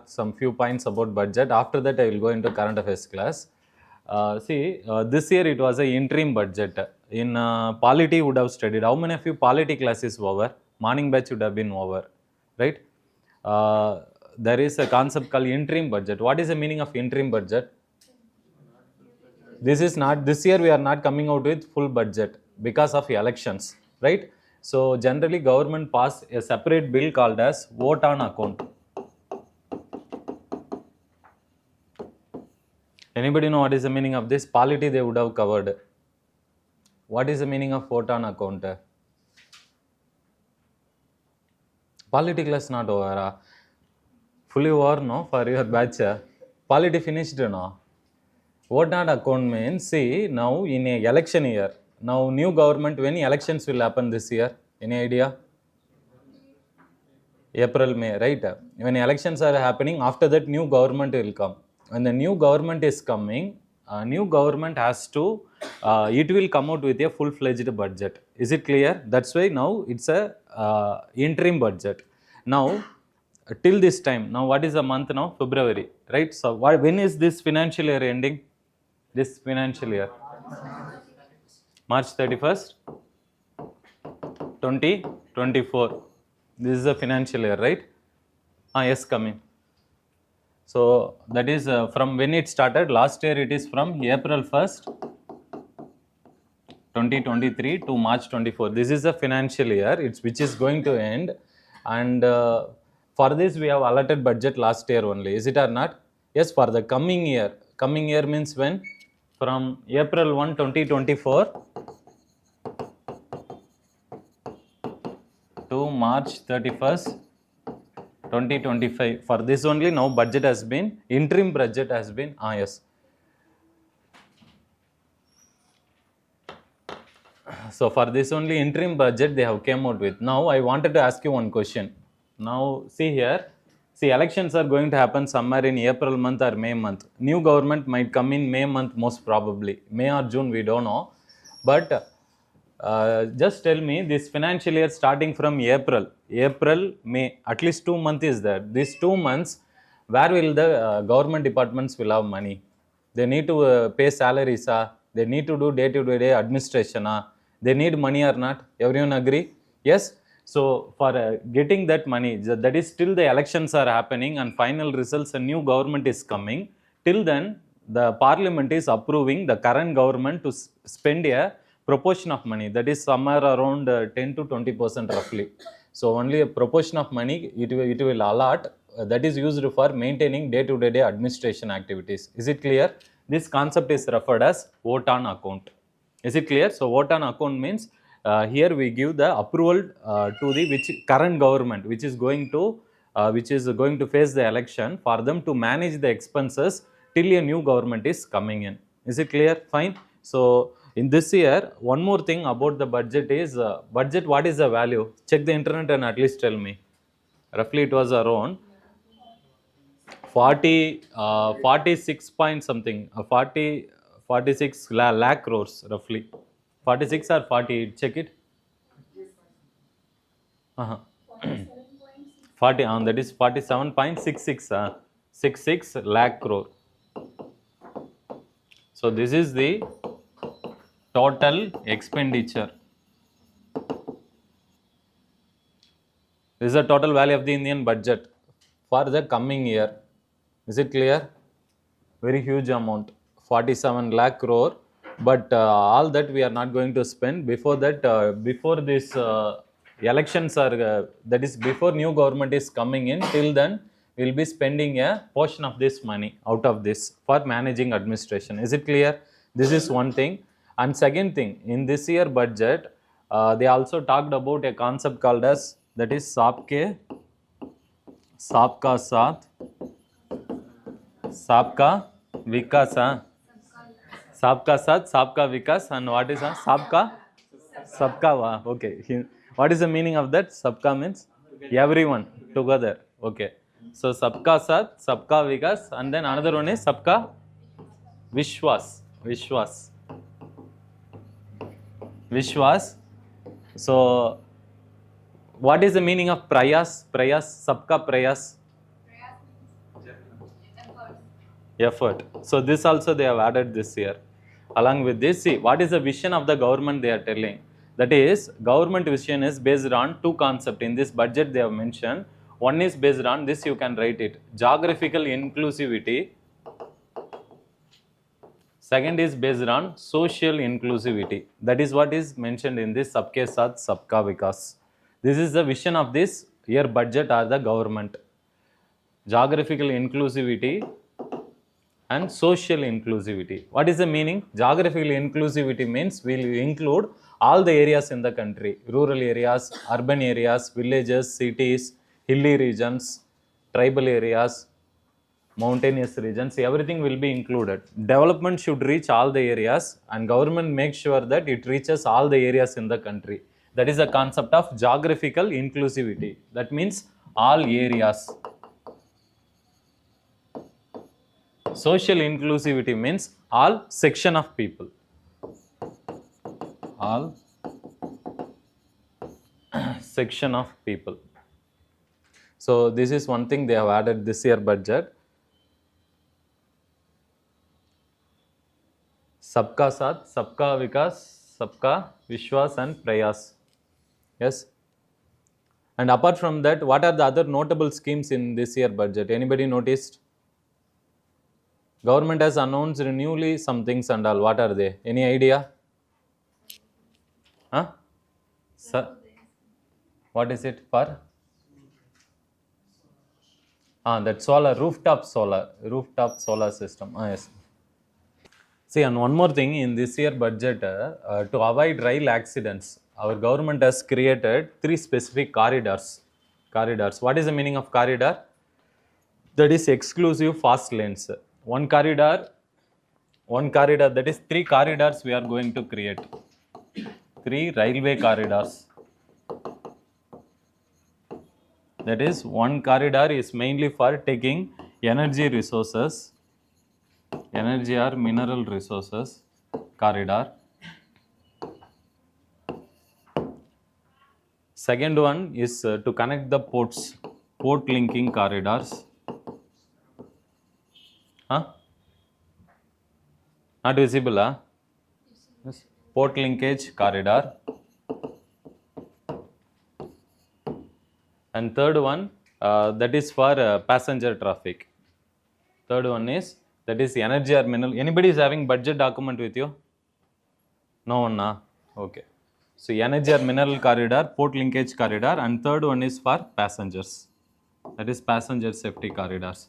some few points about budget. After that, I will go into current affairs class. This year it was a interim budget. In polity would have studied. How many of you polity classes over? Morning batch would have been over, right? There is a concept called interim budget. What is the meaning of interim budget? This year we are not coming out with full budget because of elections, right? So generally government passed a separate bill called as vote on account. Anybody know what is the meaning of this? Polity they would have covered. What is the meaning of vote on account? Polity class not over. Fully over no for your batch. Polity finished no. Vote on account means, see, now in a election year, now new government, when elections will happen this year? Any idea? April, May, right? When elections are happening, after that new government will come. When the new government is coming, new government has to, it will come out with a full-fledged budget. Is it clear? That's why now it's a interim budget. Now, till this time, now what is the month now? February, right? So when is this financial year ending? This financial year? March 31st, 2024. This is a financial year, right? Yes, come in. So that is from when it started. Last year it is from April 1st, 2023 to March 24. This is a financial year which is going to end. And for this we have allotted budget last year only. Is it or not? Yes, for the coming year. Coming year means when? From April 1, 2024 to March 31st, 2025. For this only now budget has been, interim budget has been, yes. So for this only interim budget they have came out with. Now I wanted to ask you one question. Now see here, see elections are going to happen somewhere in April month or May month. New government might come in May month most probably. May or June we don't know. But just tell me this financial year starting from April, May, at least 2 months is there. These 2 months, where will the government departments will have money? They need to pay salaries, they need to do day-to-day administration, they need money or not? Everyone agree? Yes? So for getting that money, that is till the elections are happening and final results, a new government is coming. Till then, the parliament is approving the current government to spend a proportion of money, that is somewhere around 10 to 20% roughly. So only a proportion of money it will allot, that is used for maintaining day-to-day administration activities. Is it clear? This concept is referred as vote on account. Is it clear? So vote on account means here we give the approval to the current government which is going to face the election for them to manage the expenses till a new government is coming in. Is it clear? Fine. So in this year, one more thing about the budget is, budget, what is the value? Check the internet and at least tell me. Roughly it was around 46 point something, 46 lakh crores roughly. 46 or 40, check it. 40, that is 47.66, 66 lakh crore. So this is the total expenditure. This is the total value of the Indian budget for the coming year. Is it clear? Very huge amount, 47 lakh crore. But all that we are not going to spend. Before that, before this elections are, that is before new government is coming in, till then we will be spending a portion of this money out of this for managing administration. Is it clear? This is one thing. And second thing, in this year budget, they also talked about a concept called as, that is Sabka Saath, Sabka Vikas, Sabka Saath, Sabka Vikas, and what is Sabka? Sabka, okay. What is the meaning of that? Sabka means everyone together. Okay. So Sabka Saath, Sabka Vikas, and then another one is Sabka Vishwas. So what is the meaning of prayas? Sabka prayas. Effort. So this also they have added this year. Along with this, see what is the vision of the government they are telling. That is, government vision is based on two concepts. In this budget they have mentioned. One is based on this, you can write it, geographical inclusivity. Second is based on social inclusivity. That is what is mentioned in this Sabke Saath Sabka Vikas. This is the vision of this year budget or the government. Geographical inclusivity and social inclusivity. What is the meaning? Geographical inclusivity means we will include all the areas in the country, rural areas, urban areas, villages, cities, hilly regions, tribal areas, mountainous regions, everything will be included. Development should reach all the areas and government makes sure that it reaches all the areas in the country. That is the concept of geographical inclusivity. That means all areas. Social inclusivity means all section of people. All section of people. So this is one thing they have added this year budget. Sabka Saath, Sabka Vikas, Sabka Vishwas and Prayas. Yes. And apart from that, what are the other notable schemes in this year budget? Anybody noticed? Government has announced newly some things and all. What are they? Any idea? Huh? Sir, what is it for? That solar, rooftop solar system. Yes. See, and one more thing in this year budget, to avoid rail accidents, our government has created 3 specific corridors. What is the meaning of corridor? That is exclusive fast lanes. One corridor, that is 3 corridors we are going to create. 3 railway corridors. That is, one corridor is mainly for taking energy resources, energy or mineral resources corridor. Second one is to connect the ports, port linking corridors. Not visible, huh? Yes. Port linkage corridor. And third one, that is for passenger traffic. Third one is, that is energy or mineral. Anybody is having budget document with you? No one, nah? Okay. So energy or mineral corridor, port linkage corridor, and third one is for passengers. That is passenger safety corridors.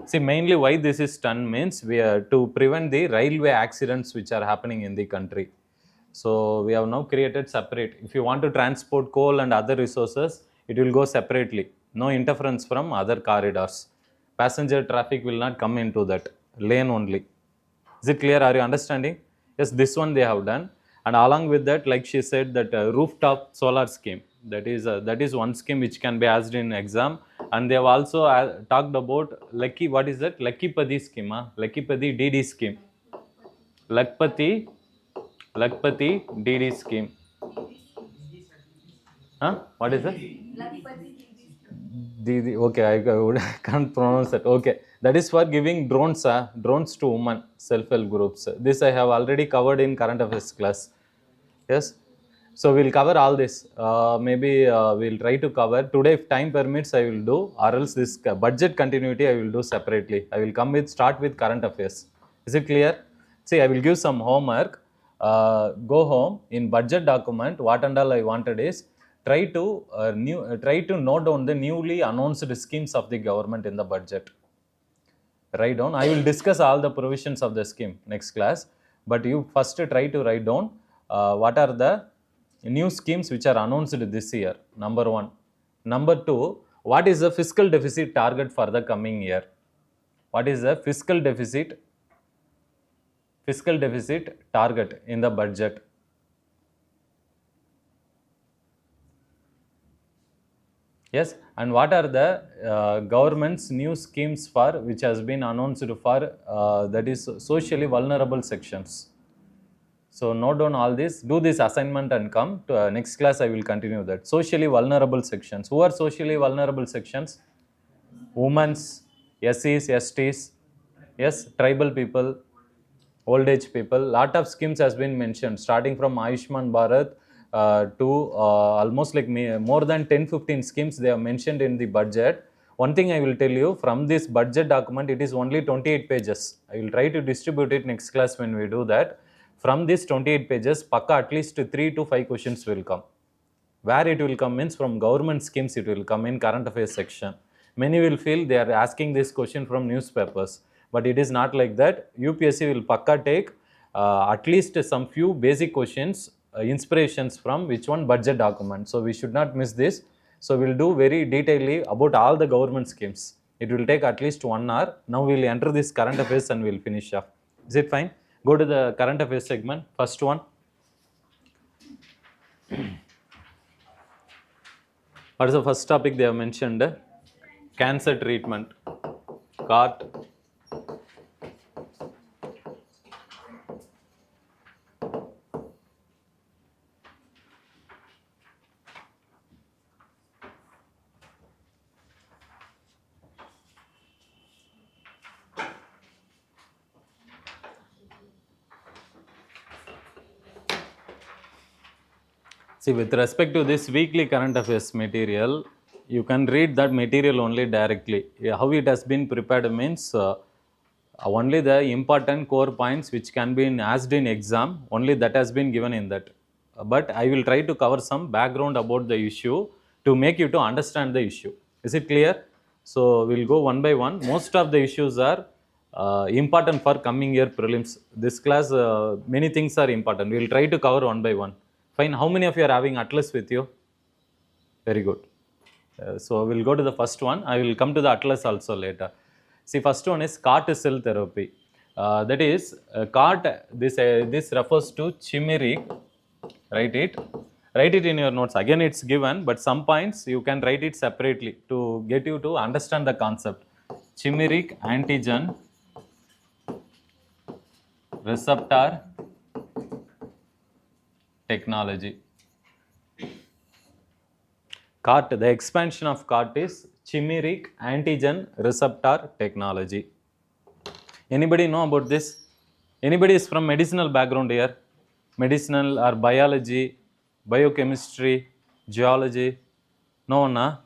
See, mainly why this is done means we are to prevent the railway accidents which are happening in the country. So we have now created separate. If you want to transport coal and other resources, it will go separately. No interference from other corridors. Passenger traffic will not come into that lane only. Is it clear? Are you understanding? Yes, this one they have done. And along with that, like she said, that rooftop solar scheme. That is one scheme which can be asked in exam. And they have also talked about Lucky, what is that? Lakipati scheme. Lakipati DD scheme. Lakpati DD scheme. What is that? Okay, I can't pronounce that. Okay, that is for giving drones to women, self-help groups. This I have already covered in current affairs class. Yes. So we'll cover all this. Maybe we'll try to cover. Today, if time permits, I will do. Or else this budget continuity, I will do separately. I will start with current affairs. Is it clear? See, I will give some homework. Go home. In budget document, what and all I wanted is, try to note down the newly announced schemes of the government in the budget. Write down. I will discuss all the provisions of the scheme next class. But you first try to write down what are the new schemes which are announced this year. Number 1. Number 2, what is the fiscal deficit target for the coming year? What is the fiscal deficit target in the budget? Yes, and what are the government's new schemes for which has been announced for that is socially vulnerable sections? So note down all this, do this assignment and come to next class. I will continue that. Socially vulnerable sections. Who are socially vulnerable sections? Women's, SCs, STs, yes, tribal people, old age people. Lot of schemes has been mentioned, starting from Ayushman Bharat to almost like more than 10-15 schemes they have mentioned in the budget. One thing I will tell you, from this budget document, it is only 28 pages. I will try to distribute it next class when we do that. From this 28 pages, pakka at least 3 to 5 questions will come. Where it will come means from government schemes it will come in current affairs section. Many will feel they are asking this question from newspapers, but it is not like that. UPSC will pakka take at least some few basic questions, inspirations from which one budget document. So we should not miss this. So we'll do very detailedly about all the government schemes. It will take at least 1 hour. Now we'll enter this current affairs and we'll finish off. Is it fine? Go to the current affairs segment. First one. What is the first topic they have mentioned? Cancer treatment. CART. See, with respect to this weekly current affairs material, you can read that material only directly. How it has been prepared means only the important core points which can be asked in exam, only that has been given in that. But I will try to cover some background about the issue to make you to understand the issue. Is it clear? So we'll go one by one. Most of the issues are important for coming year prelims. This class, many things are important. We'll try to cover one by one. Fine. How many of you are having Atlas with you? Very good. So we'll go to the first one. I will come to the Atlas also later. See, first one is CART cell therapy. That is CART. This refers to chimeric. Write it. Write it in your notes. Again, it's given, but some points you can write it separately to get you to understand the concept. Chimeric antigen receptor technology. CART, the expansion of CART is chimeric antigen receptor technology. Anybody know about this? Anybody is from medicinal background here? Medicinal or biology, biochemistry, geology? No one, huh?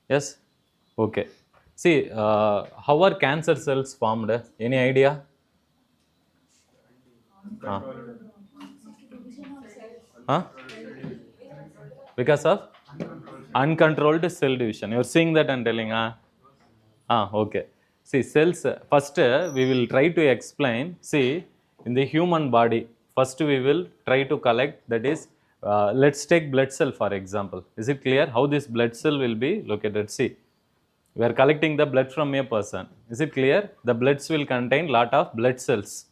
Yes? Okay. See, how are cancer cells formed? Any idea? Huh? Because of uncontrolled cell division. You are seeing that and telling, okay. See, cells, first we will try to explain. See, in the human body, first we will try to collect, that is, let's take blood cell for example. Is it clear how this blood cell will be located? See, we are collecting the blood from a person. Is it clear? The bloods will contain lot of blood cells.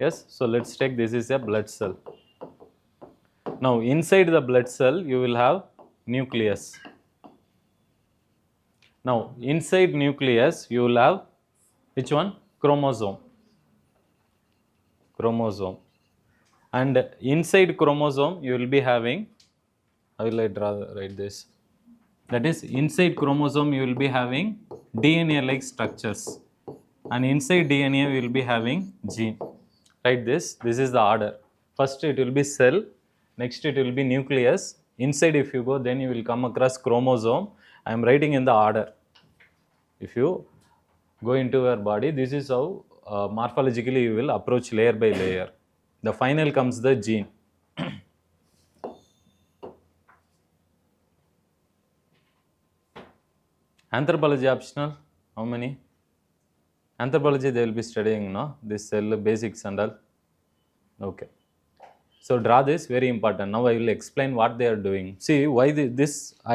Yes, so let's take this is a blood cell. Now, inside the blood cell, you will have nucleus. Now, inside nucleus, you will have which one? Chromosome. Chromosome. And inside chromosome, you will be having, how will I write this? That is, inside chromosome, you will be having DNA-like structures. And inside DNA, you will be having gene. Write this. This is the order. First, it will be cell. Next, it will be nucleus. Inside, if you go, then you will come across chromosome. I am writing in the order. If you go into your body, this is how morphologically you will approach layer by layer. The final comes the gene. Anthropology optional, how many? Anthropology they will be studying, no? This cell basics and all. Okay. So draw this, very important. Now I will explain what they are doing. See, why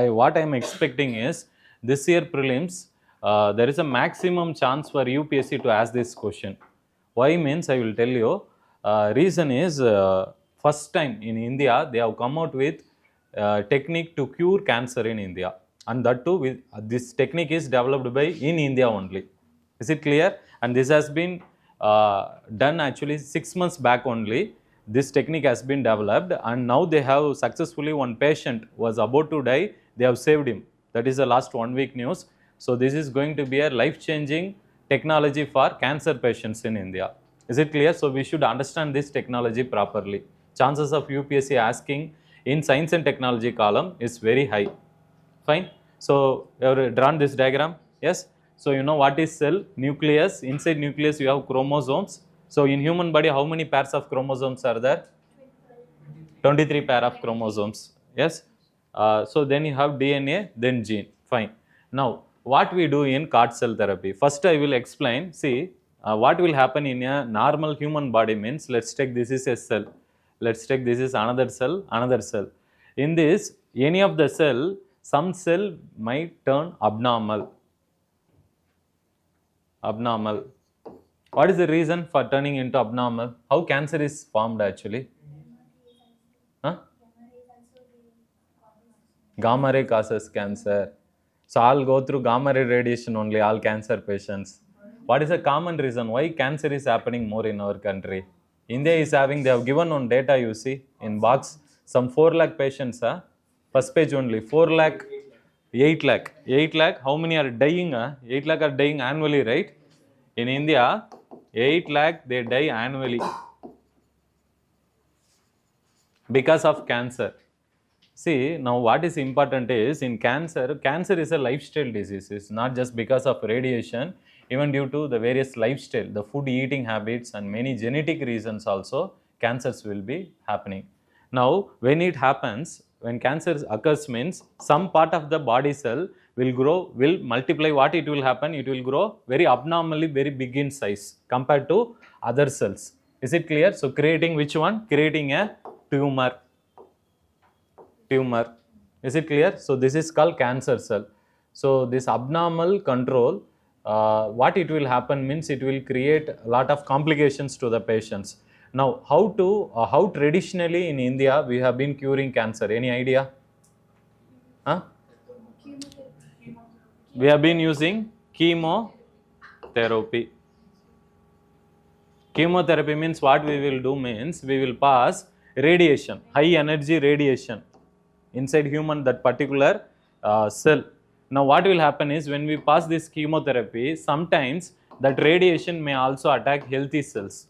what I am expecting is, this year prelims, there is a maximum chance for UPSC to ask this question. Why means I will tell you. Reason is, first time in India, they have come out with technique to cure cancer in India. And that too, this technique is developed by in India only. Is it clear? And this has been done actually 6 months back only. This technique has been developed, and now they have successfully, one patient was about to die, they have saved him. That is the last 1 week news. So this is going to be a life-changing technology for cancer patients in India. Is it clear? So we should understand this technology properly. Chances of UPSC asking in science and technology column is very high. Fine. So you have drawn this diagram. Yes. So you know what is cell? Nucleus. Inside nucleus you have chromosomes. So in human body, how many pairs of chromosomes are there? 23 pair of chromosomes. Yes. So then you have DNA, then gene. Fine. Now, what we do in CAR cell therapy? First, I will explain. See, what will happen in a normal human body means, let's take this is a cell. Let's take this is another cell, another cell. In this, any of the cell, some cell might turn abnormal. Abnormal. What is the reason for turning into abnormal? How cancer is formed actually? Huh? Gamma ray causes cancer. So all go through gamma ray radiation only, all cancer patients. What is the common reason why cancer is happening more in our country? India is having, they have given on data, you see, in box, some 4 lakh patients, first page only, 4 lakh, 8 lakh. 8 lakh, how many are dying? 8 lakh are dying annually, right? In India, 8 lakh, they die annually because of cancer. See, now what is important is in cancer, cancer is a lifestyle disease. It's not just because of radiation, even due to the various lifestyle, the food eating habits and many genetic reasons also, cancers will be happening. Now, when it happens, when cancer occurs means some part of the body cell will grow, will multiply. What it will happen? It will grow very abnormally, very big in size compared to other cells. Is it clear? So, creating which one? Creating a tumor. Tumor. Is it clear? So this is called cancer cell. So this abnormal control, what it will happen means it will create a lot of complications to the patients. Now how traditionally in India we have been curing cancer? Any idea? Huh? We have been using chemotherapy. Chemotherapy means what we will do means we will pass radiation, high energy radiation inside human, that particular cell. Now what will happen is when we pass this chemotherapy, sometimes that radiation may also attack healthy cells.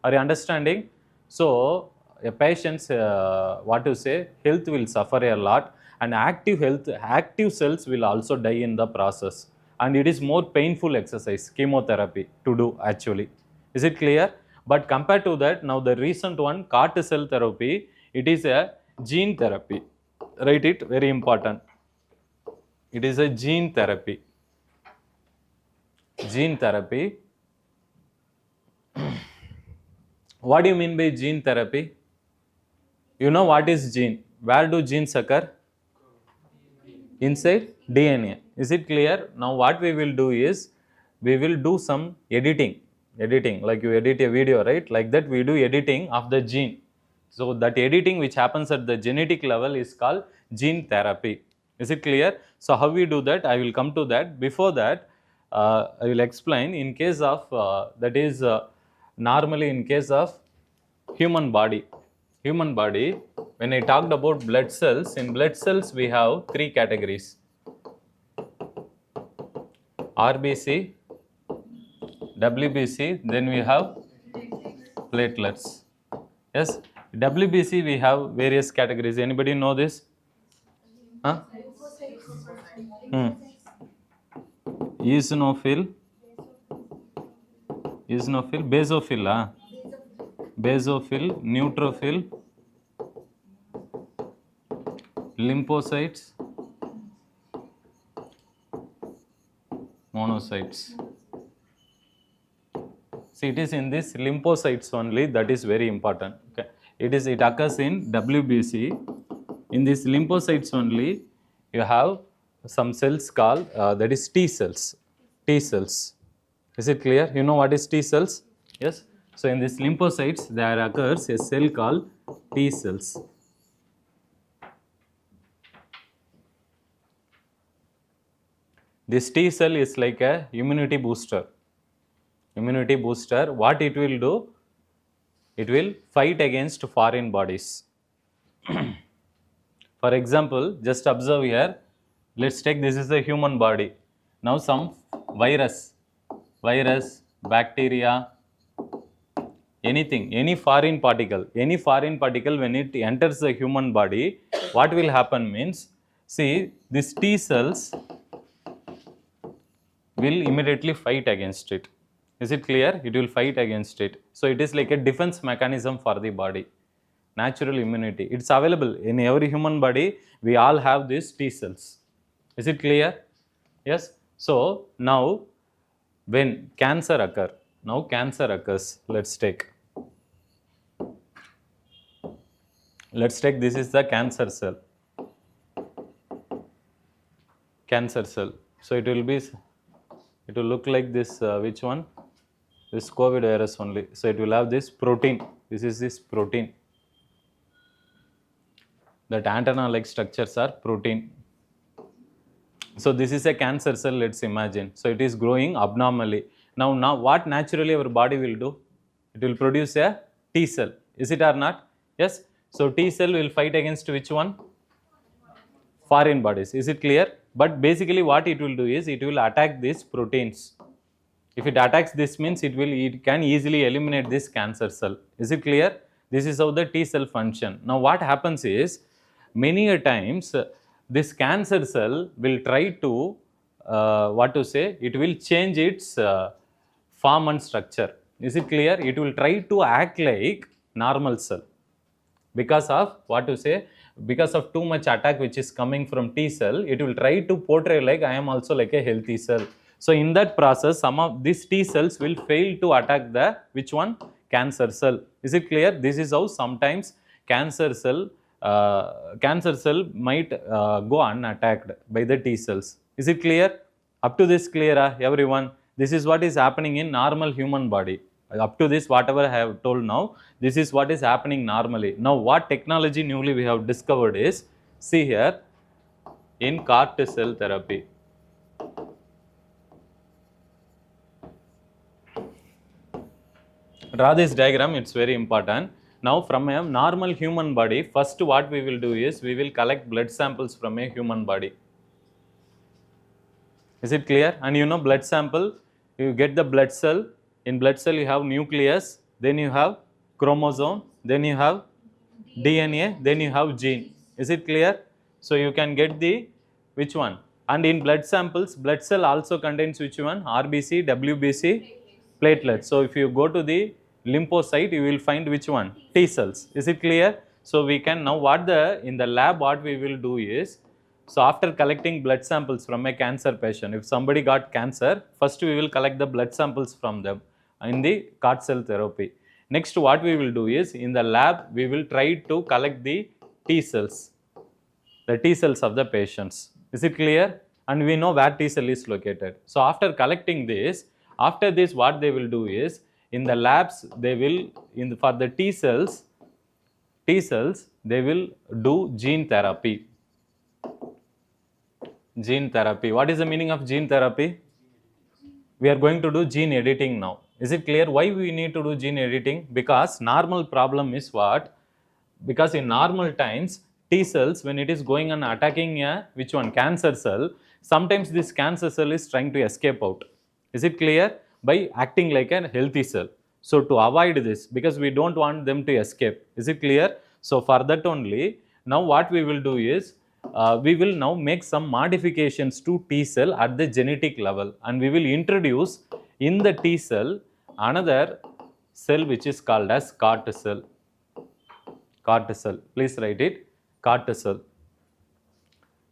Are you understanding? So a patient's what to say, health will suffer a lot, and active cells will also die in the process, and it is more painful exercise, chemotherapy, to do actually. Is it clear? But compared to that, now the recent one, CAR cell therapy, it is a gene therapy. Write it, very important. It is a gene therapy. Gene therapy. What do you mean by gene therapy? You know what is gene? Where do genes occur? Inside DNA. Is it clear? Now what we will do is, we will do some editing. Editing, like you edit a video, right? Like that we do editing of the gene. So that editing which happens at the genetic level is called gene therapy. Is it clear? So how we do that? I will come to that. Before that, I will explain in case of, normally in case of human body. Human body, when I talked about blood cells, in blood cells we have 3 categories. RBC, WBC, then we have platelets. Yes, WBC we have various categories. Anybody know this? Huh? Eosinophil, basophil, basophil, neutrophil, lymphocytes, monocytes. See, it is in this lymphocytes only, that is very important. Okay, it occurs in WBC. In this lymphocytes only, you have some cells called that is T cells. T cells. Is it clear? You know what is T cells? Yes. So in this lymphocytes, there occurs a cell called T cells. This T cell is like a immunity booster. Immunity booster, what it will do? It will fight against foreign bodies. For example, just observe here, let's take this is a human body. Now some virus, bacteria, anything, any foreign particle when it enters the human body, what will happen means, see, these T cells will immediately fight against it. Is it clear? It will fight against it. So it is like a defense mechanism for the body. Natural immunity. It's available in every human body. We all have these T cells. Is it clear? Yes. So now when cancer occurs, let's take this is the cancer cell. So it will look like this, which one? This COVID virus only. So it will have this protein. This is this protein. That antenna-like structures are protein. So this is a cancer cell, let's imagine. So it is growing abnormally. Now what naturally our body will do? It will produce a T cell. Is it or not? Yes. So T cell will fight against which one? Foreign bodies. Is it clear? But basically what it will do is, it will attack these proteins. If it attacks this means, it can easily eliminate this cancer cell. Is it clear? This is how the T cell function. Now what happens is, many a times this cancer cell will try to, it will change its form and structure. Is it clear? It will try to act like normal cell. Because of, because of too much attack which is coming from T cell, it will try to portray like I am also like a healthy cell. So in that process, some of these T cells will fail to attack the, which one? Cancer cell. Is it clear? This is how sometimes cancer cell might go unattacked by the T cells. Is it clear? Up to this clear, everyone? This is what is happening in normal human body. Up to this, whatever I have told now, this is what is happening normally. Now what technology newly we have discovered is, see here, in CAR T cell therapy. Draw this diagram, it's very important. Now from a normal human body, first what we will do is, we will collect blood samples from a human body. Is it clear? And you know, blood sample, you get the blood cell. In blood cell you have nucleus, then you have chromosome, then you have DNA, then you have gene. Is it clear? So you can get the, which one? And in blood samples, blood cell also contains which one? RBC, WBC, platelets. So if you go to the lymphocyte, you will find which one? T cells. Is it clear? So we can now, in the lab what we will do is, so after collecting blood samples from a cancer patient, if somebody got cancer, first we will collect the blood samples from them in the CAR cell therapy. Next what we will do is, in the lab we will try to collect the T cells, the T cells of the patients. Is it clear? And we know where T cell is located. So after collecting this, after this what they will do is, in the labs they will, for the T cells, they will do gene therapy. Gene therapy. What is the meaning of gene therapy? We are going to do gene editing now. Is it clear? Why we need to do gene editing? Because normal problem is what? Because in normal times, T cells, when it is going and attacking a, which one? Cancer cell, sometimes this cancer cell is trying to escape out. Is it clear? By acting like a healthy cell. So to avoid this, because we don't want them to escape. Is it clear? So for that only, now what we will do is, we will now make some modifications to T cell at the genetic level, and we will introduce in the T cell another cell which is called as CAR T cell. CAR T cell. Please write it. CAR T cell.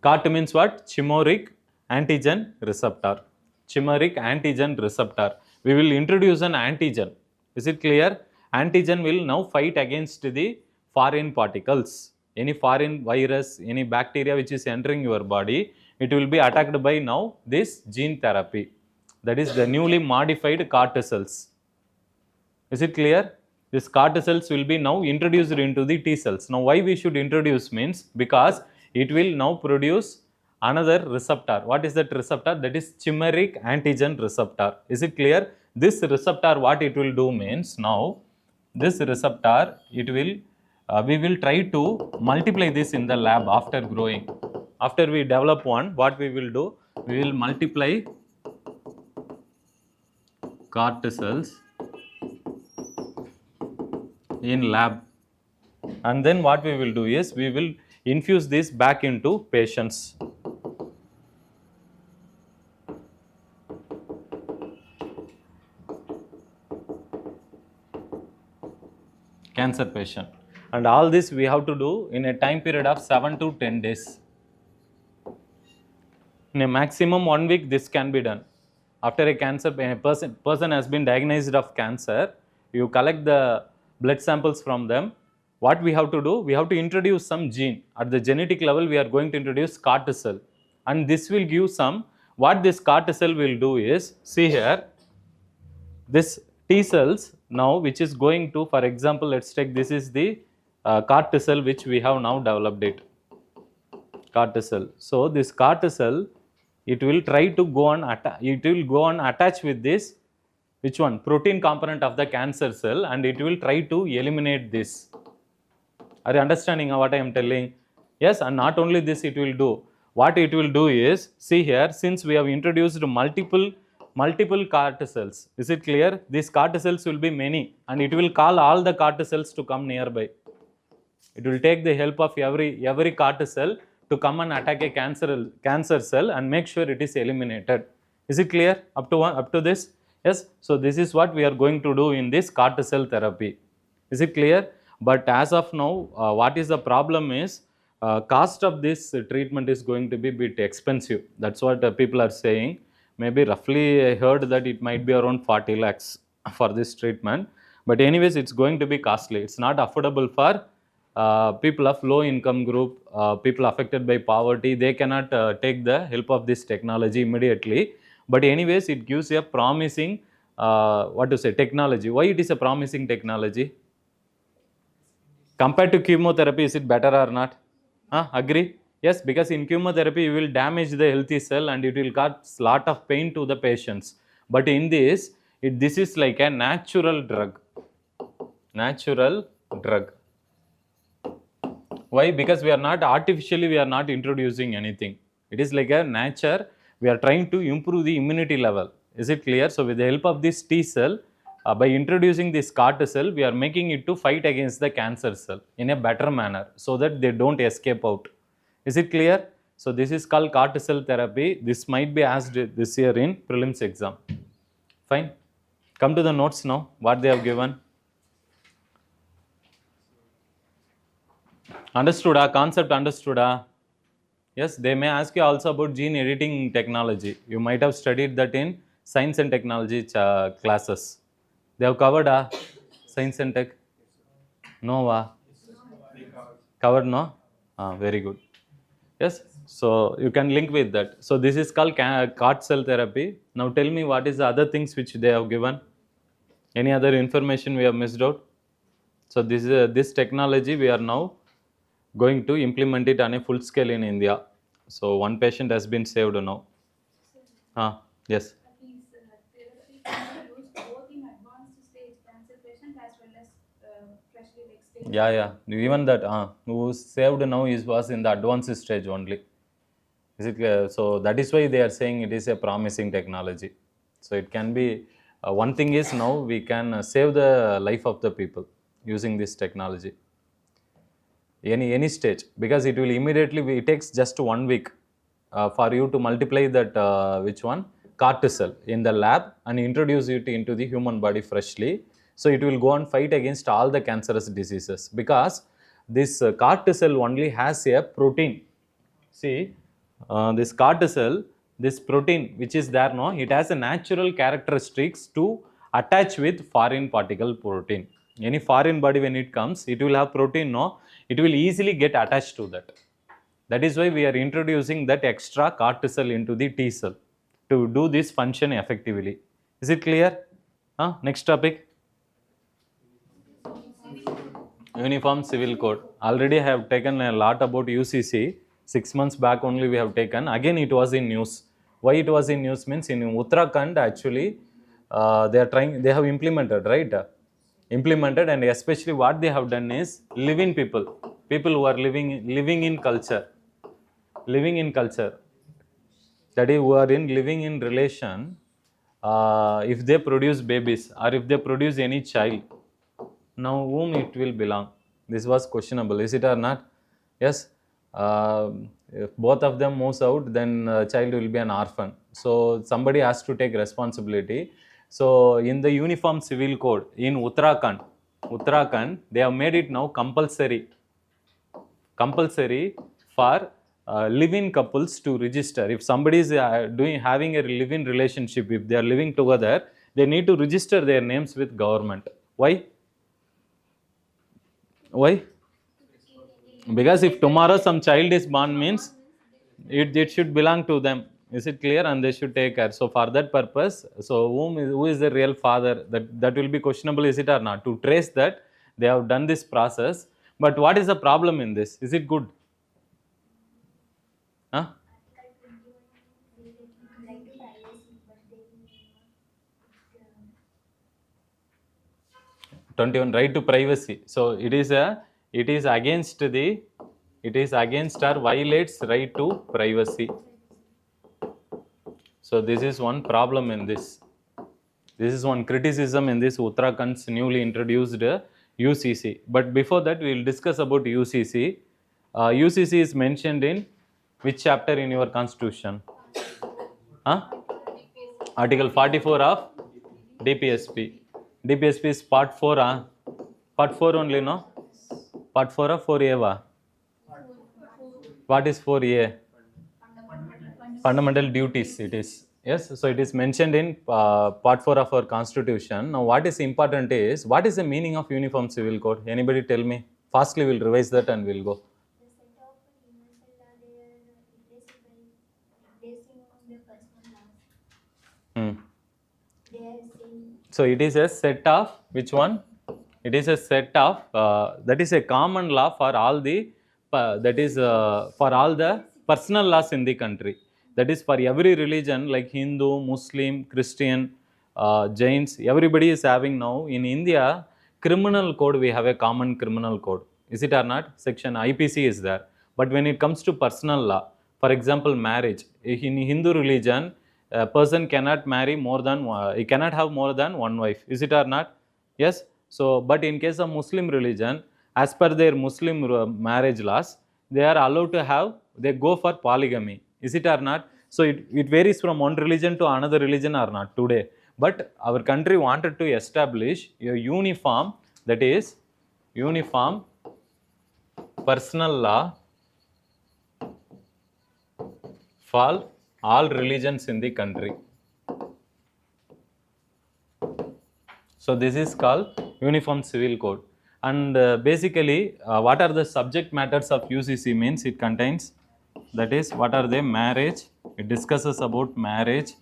CAR T means what? Chimeric antigen receptor. Chimeric antigen receptor. We will introduce an antigen. Is it clear? Antigen will now fight against the foreign particles. Any foreign virus, any bacteria which is entering your body, it will be attacked by now this gene therapy. That is the newly modified CAR T cells. Is it clear? This CAR T cells will be now introduced into the T cells. Now why we should introduce means, because it will now produce another receptor. What is that receptor? That is chimeric antigen receptor. Is it clear? This receptor, what it will do means, now this receptor, it will we will try to multiply this in the lab after growing. After we develop one, what we will do? We will multiply corticals in lab, and then what we will do is we will infuse this back into patients. Cancer patient, and all this we have to do in a time period of 7 to 10 days. In a maximum 1 week this can be done. After a cancer, a person has been diagnosed of cancer, you collect the blood samples from them. What we have to do, we have to introduce some gene. At the genetic level, we are going to introduce cortisol, and this will give some, what this cortisol will do is, see here, this T cells now, which is going to, for example, let's take, this is the cortisol which we have now developed it, cortisol. So this cortisol, it will try to go on, it will go on attach with this, which one, protein component of the cancer cell, and it will try to eliminate this. Are you understanding what I am telling? Yes, and not only this it will do. What it will do is, see here, since we have introduced multiple cortisols, is it clear? These cortisols will be many, and it will call all the cortisols to come nearby. It will take the help of every cortisol to come and attack a cancer cell and make sure it is eliminated. Is it clear up to this? Yes. So this is what we are going to do in this cortisol therapy. Is it clear? But as of now, what is the problem is, cost of this treatment is going to be a bit expensive. That's what people are saying. Maybe roughly I heard that it might be around 40 lakhs for this treatment. But anyways, it's going to be costly. It's not affordable for people of low income group, people affected by poverty. They cannot take the help of this technology immediately. But anyways, it gives a promising, technology. Why it is a promising technology? Compared to chemotherapy, is it better or not? Agree? Yes, because in chemotherapy, you will damage the healthy cell and it will cause lot of pain to the patients. But in this, this is like a natural drug. Natural drug. Why? Because we are not artificially, we are not introducing anything. It is like a nature. We are trying to improve the immunity level. Is it clear? So with the help of this T cell, by introducing this cortisol, we are making it to fight against the cancer cell in a better manner so that they don't escape out. Is it clear? So this is called cortisol therapy. This might be asked this year in prelims exam. Fine. Come to the notes now, what they have given. Understood? Concept understood? Yes, they may ask you also about gene editing technology. You might have studied that in science and technology classes. They have covered science and tech? No? Covered, no? Very good. Yes, so you can link with that. So this is called CAR cell therapy. Now tell me what is the other things which they have given? Any other information we have missed out? So this technology we are now going to implement it on a full scale in India. So one patient has been saved now. Yes. Therapy can be used both in advanced stage cancer patient as well as freshly like stage. Yeah. Even that who saved now was in the advanced stage only. Is it so that is why they are saying it is a promising technology. So it can be one thing is now we can save the life of the people using this technology. Any stage, because it will immediately it takes just 1 week for you to multiply that which one cortisol in the lab and introduce it into the human body freshly. So it will go and fight against all the cancerous diseases, because this cortisol only has a protein. See, this cortisol, this protein which is there, no, it has a natural characteristics to attach with foreign particle protein. Any foreign body when it comes, it will have protein, no, it will easily get attached to that. That is why we are introducing that extra cortisol into the T cell to do this function effectively. Is it clear? Next topic. Uniform Civil Code. Already I have taken a lot about UCC. 6 months back only we have taken. Again it was in news. Why it was in news means in Uttarakhand actually they have implemented, right? Implemented, and especially what they have done is living people who are living in culture, that is who are living in relation if they produce babies or if they produce any child, now whom it will belong? This was questionable, is it or not? Yes. If both of them moves out, then child will be an orphan. So somebody has to take responsibility. So in the Uniform Civil Code in Uttarakhand, they have made it now compulsory for live-in couples to register. If somebody is having a live-in relationship, if they are living together, they need to register their names with government. Why? Why? Because if tomorrow some child is born, means it should belong to them. Is it clear? And they should take care. So for that purpose, so who is the real father? That will be questionable, is it or not? To trace that, they have done this process. But what is the problem in this? Is it good? Huh? 21 right to privacy. So it is against or violates right to privacy. So this is one problem in this. This is one criticism in this Uttarakhand's newly introduced UCC. But before that, we will discuss about UCC. UCC is mentioned in which chapter in your constitution? Huh? Article 44 of DPSP. DPSP is part 4. Part 4 only, no? Part 4 or 4A? What is 4A? Fundamental duties it is. Yes, so it is mentioned in part 4 of our constitution. Now what is important is, what is the meaning of Uniform Civil Code? Anybody tell me? Fastly we'll revise that and we'll go. The set of universal law they are replacing the personal laws. They are saying. So it is a set of, which one? It is a set of, that is a common law for all the, for all the personal laws in the country. That is for every religion like Hindu, Muslim, Christian, Jains, everybody is having now. In India, criminal code, we have a common criminal code. Is it or not? Section IPC is there. But when it comes to personal law, for example, marriage, in Hindu religion, a person cannot marry more than, he cannot have more than one wife. Is it or not? Yes. So, but in case of Muslim religion, as per their Muslim marriage laws, they are allowed to have, they go for polygamy. Is it or not? So it varies from one religion to another religion or not today. But our country wanted to establish a uniform, that is uniform personal law for all religions in the country. So this is called Uniform Civil Code. And basically, what are the subject matters of UCC means? It contains, that is, what are they? Marriage. It discusses about marriage,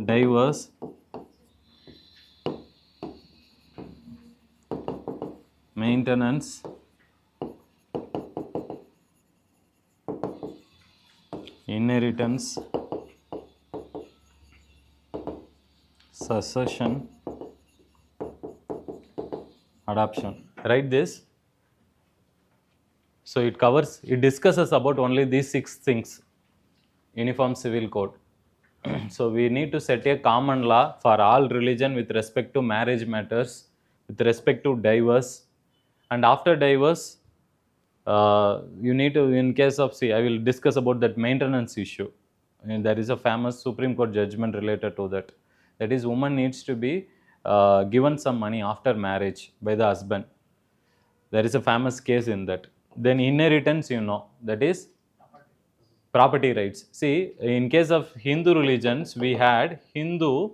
divorce, maintenance, inheritance, succession, adoption. Write this. So it covers, it discusses about only these 6 things. Uniform Civil Code. So we need to set a common law for all religion with respect to marriage matters, with respect to divorce, and after divorce, you need to, in case of, see, I will discuss about that maintenance issue. And there is a famous Supreme Court judgment related to that. That is, woman needs to be given some money after marriage by the husband. There is a famous case in that. Then inheritance, you know, that is property rights. See, in case of Hindu religions, we had Hindu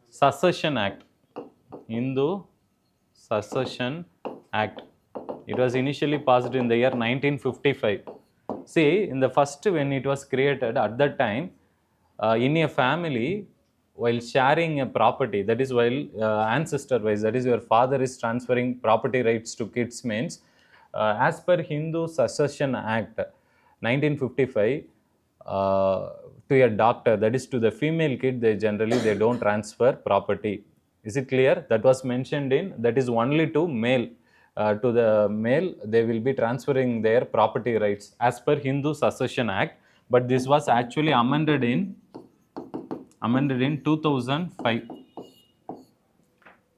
Succession Act. Hindu Succession Act. It was initially passed in the year 1955. See, in the first, when it was created, at that time, in a family, while sharing a property, that is while ancestor-wise, that is your father is transferring property rights to kids, means as per Hindu Succession Act 1955, to a doctor, that is to the female kid, they don't transfer property. Is it clear? That was mentioned in, that is only to male. To the male, they will be transferring their property rights as per Hindu Succession Act. But this was actually amended in amended in 2005.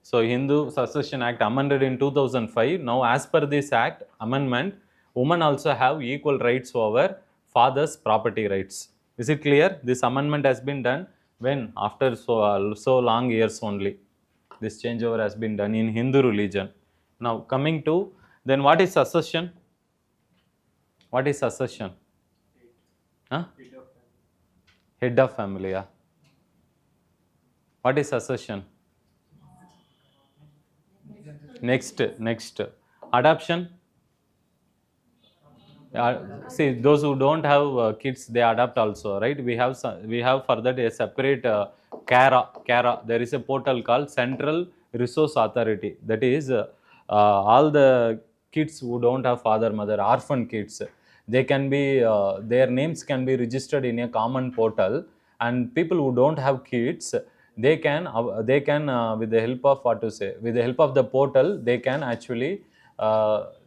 So Hindu Succession Act amended in 2005. Now as per this act amendment, women also have equal rights over father's property rights. Is it clear? This amendment has been done when? After so long years only. This changeover has been done in Hindu religion. Now coming to, then what is succession? What is succession? Huh? Head of family. Yeah. What is succession? Next. Adoption. See, those who don't have kids, they adopt also, right? We have further a separate CARA. There is a portal called Central Resource Authority. That is all the kids who don't have father, mother, orphan kids. They can be their names can be registered in a common portal, and people who don't have kids, they can with the help of with the help of the portal, they can actually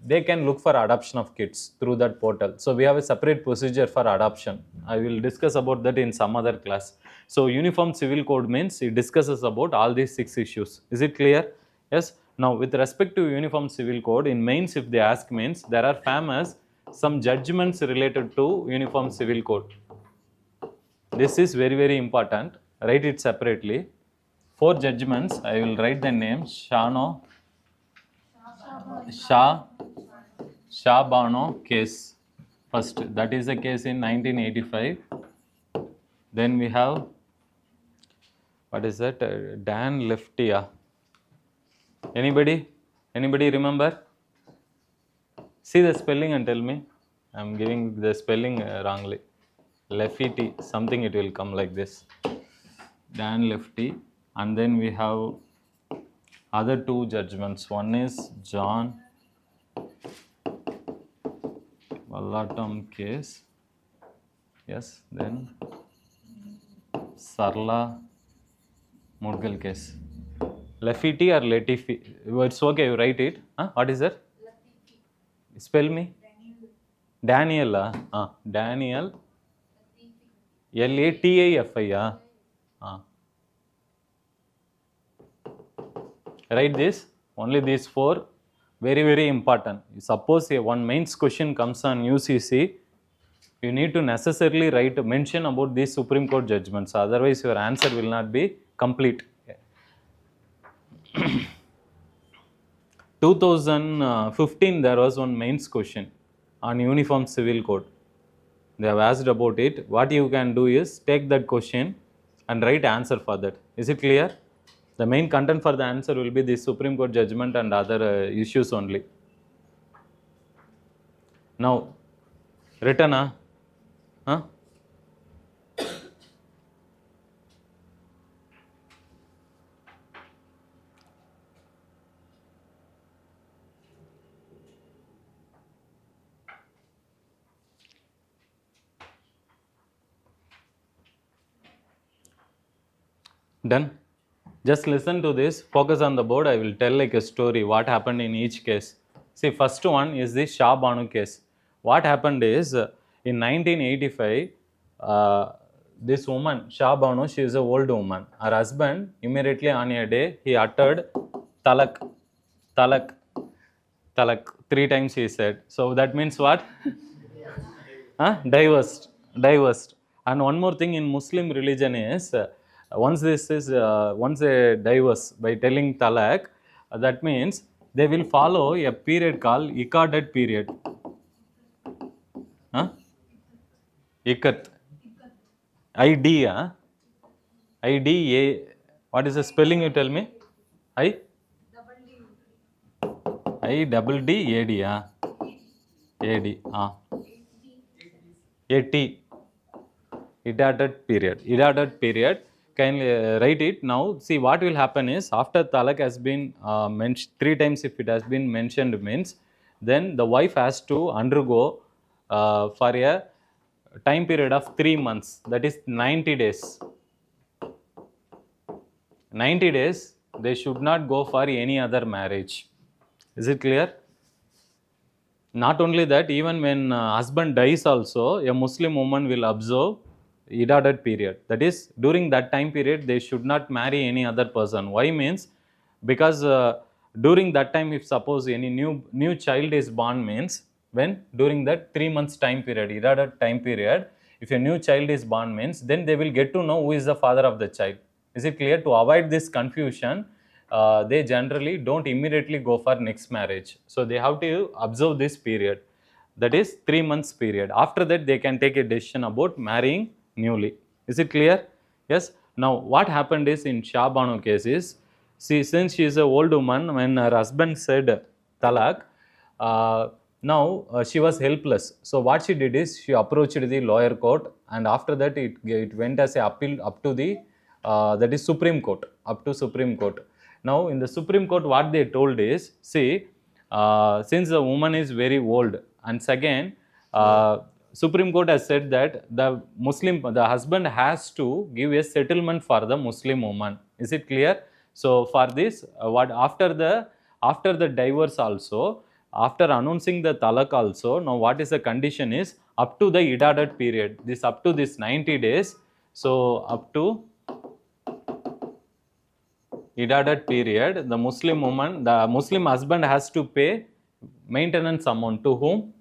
they can look for adoption of kids through that portal. So we have a separate procedure for adoption. I will discuss about that in some other class. So Uniform Civil Code means it discusses about all these 6 issues. Is it clear? Yes. Now with respect to Uniform Civil Code, in mains if they ask means, there are famous some judgments related to Uniform Civil Code. This is very, very important. Write it separately. 4 judgments. I will write the name. Shah Bano case. First, that is a case in 1985. Then we have, what is that? Dan Leftia. Anybody remember? See the spelling and tell me. I am giving the spelling wrongly. Lefty, something it will come like this. Dan Lefty. And then we have other 2 judgments. One is John Vallatam case. Yes. Then Sarla Mudgal case. Lefty or Latifi? It's okay, you write it. Huh? What is that? Spell me. Daniel. Daniel. Latifi. Write this. Only these 4. Very, very important. Suppose one mains question comes on UCC, you need to necessarily mention about these Supreme Court judgments. Otherwise, your answer will not be complete. 2015, there was one mains question on Uniform Civil Code. They have asked about it. What you can do is take that question and write answer for that. Is it clear? The main content for the answer will be the Supreme Court judgment and other issues only. Now, written, huh? Done? Just listen to this, focus on the board. I will tell like a story, what happened in each case. See, first one is the Shah Banu case. What happened is, in 1985, this woman, Shah Banu, she is an old woman. Her husband, immediately on a day, he uttered talak. 3 times he said. So that means what? Divorced. And one more thing in Muslim religion is, once they divorce by telling talak, that means they will follow a period called iqadat period. Iqat. IDA. What is the spelling, you tell me? IDDAD. AT. Iqadat period. Kindly write it. Now, see what will happen is, after talak has been mentioned 3 times, if it has been mentioned means, then the wife has to undergo for a time period of 3 months, that is 90 days. 90 days, they should not go for any other marriage. Is it clear? Not only that, even when husband dies also, a Muslim woman will observe Idadat period. That is, during that time period, they should not marry any other person. Why means, because during that time, if suppose any new child is born, means when during that 3 months time period, Idadat time period, if a new child is born, means then they will get to know who is the father of the child. Is it clear? To avoid this confusion, they generally don't immediately go for next marriage. So they have to observe this period, that is 3 months period. After that, they can take a decision about marrying newly. Is it clear? Yes. Now what happened is, in Shah Banu case is, since she is an old woman, when her husband said talak, now she was helpless. So what she did is, she approached the lower court, and after that it went as a appeal up to the that is Supreme Court, up to Supreme Court. Now in the Supreme Court, what they told is, see, since the woman is very old, and second, Supreme Court has said that the husband has to give a settlement for the Muslim woman. Is it clear? So for this, what after the divorce also, after announcing the talak also, now what is the condition is, up to the idadat period, this up to this 90 days, so up to idadat period, the Muslim husband has to pay maintenance amount to whom?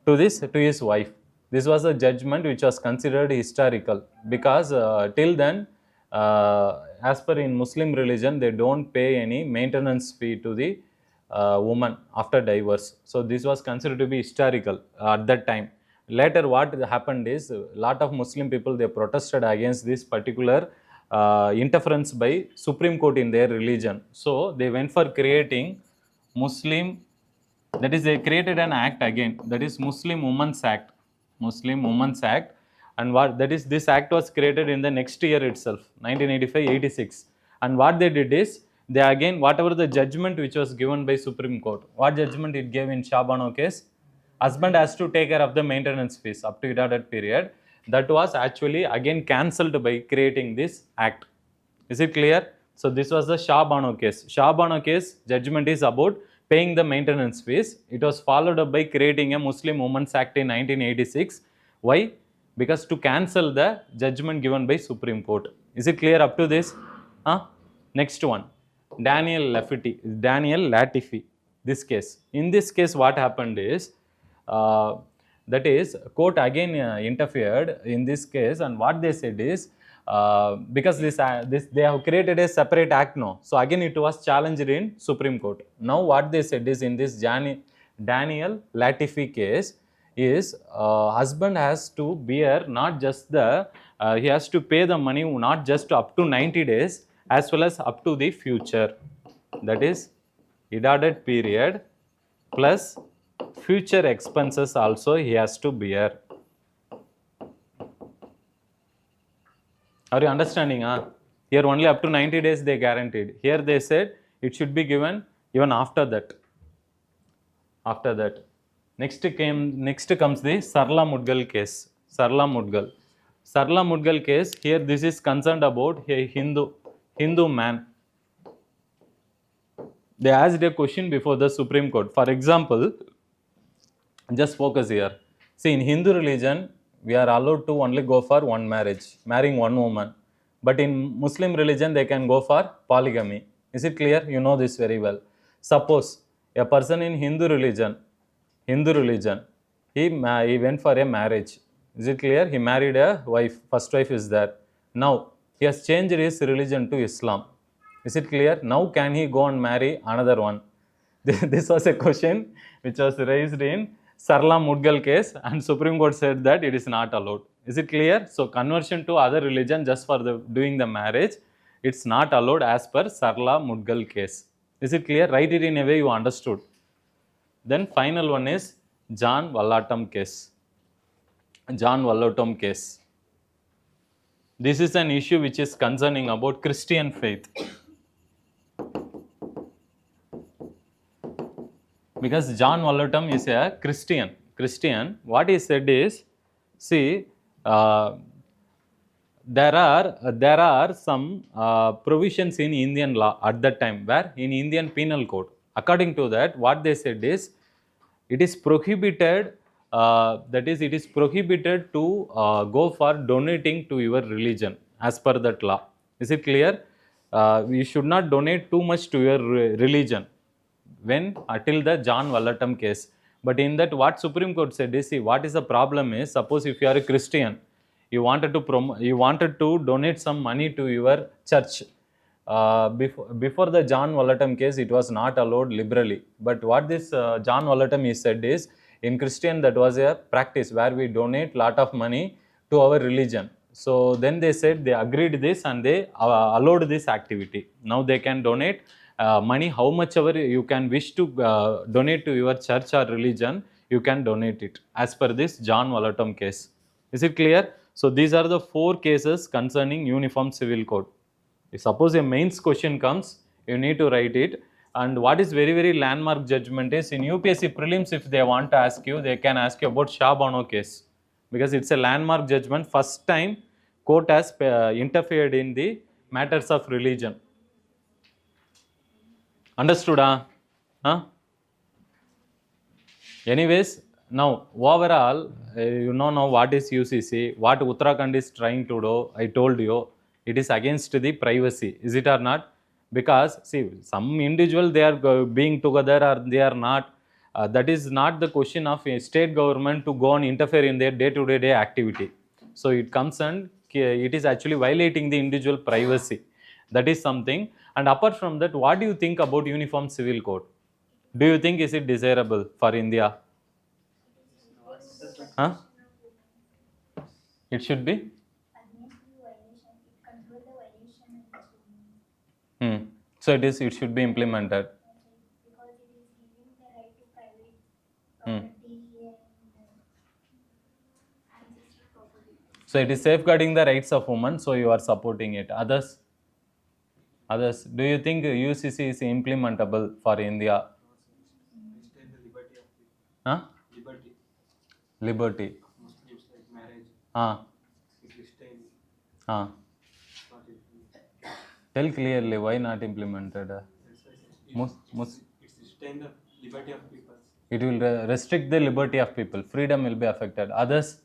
To his wife. This was a judgment which was considered historical, because till then, as per in Muslim religion, they don't pay any maintenance fee to the woman after divorce. So this was considered to be historical at that time. Later what happened is, a lot of Muslim people, they protested against this particular interference by Supreme Court in their religion. So they went for creating Muslim, that is, they created an act again, that is Muslim Women's Act. Muslim Women's Act. And what that is, this act was created in the next year itself, 1985-86. And what they did is, they again, whatever the judgment which was given by Supreme Court, what judgment it gave in Shah Banu case, husband has to take care of the maintenance fees up to idadat period. That was actually again cancelled by creating this act. Is it clear? So this was the Shah Banu case. Shah Banu case judgment is about paying the maintenance fees. It was followed up by creating a Muslim Women's Act in 1986. Why? Because to cancel the judgment given by Supreme Court. Is it clear up to this? Next one, Daniel Latifi. This case. In this case, what happened is, that is, court again interfered in this case, and what they said is, because this they have created a separate act now. So again it was challenged in Supreme Court. Now what they said is, in this Daniel Latifi case is, husband has to bear not just the, he has to pay the money not just up to 90 days as well as up to the future. That is idadat period plus future expenses also he has to bear. Are you understanding? Here only up to 90 days they guaranteed. Here they said it should be given even after that. After that. Next comes the Sarla Mudgal case. Sarla Mudgal case, here this is concerned about a Hindu man. They asked a question before the Supreme Court. For example, just focus here. See, in Hindu religion, we are allowed to only go for one marriage, marrying one woman. But in Muslim religion, they can go for polygamy. Is it clear? You know this very well. Suppose a person in Hindu religion, he went for a marriage. Is it clear? He married a wife. First wife is there. Now, he has changed his religion to Islam. Is it clear? Now, can he go and marry another one? This was a question which was raised in Sarla Mudgal case, and Supreme Court said that it is not allowed. Is it clear? So conversion to other religion just for doing the marriage, it's not allowed as per Sarla Mudgal case. Is it clear? Write it in a way you understood. Then final one is John Vallatam case. This is an issue which is concerning about Christian faith. Because John Vallatam is a Christian, what he said is, see, there are some provisions in Indian law at that time, where in Indian penal code, according to that, what they said is, it is prohibited that is, it is prohibited to go for donating to your religion as per that law. Is it clear? You should not donate too much to your religion when till the John Wallatam case. But in that, what Supreme Court said is, see, what is the problem is, suppose if you are a Christian, you wanted to donate some money to your church. Before the John Wallatam case, it was not allowed liberally. But what this John Wallatam is said is, in Christian, that was a practice where we donate lot of money to our religion. So then they said they agreed this and they allowed this activity. Now they can donate money, how much ever you can wish to donate to your church or religion, you can donate it as per this John Wallatam case. Is it clear? So these are the 4 cases concerning Uniform Civil Code. If suppose a mains question comes, you need to write it. And what is very, very landmark judgment is, in UPSC prelims, if they want to ask you, they can ask you about Shah Bano case. Because it's a landmark judgment. First time court has interfered in the matters of religion. Understood? Huh? Anyways, now overall, you know now what is UCC, what Uttarakhand is trying to do. I told you, it is against the privacy. Is it or not? Because see, some individual, they are being together or they are not. That is not the question of a state government to go and interfere in their day-to-day activity. So it comes and it is actually violating the individual privacy. That is something. And apart from that, what do you think about Uniform Civil Code? Do you think is it desirable for India? Huh? It should be? Against the violation, it controls the violation against women. So it should be implemented. Because it is giving the right to private property and ancestral property. So it is safeguarding the rights of women, so you are supporting it. Others, do you think UCC is implementable for India? Restrain the liberty of people. Huh? Liberty. Liberty. Muslims like marriage. It restrains. Huh. Not implemented. Tell clearly why not implemented. That's why I said it's restrain the liberty of people. It will restrict the liberty of people. Freedom will be affected. Others?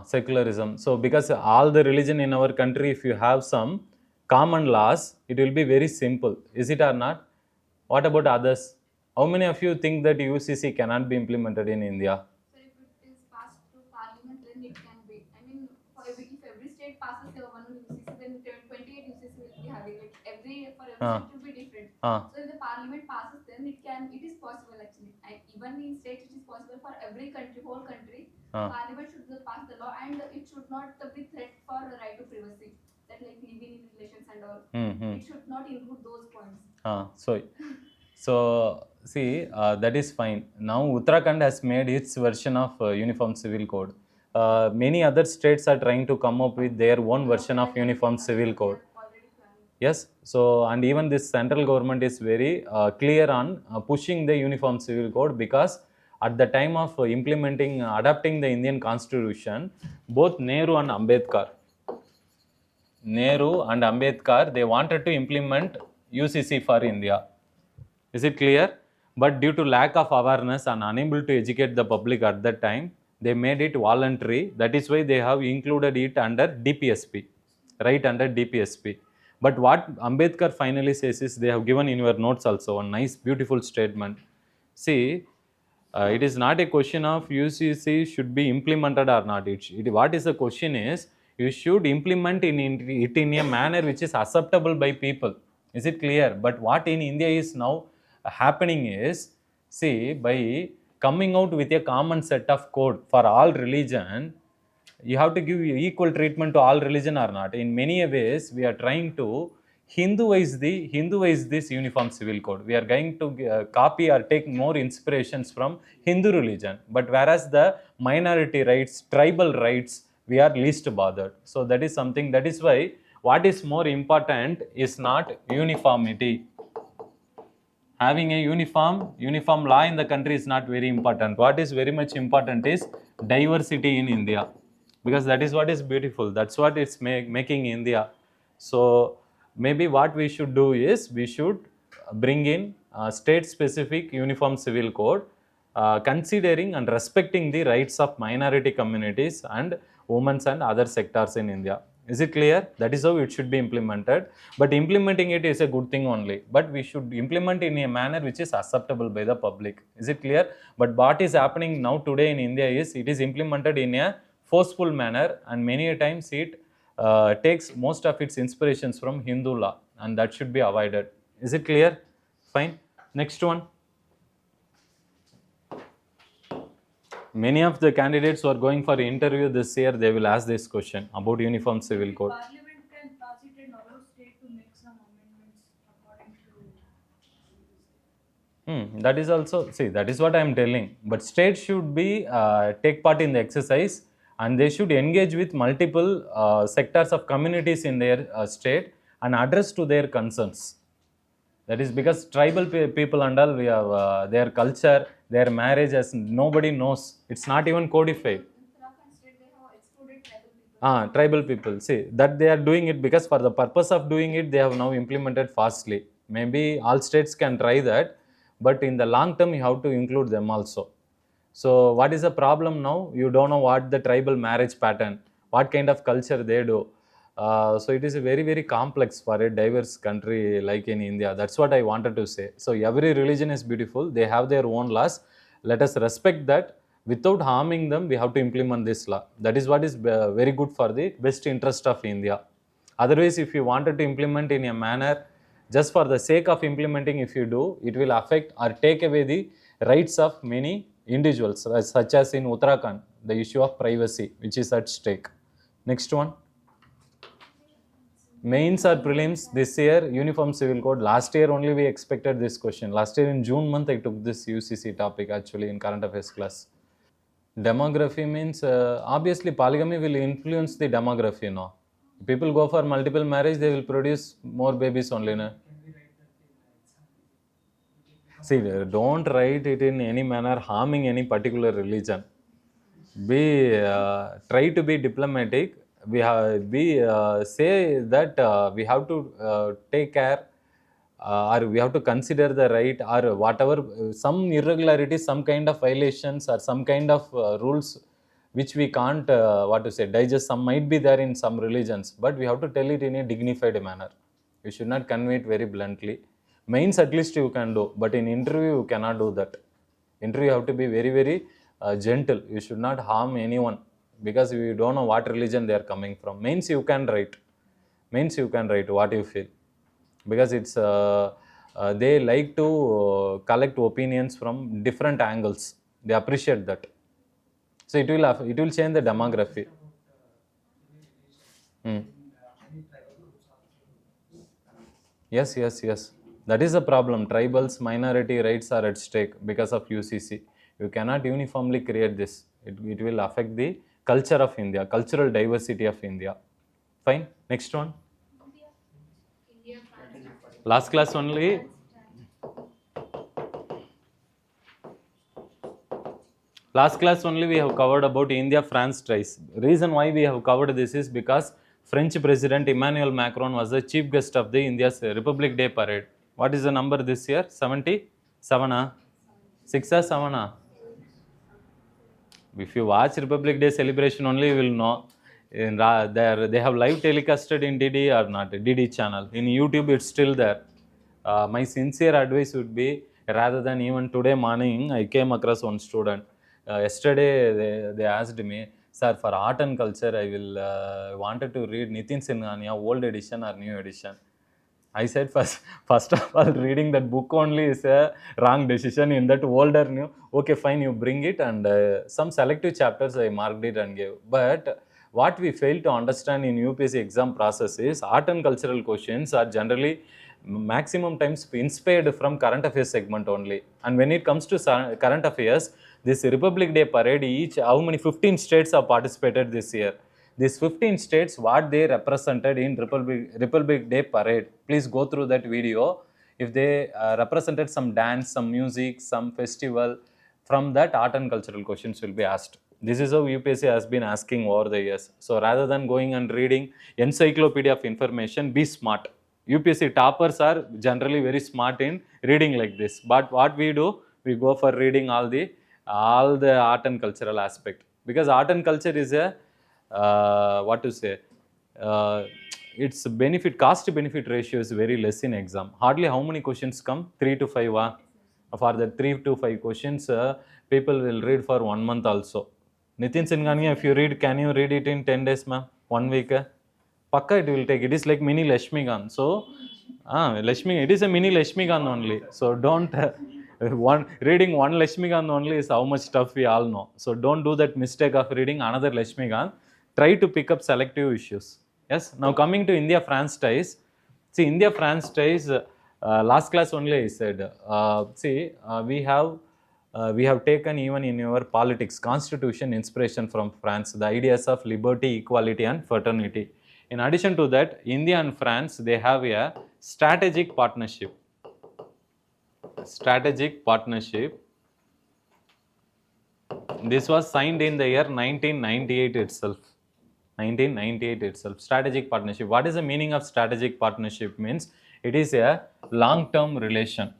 Secularism. So because all the religion in our country, if you have some common laws, it will be very simple. Is it or not? What about others? How many of you think that UCC cannot be implemented in India? So if it is passed through parliament, then it can be. I mean, if every state passes their one UCC, then 28 UCC will be having, like for every state will be different. So if the parliament passes, then it is possible actually. And even in states, it is possible for every country, whole country. Parliament should pass the law, and it should not be threat for the right to privacy, that like living in relations and all. It should not include those points. So see, that is fine. Now Uttarakhand has made its version of Uniform Civil Code. Many other states are trying to come up with their own version of Uniform Civil Code. Yes. So, and even this central government is very clear on pushing the Uniform Civil Code, because at the time of adapting the Indian Constitution, both Nehru and Ambedkar, they wanted to implement UCC for India. Is it clear? But due to lack of awareness and unable to educate the public at that time, they made it voluntary. That is why they have included it under DPSP, right under DPSP. But what Ambedkar finally says is, they have given in your notes also a nice, beautiful statement. See, it is not a question of UCC should be implemented or not. What is the question is, you should implement it in a manner which is acceptable by people. Is it clear? But what in India is now happening is, see, by coming out with a common set of code for all religion, you have to give equal treatment to all religion or not. In many ways, we are trying to Hinduize this Uniform Civil Code. We are going to copy or take more inspirations from Hindu religion. But whereas the minority rights, tribal rights, we are least bothered. So that is something, that is why what is more important is not uniformity. Having a uniform law in the country is not very important. What is very much important is diversity in India, because that is what is beautiful. That's what it's making India. So maybe what we should do is, we should bring in state-specific uniform civil code, considering and respecting the rights of minority communities and women and other sectors in India. Is it clear? That is how it should be implemented. But implementing it is a good thing only. But we should implement in a manner which is acceptable by the public. Is it clear? But what is happening now today in India is it is implemented in a forceful manner, and many times it takes most of its inspirations from Hindu law, and that should be avoided. Is it clear? Fine. Next one. Many of the candidates who are going for interview this year, they will ask this question about uniform civil code. Parliament can pass it and allow state to make some amendments according to. That is also, see, that is what I am telling. But state should be take part in the exercise, and they should engage with multiple sectors of communities in their state and address to their concerns. That is because tribal people and all, we have their culture, their marriage, as nobody knows. It's not even codified. In Uttarakhand state, they have excluded tribal people. Tribal people. See, that they are doing it because for the purpose of doing it, they have now implemented fastly. Maybe all states can try that, but in the long term, you have to include them also. So what is the problem now? You don't know what the tribal marriage pattern, what kind of culture they do. So it is a very, very complex for a diverse country like in India. That's what I wanted to say. So every religion is beautiful. They have their own laws. Let us respect that. Without harming them, we have to implement this law. That is what is very good for the best interest of India. Otherwise, if you wanted to implement in a manner, just for the sake of implementing, if you do, it will affect or take away the rights of many individuals, such as in Uttarakhand, the issue of privacy, which is at stake. Next one. Mains or prelims this year, uniform civil code. Last year only we expected this question. Last year in June month I took this UCC topic actually in current affairs class. Demography means obviously polygamy will influence the demography, no? People go for multiple marriage, they will produce more babies only, no? See, don't write it in any manner harming any particular religion. Try to be diplomatic. We say that we have to take care or we have to consider the right or whatever, some irregularities, some kind of violations or some kind of rules which we can't, digest. Some might be there in some religions, but we have to tell it in a dignified manner. You should not convey it very bluntly. Mains at least you can do, but in interview you cannot do that. Interview you have to be very, very gentle. You should not harm anyone because you don't know what religion they are coming from. Mains you can write. Mains you can write what you feel. Because it's they like to collect opinions from different angles. They appreciate that. So it will change the demography. Yes. That is the problem. Tribals, minority rights are at stake because of UCC. You cannot uniformly create this. It will affect the culture of India, cultural diversity of India. Fine. Next one. India, France. Last class only. Last class only we have covered about India-France ties. Reason why we have covered this is because French President Emmanuel Macron was the chief guest of the India's Republic Day parade. What is the number this year? 77? 6 or 7? If you watch Republic Day celebration only, you will know. They have live telecasted in DD or not, DD channel. In YouTube, it's still there. My sincere advice would be, rather than even today morning, I came across one student. Yesterday, they asked me, sir, for art and culture, I will wanted to read Nitin Singhania, old edition or new edition. I said, first of all, reading that book only is a wrong decision. In that old or new, okay, fine, you bring it, and some selective chapters I marked it and gave. But what we fail to understand in UPSC exam process is art and cultural questions are generally maximum times inspired from current affairs segment only. And when it comes to current affairs, this Republic Day parade, how many 15 states have participated this year? These 15 states, what they represented in Republic Day parade. Please go through that video. If they represented some dance, some music, some festival, from that art and cultural questions will be asked. This is how UPSC has been asking over the years. So rather than going and reading encyclopedia of information, be smart. UPSC toppers are generally very smart in reading like this. But what we do, we go for reading all the art and cultural aspect, because art and culture is a what to say, its benefit cost benefit ratio is very less in exam. Hardly how many questions come? 3 to 5. For the 3 to 5 questions, people will read for 1 month also. Nitin Singhania, if you read, can you read it in 10 days, ma'am? 1 week? Pakka it will take. It is like mini Lashmigan. So, it is a mini Lashmigan only. So don't reading one Lashmigan only is how much tough we all know. So don't do that mistake of reading another Lashmigan. Try to pick up selective issues. Yes. Now coming to India-France ties. See, India-France ties. Last class only I said. We have taken even in your politics, constitution, inspiration from France, the ideas of liberty, equality, and fraternity. In addition to that, India and France, they have a strategic partnership. Strategic partnership. This was signed in the year 1998 itself. 1998 itself. Strategic partnership. What is the meaning of strategic partnership? Means it is a long-term relation.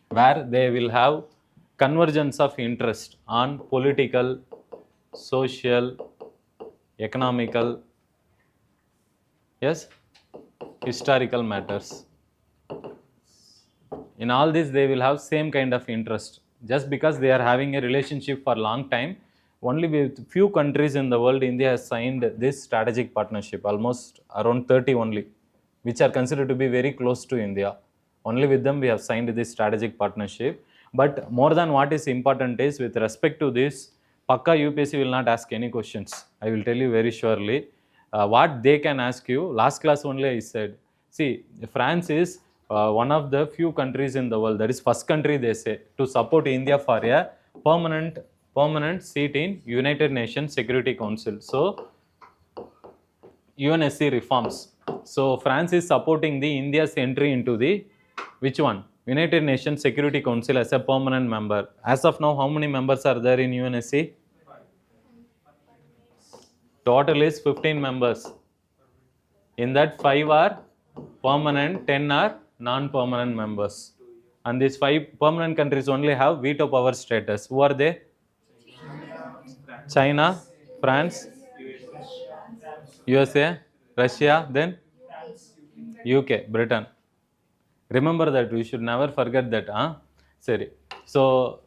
Where they will have convergence of interest on political, social, economical, yes, historical matters. In all this, they will have same kind of interest. Just because they are having a relationship for long time, only with few countries in the world, India has signed this strategic partnership, almost around 30 only, which are considered to be very close to India. Only with them we have signed this strategic partnership. But more than what is important is, with respect to this, Pakka UPSC will not ask any questions. I will tell you very surely. What they can ask you, last class only I said, see, France is one of the few countries in the world, that is first country they say, to support India for a permanent seat in United Nations Security Council. So, UNSC reforms. So, France is supporting the India's entry into the, which one? United Nations Security Council as a permanent member. As of now, how many members are there in UNSC? Total is 15 members. In that, 5 are permanent, 10 are non-permanent members. And these 5 permanent countries only have veto power status. Who are they? China, France, USA, Russia, then UK, Britain. Remember that, we should never forget that. Sorry. So,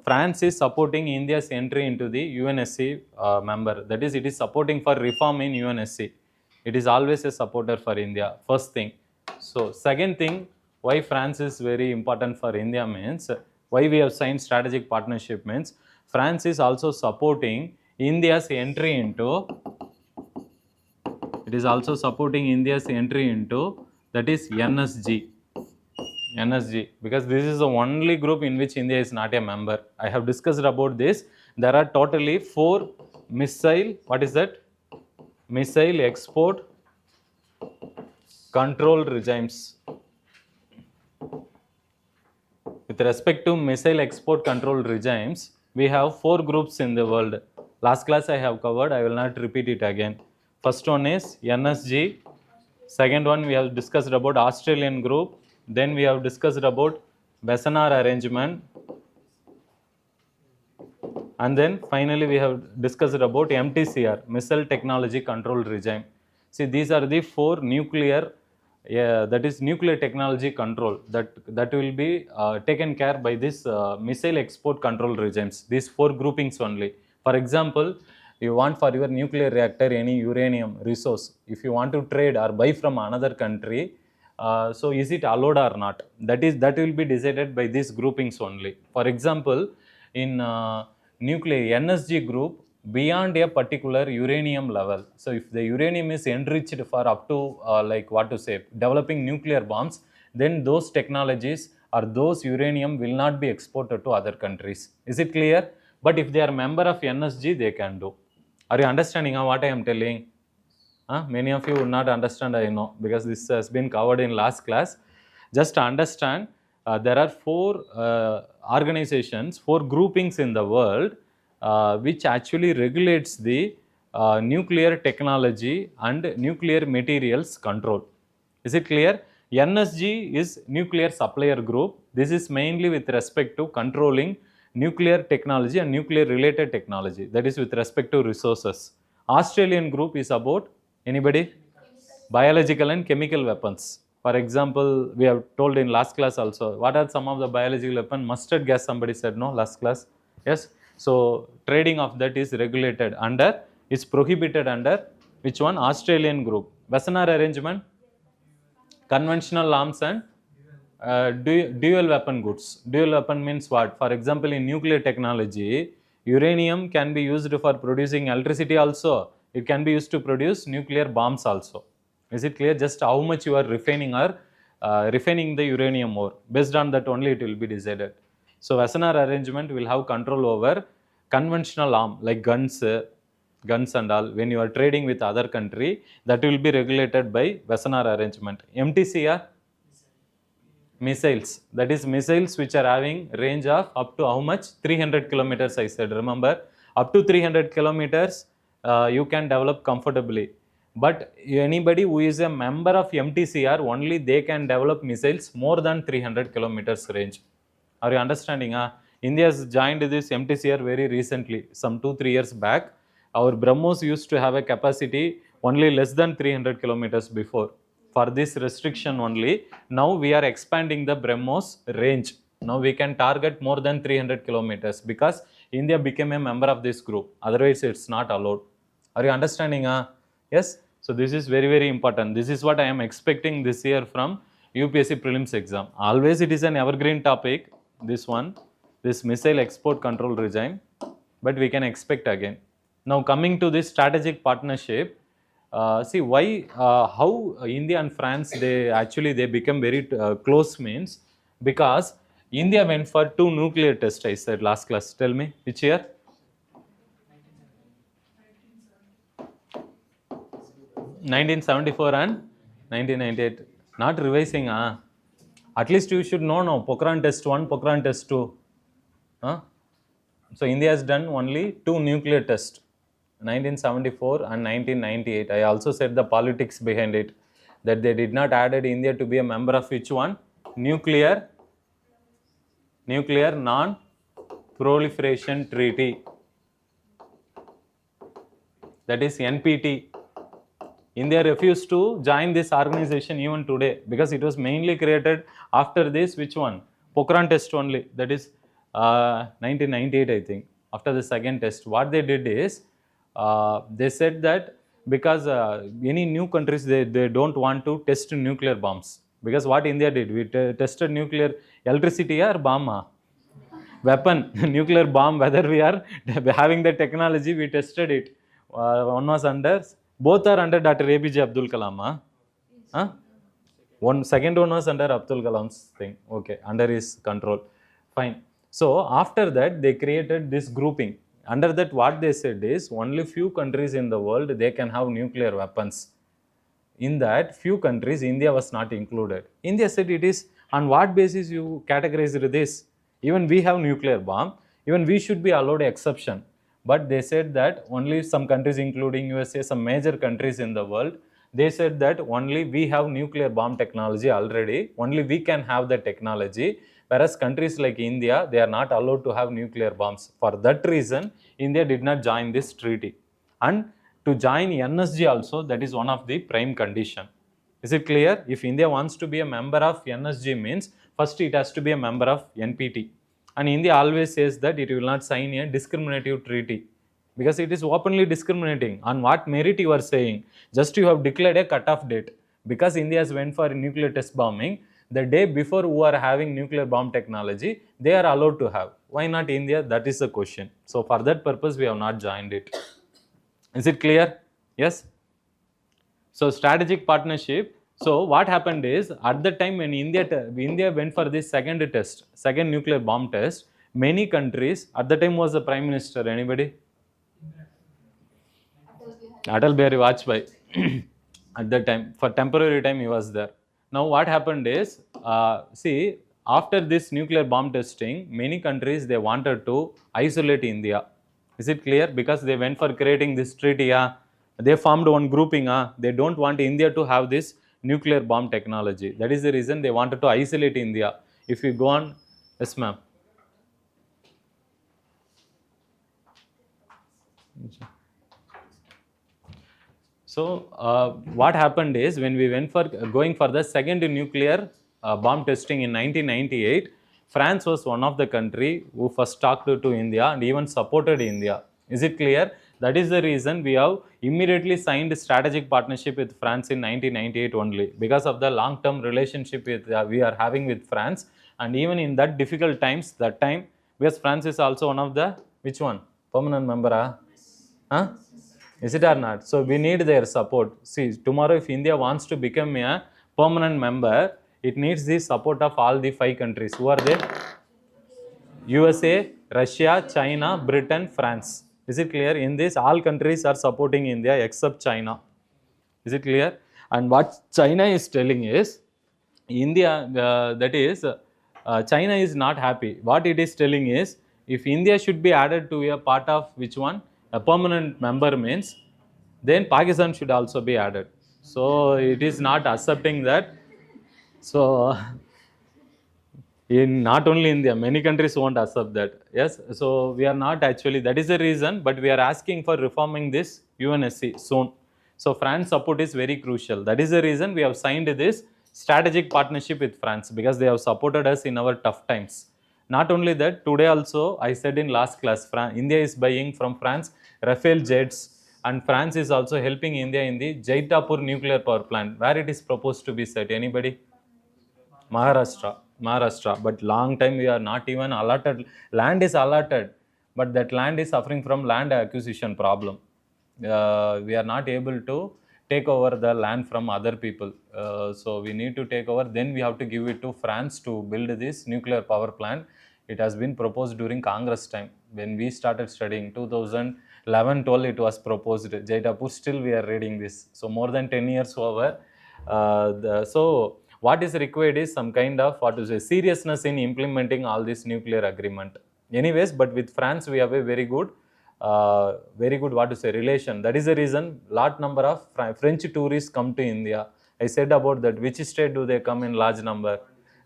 France is supporting India's entry into the UNSC member. That is, it is supporting for reform in UNSC. It is always a supporter for India, first thing. So, second thing, why France is very important for India means, why we have signed strategic partnership means, France is also supporting India's entry into, it is also supporting India's entry into, that is NSG, because this is the only group in which India is not a member. I have discussed about this. There are totally 4 missile, what is that? Missile export control regimes. With respect to missile export control regimes, we have 4 groups in the world. Last class I have covered, I will not repeat it again. First one is NSG. Second one we have discussed about Australian group. Then we have discussed about Bessenar arrangement. And then finally we have discussed about MTCR, Missile Technology Control Regime. See, these are the 4 nuclear, that is nuclear technology control that will be taken care by this missile export control regimes. These 4 groupings only. For example, you want for your nuclear reactor any uranium resource, if you want to trade or buy from another country, so is it allowed or not? That will be decided by these groupings only. For example, in nuclear NSG group, beyond a particular uranium level. So if the uranium is enriched for up to developing nuclear bombs, then those technologies or those uranium will not be exported to other countries. Is it clear? But if they are member of NSG, they can do. Are you understanding what I am telling? Many of you would not understand, I know, because this has been covered in last class. Just to understand, there are 4 organizations, 4 groupings in the world which actually regulates the nuclear technology and nuclear materials control. Is it clear? NSG is nuclear supplier group. This is mainly with respect to controlling nuclear technology and nuclear related technology, that is with respect to resources. Australian group is about anybody? Biological and chemical weapons. For example, we have told in last class also, what are some of the biological weapons? Mustard gas, somebody said, no, last class. Yes. So trading of that is regulated under, is prohibited under which one? Australian group. Wassenaar arrangement, conventional arms and dual weapon goods. Dual weapon means what? For example, in nuclear technology, uranium can be used for producing electricity also. It can be used to produce nuclear bombs also. Is it clear? Just how much you are refining or refining the uranium ore. Based on that only it will be decided. So Wassenaar arrangement will have control over conventional arm like guns and all. When you are trading with other country, that will be regulated by Wassenaar arrangement. MTCR, missiles, that is missiles which are having range of up to how much? 300 kilometers, I said, remember, up to 300 kilometers you can develop comfortably. But anybody who is a member of MTCR, only they can develop missiles more than 300 kilometers range. Are you understanding? India has joined this MTCR very recently, some 2-3 years back. Our BrahMos used to have a capacity only less than 300 kilometers before. For this restriction only, now we are expanding the BrahMos range. Now we can target more than 300 kilometers because India became a member of this group. Otherwise, it's not allowed. Are you understanding? Yes. So this is very, very important. This is what I am expecting this year from UPSC prelims exam. Always it is an evergreen topic, this one, this missile export control regime, but we can expect again. Now coming to this strategic partnership, see why, how India and France, they become very close means because India went for 2 nuclear tests, I said last class. Tell me, which year? 1974 and 1998. Not revising, at least you should know now, Pokhran test 1, Pokhran test 2. So India has done only 2 nuclear tests, 1974 and 1998. I also said the politics behind it, that they did not added India to be a member of which one? Nuclear Non-Proliferation Treaty, that is NPT. India refused to join this organization even today because it was mainly created after this, which one? Pokhran test only, that is 1998, I think. After the second test, what they did is, they said that because any new countries, they don't want to test nuclear bombs. Because what India did, we tested nuclear electricity or bomb? Weapon, nuclear bomb, whether we are having the technology, we tested it. One was under, both are under Dr. APJ Abdul Kalam. Second one was under Abdul Kalam's thing. Okay, under his control. Fine. So after that, they created this grouping. Under that, what they said is only few countries in the world, they can have nuclear weapons. In that few countries, India was not included. India said it is, on what basis you categorized this? Even we have nuclear bomb, even we should be allowed an exception. But they said that only some countries, including USA, some major countries in the world, they said that only we have nuclear bomb technology already, only we can have the technology, whereas countries like India, they are not allowed to have nuclear bombs. For that reason, India did not join this treaty. And to join NSG also, that is one of the prime condition. Is it clear? If India wants to be a member of NSG means, first it has to be a member of NPT. And India always says that it will not sign a discriminative treaty because it is openly discriminating. On what merit you are saying? Just you have declared a cut-off date. Because India has went for nuclear test bombing, the day before who are having nuclear bomb technology, they are allowed to have. Why not India? That is the question. So for that purpose, we have not joined it. Is it clear? Yes? So strategic partnership. So what happened is, at the time when India went for this second nuclear bomb test, many countries, at the time was the Prime Minister, anybody? Atal Bihari Vajpayee. At that time, for temporary time he was there. Now what happened is, see, after this nuclear bomb testing, many countries, they wanted to isolate India. Is it clear? Because they went for creating this treaty, they formed one grouping, they don't want India to have this nuclear bomb technology. That is the reason they wanted to isolate India. If you go on, yes ma'am. So what happened is, when we went for going for the second nuclear bomb testing in 1998, France was one of the country who first talked to India and even supported India. Is it clear? That is the reason we have immediately signed a strategic partnership with France in 1998 only, because of the long-term relationship we are having with France. And even in that difficult times, that time, because France is also one of the, which one? Permanent member? Huh? Is it or not? So we need their support. See, tomorrow if India wants to become a permanent member, it needs the support of all the 5 countries. Who are they? USA, Russia, China, Britain, France. Is it clear? In this, all countries are supporting India except China. Is it clear? And what China is telling is, India, that is, China is not happy. What it is telling is, if India should be added to a part of which one? A permanent member means, then Pakistan should also be added. So it is not accepting that. So in not only India, many countries won't accept that. Yes, so we are not actually, that is the reason, but we are asking for reforming this UNSC soon. So France support is very crucial. That is the reason we have signed this strategic partnership with France, because they have supported us in our tough times. Not only that, today also I said in last class, India is buying from France Rafale jets, and France is also helping India in the Jaitapur nuclear power plant, where it is proposed to be set. Anybody? Maharashtra. But long time we are not even allotted. Land is allotted, but that land is suffering from land acquisition problem. We are not able to take over the land from other people. So we need to take over. Then we have to give it to France to build this nuclear power plant. It has been proposed during Congress time. When we started studying 2011-12, it was proposed. Jaitapur, still we are reading this. So more than 10 years over. So what is required is some kind of seriousness in implementing all this nuclear agreement. Anyways, but with France we have a very good relation. That is the reason lot number of French tourists come to India. I said about that. Which state do they come in large number?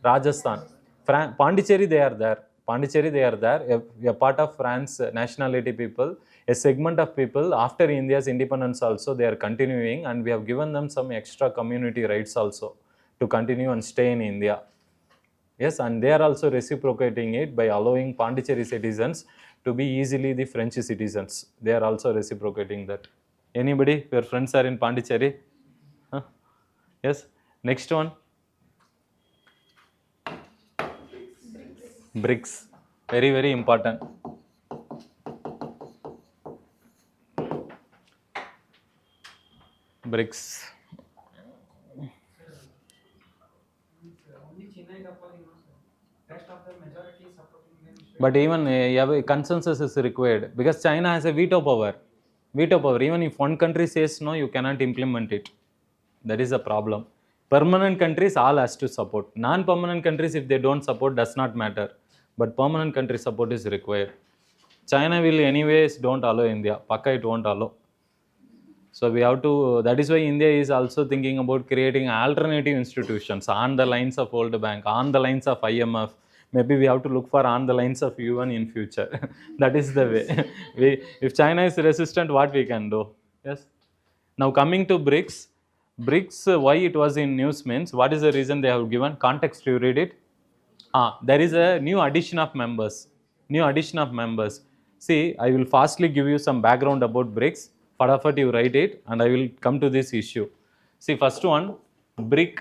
Rajasthan. Pondicherry, they are there. A part of France nationality people, a segment of people after India's independence also they are continuing, and we have given them some extra community rights also to continue and stay in India. Yes, and they are also reciprocating it by allowing Pondicherry citizens to be easily the French citizens. They are also reciprocating that. Anybody, your friends are in Pondicherry? Huh? Yes. Next one. BRICS. Very, very important. BRICS. But even a consensus is required, because China has a veto power. Even if one country says no, you cannot implement it. That is a problem. Permanent countries all has to support. Non-permanent countries, if they don't support, does not matter. But permanent country support is required. China will anyways don't allow India. Pakka it won't allow. So we have to, that is why India is also thinking about creating alternative institutions on the lines of World Bank, on the lines of IMF. Maybe we have to look for on the lines of UN in future. That is the way. If China is resistant, what we can do? Yes. Now coming to BRICS. BRICS, why it was in news means, what is the reason they have given? Context, you read it. There is a new addition of members. See, I will fastly give you some background about BRICS. Fadafat you write it, and I will come to this issue. See, first one, BRIC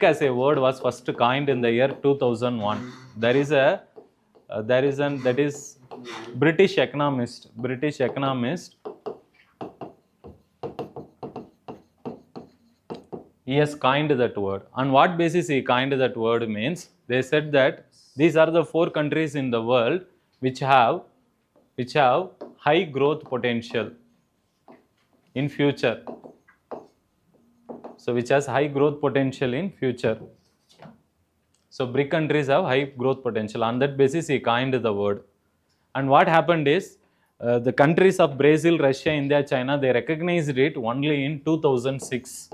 as a word was first coined in the year 2001. That is British economist. He has coined that word. On what basis he coined that word means, they said that these are the 4 countries in the world which have high growth potential in future. So which has high growth potential in future. So BRIC countries have high growth potential. On that basis he coined the word. And what happened is, The countries of Brazil, Russia, India, China, they recognized it only in 2006.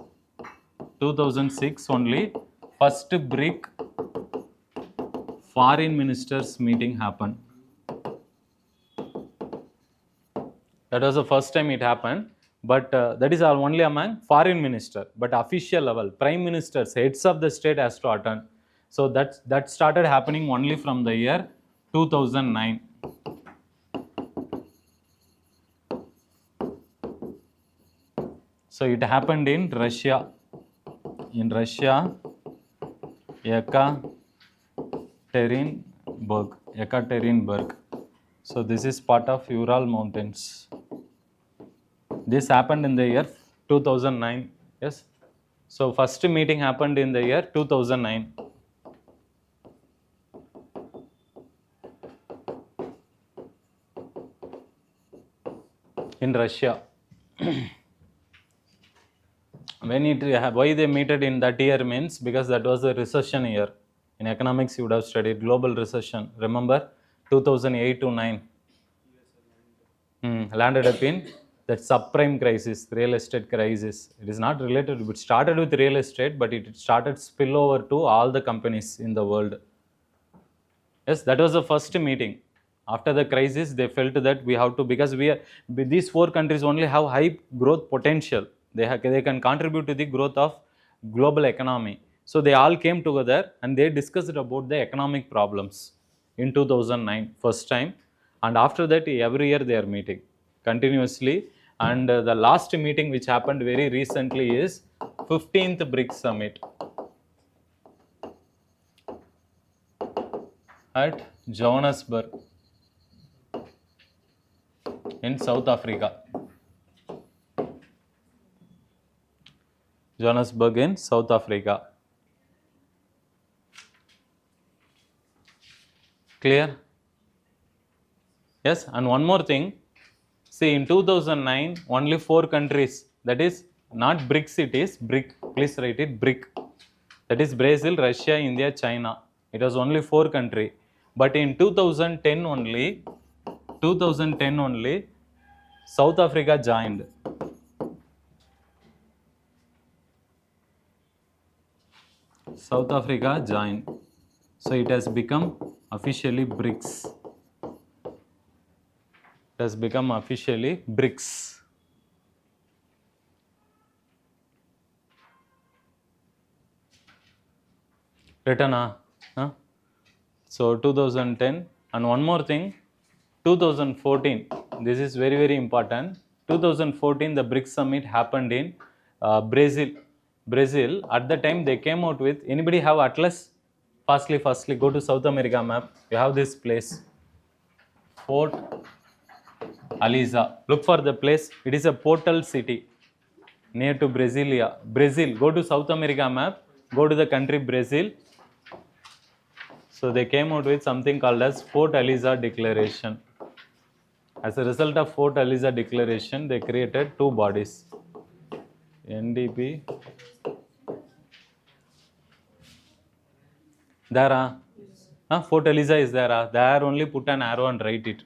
2006 only, first BRIC foreign ministers meeting happened. That was the first time it happened, but that is only among foreign minister, but official level, prime ministers, heads of the state has to attend. So that started happening only from the year 2009. So it happened in Russia. In Russia, Ekaterinburg. So this is part of Ural Mountains. This happened in the year 2009. Yes. So first meeting happened in the year 2009. In Russia. When why they met in that year means because that was a recession year. In economics, you would have studied global recession. Remember 2008 to 9. Landed up in that subprime crisis, real estate crisis. It is not related. It started with real estate, but it started spill over to all the companies in the world. Yes, that was the first meeting. After the crisis, they felt that we have to, because these four countries only have high growth potential. They can contribute to the growth of global economy. So they all came together and they discussed about the economic problems in 2009, first time. And after that, every year they are meeting continuously. And the last meeting which happened very recently is 15th BRICS Summit at Johannesburg in South Africa. Johannesburg in South Africa. Clear? Yes, and one more thing. See, in 2009, only 4 countries, that is not BRICS, it is BRIC. Please write it BRIC. That is Brazil, Russia, India, China. It was only 4 countries. But in 2010 only, South Africa joined. South Africa joined. So it has become officially BRICS. It has become officially BRICS. Written, huh? So 2010, and one more thing, 2014. This is very, very important. 2014, the BRICS summit happened in Brazil. Brazil. At the time, they came out with. Anybody have Atlas? Firstly, go to South America map. You have this place, Fort Aliza. Look for the place. It is a portal city near to Brasilia. Brazil. Go to South America map. Go to the country Brazil. So they came out with something called as Fort Aliza Declaration. As a result of Fort Aliza Declaration, they created 2 bodies. NDP. There, Fort Aliza is there. There only put an arrow and write it.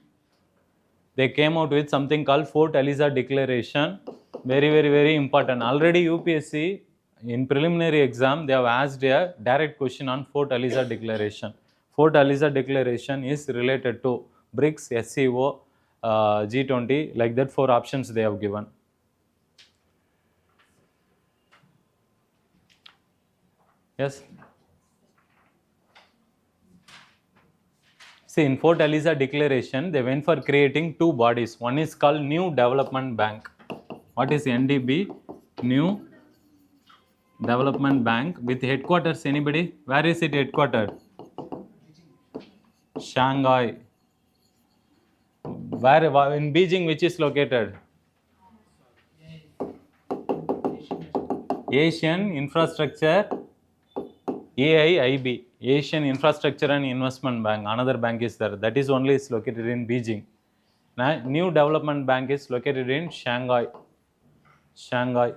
They came out with something called Fort Aliza Declaration. Very, very, very important. Already UPSC in preliminary exam, they have asked a direct question on Fort Aliza Declaration. Fort Aliza Declaration is related to BRICS, SCO, G20, like that 4 options they have given. Yes. See, in Fort Aliza Declaration, they went for creating 2 bodies. One is called New Development Bank. What is NDB? New Development Bank with headquarters. Anybody? Where is it headquartered? Shanghai. Where in Beijing, which is located? Asian Infrastructure, AIIB, Asian Infrastructure and Investment Bank. Another bank is there. That is only is located in Beijing. Now, New Development Bank is located in Shanghai. Shanghai.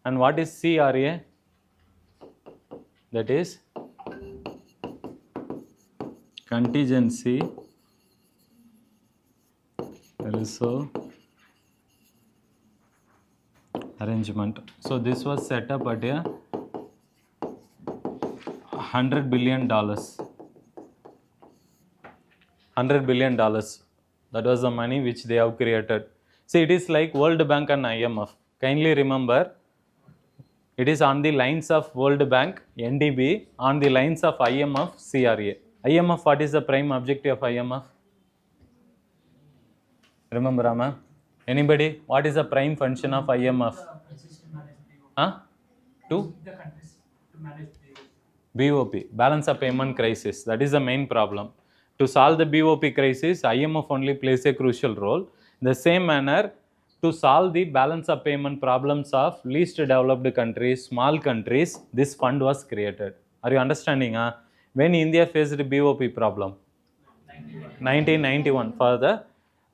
And what is CRA? That is Contingency reserve arrangement. So this was set up at a $100 billion. $100 billion. That was the money which they have created. See, it is like World Bank and IMF. Kindly remember, it is on the lines of World Bank, NDB, on the lines of IMF, CRA. IMF, what is the prime objective of IMF? Remember, Rama? Anybody? What is the prime function of IMF? Huh? To? The countries to manage BOP, balance of payment crisis. That is the main problem. To solve the BOP crisis, IMF only plays a crucial role. In the same manner, to solve the balance of payment problems of least developed countries, small countries, this fund was created. Are you understanding? When India faced the BOP problem? 1991. For the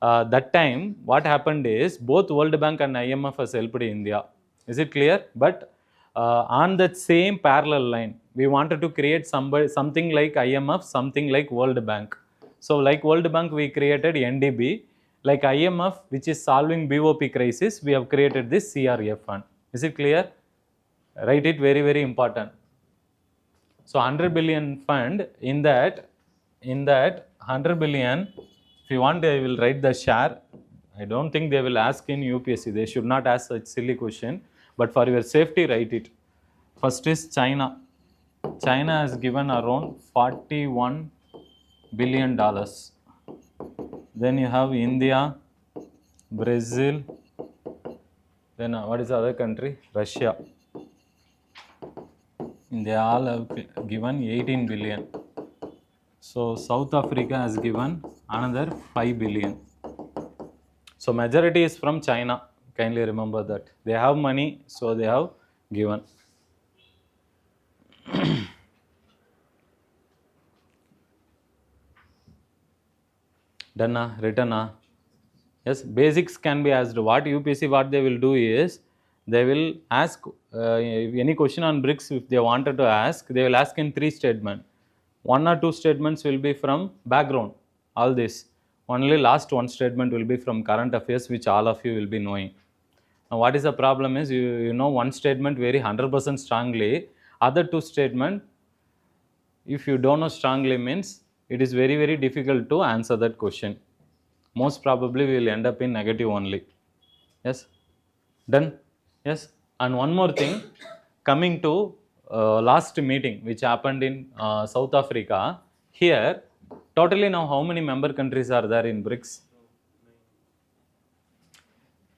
that time, what happened is both World Bank and IMF has helped India. Is it clear? But on that same parallel line, we wanted to create something like IMF, something like World Bank. So like World Bank, we created NDB. Like IMF, which is solving BOP crisis, we have created this CRA fund. Is it clear? Write it, very, very important. So 100 billion fund, in that 100 billion, if you want, I will write the share. I don't think they will ask in UPSC. They should not ask such silly question. But for your safety, write it. First is China. China has given around $41 billion. Then you have India, Brazil. Then what is the other country? Russia. They all have given 18 billion. So South Africa has given another 5 billion. So majority is from China. Kindly remember that. They have money, so they have given. Done, written. Yes, basics can be asked. What UPSC, what they will do is, they will ask any question on BRICS. If they wanted to ask, they will ask in 3 statements. 1 or 2 statements will be from background, all this. Only last 1 statement will be from current affairs, which all of you will be knowing. Now what is the problem is, you know 1 statement very 100% strongly, other 2 statement, if you don't know strongly means, it is very, very difficult to answer that question. Most probably we will end up in negative only. Yes? Done? Yes? And one more thing, coming to last meeting which happened in South Africa, here totally now how many member countries are there in BRICS?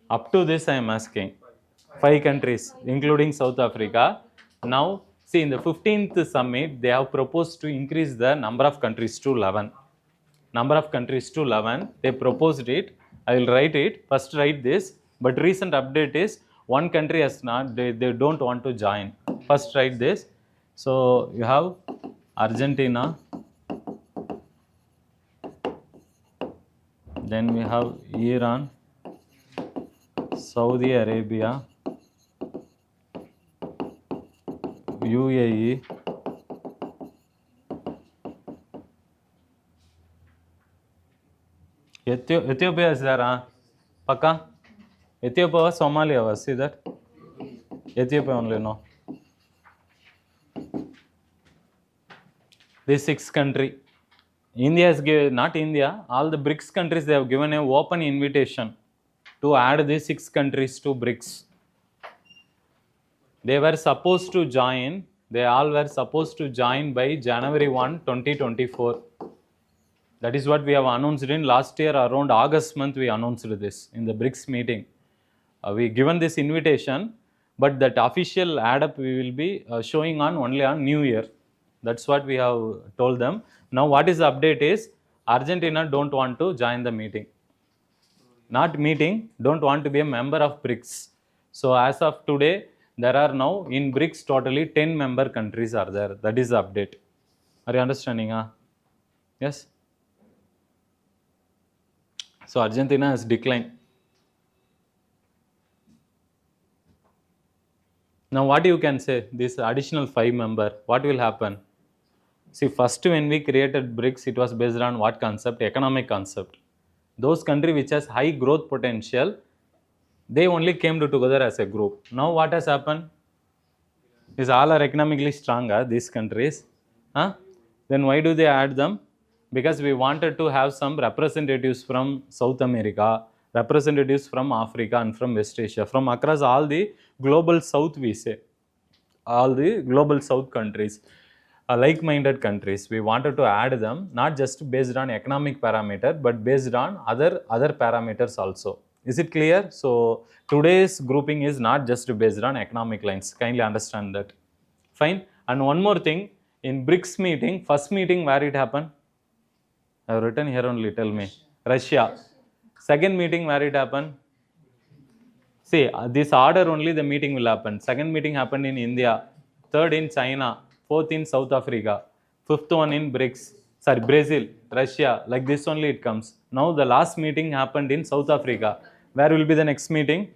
Up to this I am asking. 5 countries including South Africa. Now see, in the 15th summit, they have proposed to increase the number of countries to 11. Number of countries to 11. They proposed it. I will write it. First write this. But recent update is 1 country has not, they don't want to join. First write this. So you have Argentina. Then we have Iran, Saudi Arabia, UAE, Ethiopia is there, Paka? Ethiopia or Somalia was, see that? Ethiopia only, no. This 6 country. India has given, not India, all the BRICS countries, they have given an open invitation to add these 6 countries to BRICS. They were supposed to join, they all were supposed to join by January 1, 2024. That is what we have announced in last year, around August month we announced this in the BRICS meeting. We given this invitation, but that official add up we will be showing on only on New Year. That's what we have told them. Now what is the update is, Argentina don't want to join the meeting. Not meeting, don't want to be a member of BRICS. So as of today, there are now in BRICS totally 10 member countries are there. That is the update. Are you understanding? Yes? So Argentina has declined. Now what you can say, this additional 5 member, what will happen? See, first when we created BRICS, it was based on what concept? Economic concept. Those country which has high growth potential, they only came together as a group. Now what has happened? Is all are economically stronger, these countries. Then why do they add them? Because we wanted to have some representatives from South America, representatives from Africa and from West Asia, from across all the global South, we say. All the global South countries, like-minded countries. We wanted to add them, not just based on economic parameter, but based on other parameters also. Is it clear? So today's grouping is not just based on economic lines. Kindly understand that. Fine. And one more thing, in BRICS meeting, first meeting where it happened? I have written here only, tell me. Russia. Second meeting where it happened? See, this order only the meeting will happen. Second meeting happened in India. Third in China. Fourth in South Africa. Fifth one in Brazil, Russia. Like this only it comes. Now the last meeting happened in South Africa. Where will be the next meeting?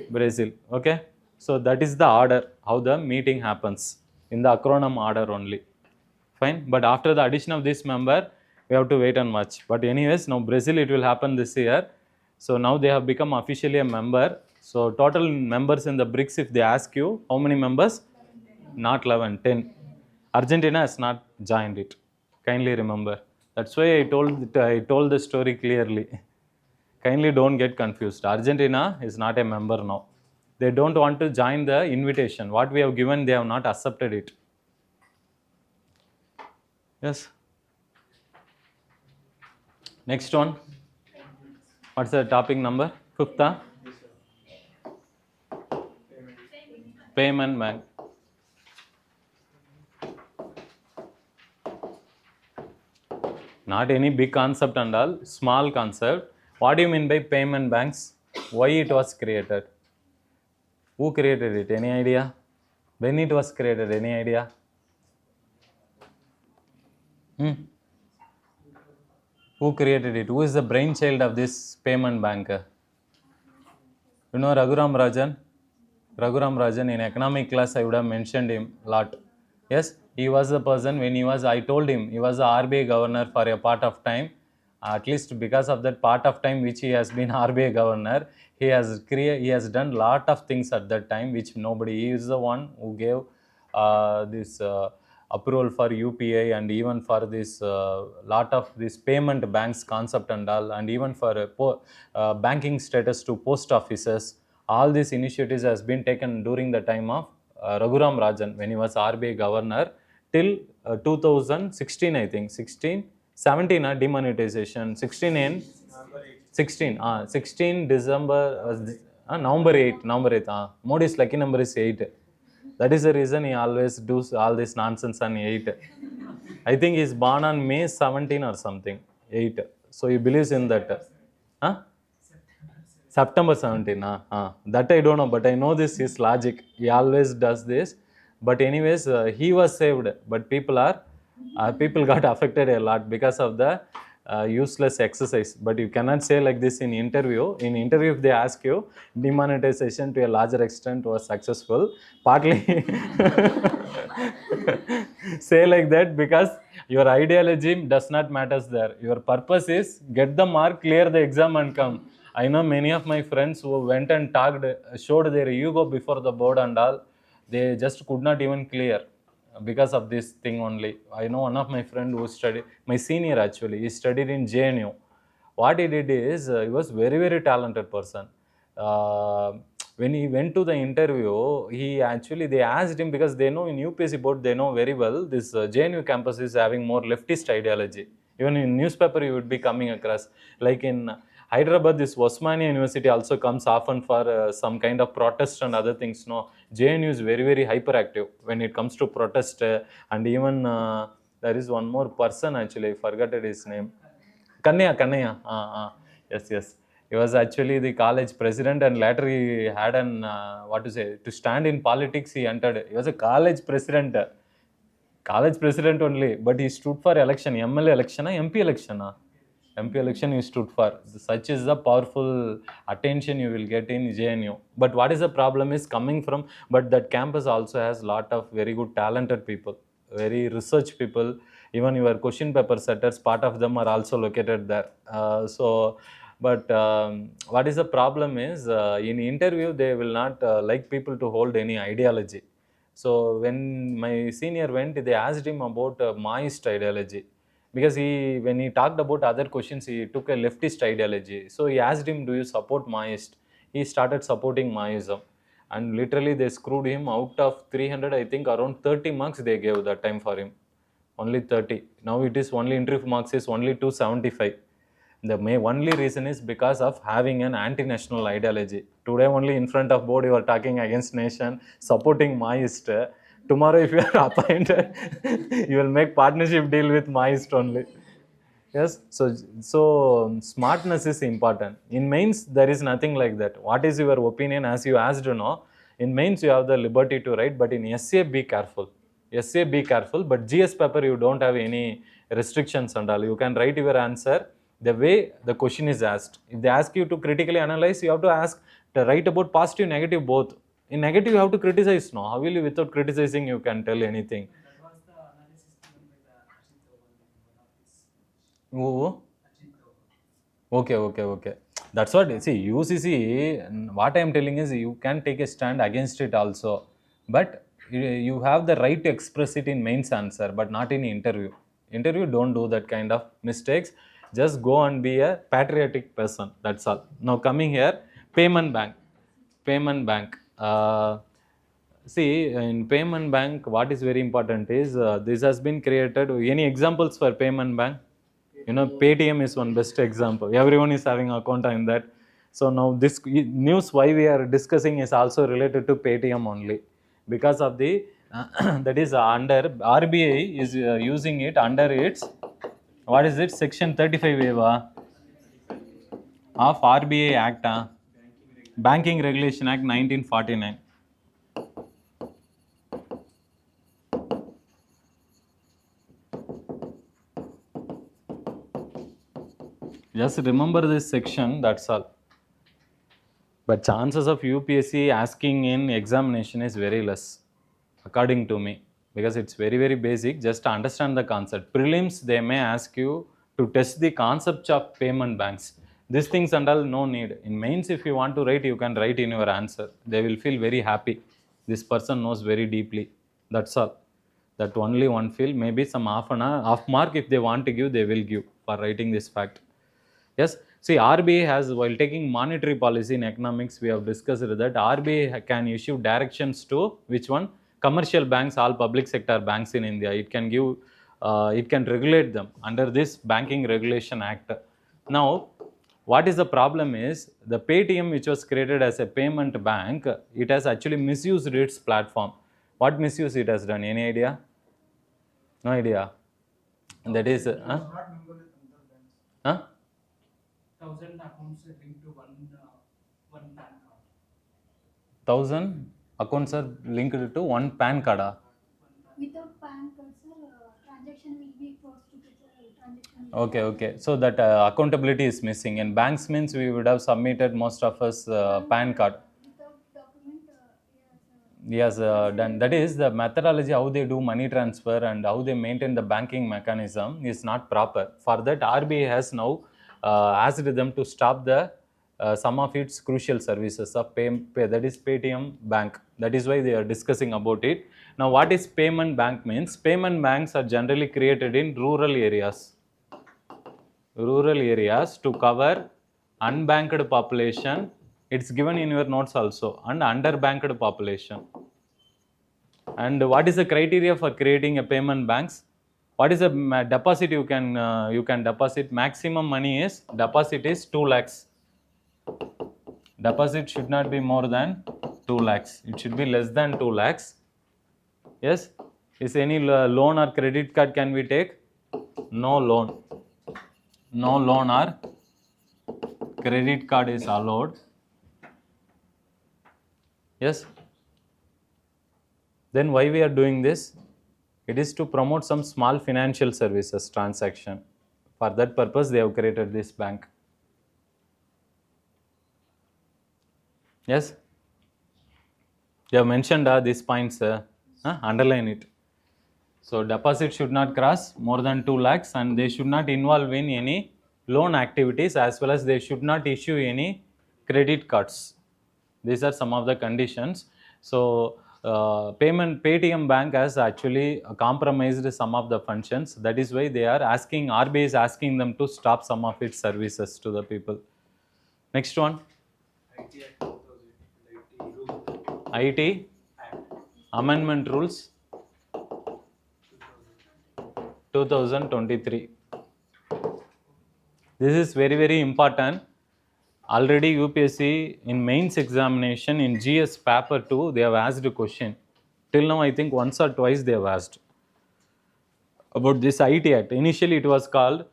Brazil. Okay. So that is the order, how the meeting happens. In the acronym order only. Fine. But after the addition of this member, we have to wait and watch. But anyways, now Brazil, it will happen this year. So now they have become officially a member. So total members in the BRICS, if they ask you, how many members? Not 11, 10. Argentina has not joined it. Kindly remember. That's why I told the story clearly. Kindly don't get confused. Argentina is not a member now. They don't want to join the invitation. What we have given, they have not accepted it. Yes. Next one. What's the topic number? Fifth. Payment bank. Not any big concept and all, small concept. What do you mean by payment banks? Why it was created? Who created it? Any idea? When it was created? Any idea? Who created it? Who is the brainchild of this payment bank? You know Raghuram Rajan? Raghuram Rajan, in economic class I would have mentioned him a lot. Yes, he was the person when I told him, he was the RBI governor for a part of time. At least because of that part of time which he has been RBI governor, he has done lot of things at that time which nobody. He is the one who gave this approval for UPI and even for this lot of this payment banks concept and all, and even for banking status to post offices. All these initiatives has been taken during the time of Raghuram Rajan when he was RBI governor till 2016, I think. 17 demonetization. 16 December, November 8. Modi's lucky number is 8. That is the reason he always does all this nonsense on 8. I think he's born on May 17 or something. 8. So he believes in that. September 17. That I don't know, but I know this is logic. He always does this. But anyways, he was saved. But people got affected a lot because of the useless exercise. But you cannot say like this in interview. In interview, if they ask you, demonetization to a larger extent was successful. Partly say like that because your ideology does not matter there. Your purpose is get the mark, clear the exam and come. I know many of my friends who went and showed their ego before the board and all. They just could not even clear because of this thing only. I know one of my friend who studied, my senior actually, he studied in JNU. What he did is, he was very, very talented person. When he went to the interview, they asked him because they know in UPSC board, they know very well, this JNU campus is having more leftist ideology. Even in newspaper, you would be coming across. Like in Hyderabad, this Osmania University also comes often for some kind of protest and other things. No, JNU is very, very hyperactive when it comes to protest. And even there is one more person actually, I forgot his name. Kannaya. Yes. He was actually the college president and later he had to stand in politics, he entered. He was a college president only, but he stood for election, MLA election, MP election. MP election he stood for. Such is the powerful attention you will get in JNU. But what is the problem is coming from, but that campus also has lot of very good talented people, very research people. Even your question paper setters, part of them are also located there. But what is the problem is, in interview they will not like people to hold any ideology. So when my senior went, they asked him about Maoist ideology, because when he talked about other questions, he took a leftist ideology. So he asked him, do you support Maoist? He started supporting Maoism, and literally they screwed him. Out of 300, I think around 30 marks they gave that time for him, only 30. Now it is only interview marks is only 275. The only reason is because of having an anti-national ideology. Today only in front of board you are talking against nation, supporting Maoist. Tomorrow if you are appointed, you will make partnership deal with Maoist only. Yes, so smartness is important. In mains, there is nothing like that. What is your opinion? As you asked, in mains you have the liberty to write, but in essay be careful. Essay be careful, but GS paper you don't have any restrictions and all. You can write your answer the way the question is asked. If they ask you to critically analyze, you have to write about positive, negative both. In negative you have to criticize. No, how will you without criticizing you can tell anything? That was the analysis given by the Ashit Doval in one of his Who? Ashit Doval. Okay. That's what, see, UCC, what I am telling is you can take a stand against it also. But you have the right to express it in mains answer, but not in interview. Interview, don't do that kind of mistakes. Just go and be a patriotic person. That's all. Now coming here, payment bank. Payment bank. See, in payment bank, what is very important is this has been created. Any examples for payment bank? Paytm is one best example. Everyone is having account in that. So now this news why we are discussing is also related to Paytm only, because of the that is under RBI is using it under its, what is it, section 35 Eva of RBI Act, Banking Regulation Act 1949. Just remember this section, that's all. But chances of UPSC asking in examination is very less, according to me, because it's very, very basic. Just to understand the concept. Prelims, they may ask you to test the concepts of payment banks. These things and all, no need. In mains, if you want to write, you can write in your answer. They will feel very happy. This person knows very deeply. That's all. That only one feel. Maybe some half mark if they want to give, they will give for writing this fact. Yes, see, RBI has, while taking monetary policy in economics, we have discussed that RBI can issue directions to which one? Commercial banks, all public sector banks in India. It can give, it can regulate them under this Banking Regulation Act. Now, what is the problem is the Paytm, which was created as a payment bank, it has actually misused its platform. What misuse it has done? Any idea? No idea. That is, Not member with other banks. huh? 1,000 accounts linked to one PAN card. 1,000 accounts are linked to one PAN card. Without PAN card, sir, transaction will be close to the transaction. Okay. So that accountability is missing. In banks means we would have submitted most of us PAN card. Without document, Yes, done. That is the methodology how they do money transfer and how they maintain the banking mechanism is not proper. For that, RBI has now asked them to stop the some of its crucial services of pay, that is Paytm Bank. That is why they are discussing about it. Now, what is payment bank means? Payment banks are generally created in rural areas. Rural areas to cover unbanked population. It's given in your notes also, and underbanked population. And what is the criteria for creating a payment banks? What is the deposit you can deposit? Maximum money is deposit is 2 lakhs. Deposit should not be more than 2 lakhs. It should be less than 2 lakhs. Yes. Is any loan or credit card can we take? No loan. No loan or credit card is allowed. Yes. Then why we are doing this? It is to promote some small financial services transaction. For that purpose, they have created this bank. Yes. You have mentioned these points. Underline it. So deposit should not cross more than 2 lakhs and they should not involve in any loan activities as well as they should not issue any credit cards. These are some of the conditions. So Paytm Bank has actually compromised some of the functions. That is why they are asking, RBI is asking them to stop some of its services to the people. Next one. IT Act 2000, IT Amendment Rules 2023. This is very, very important. Already UPSC in mains examination in GS paper 2, they have asked a question. Till now, I think once or twice they have asked about this IT Act. Initially, it was called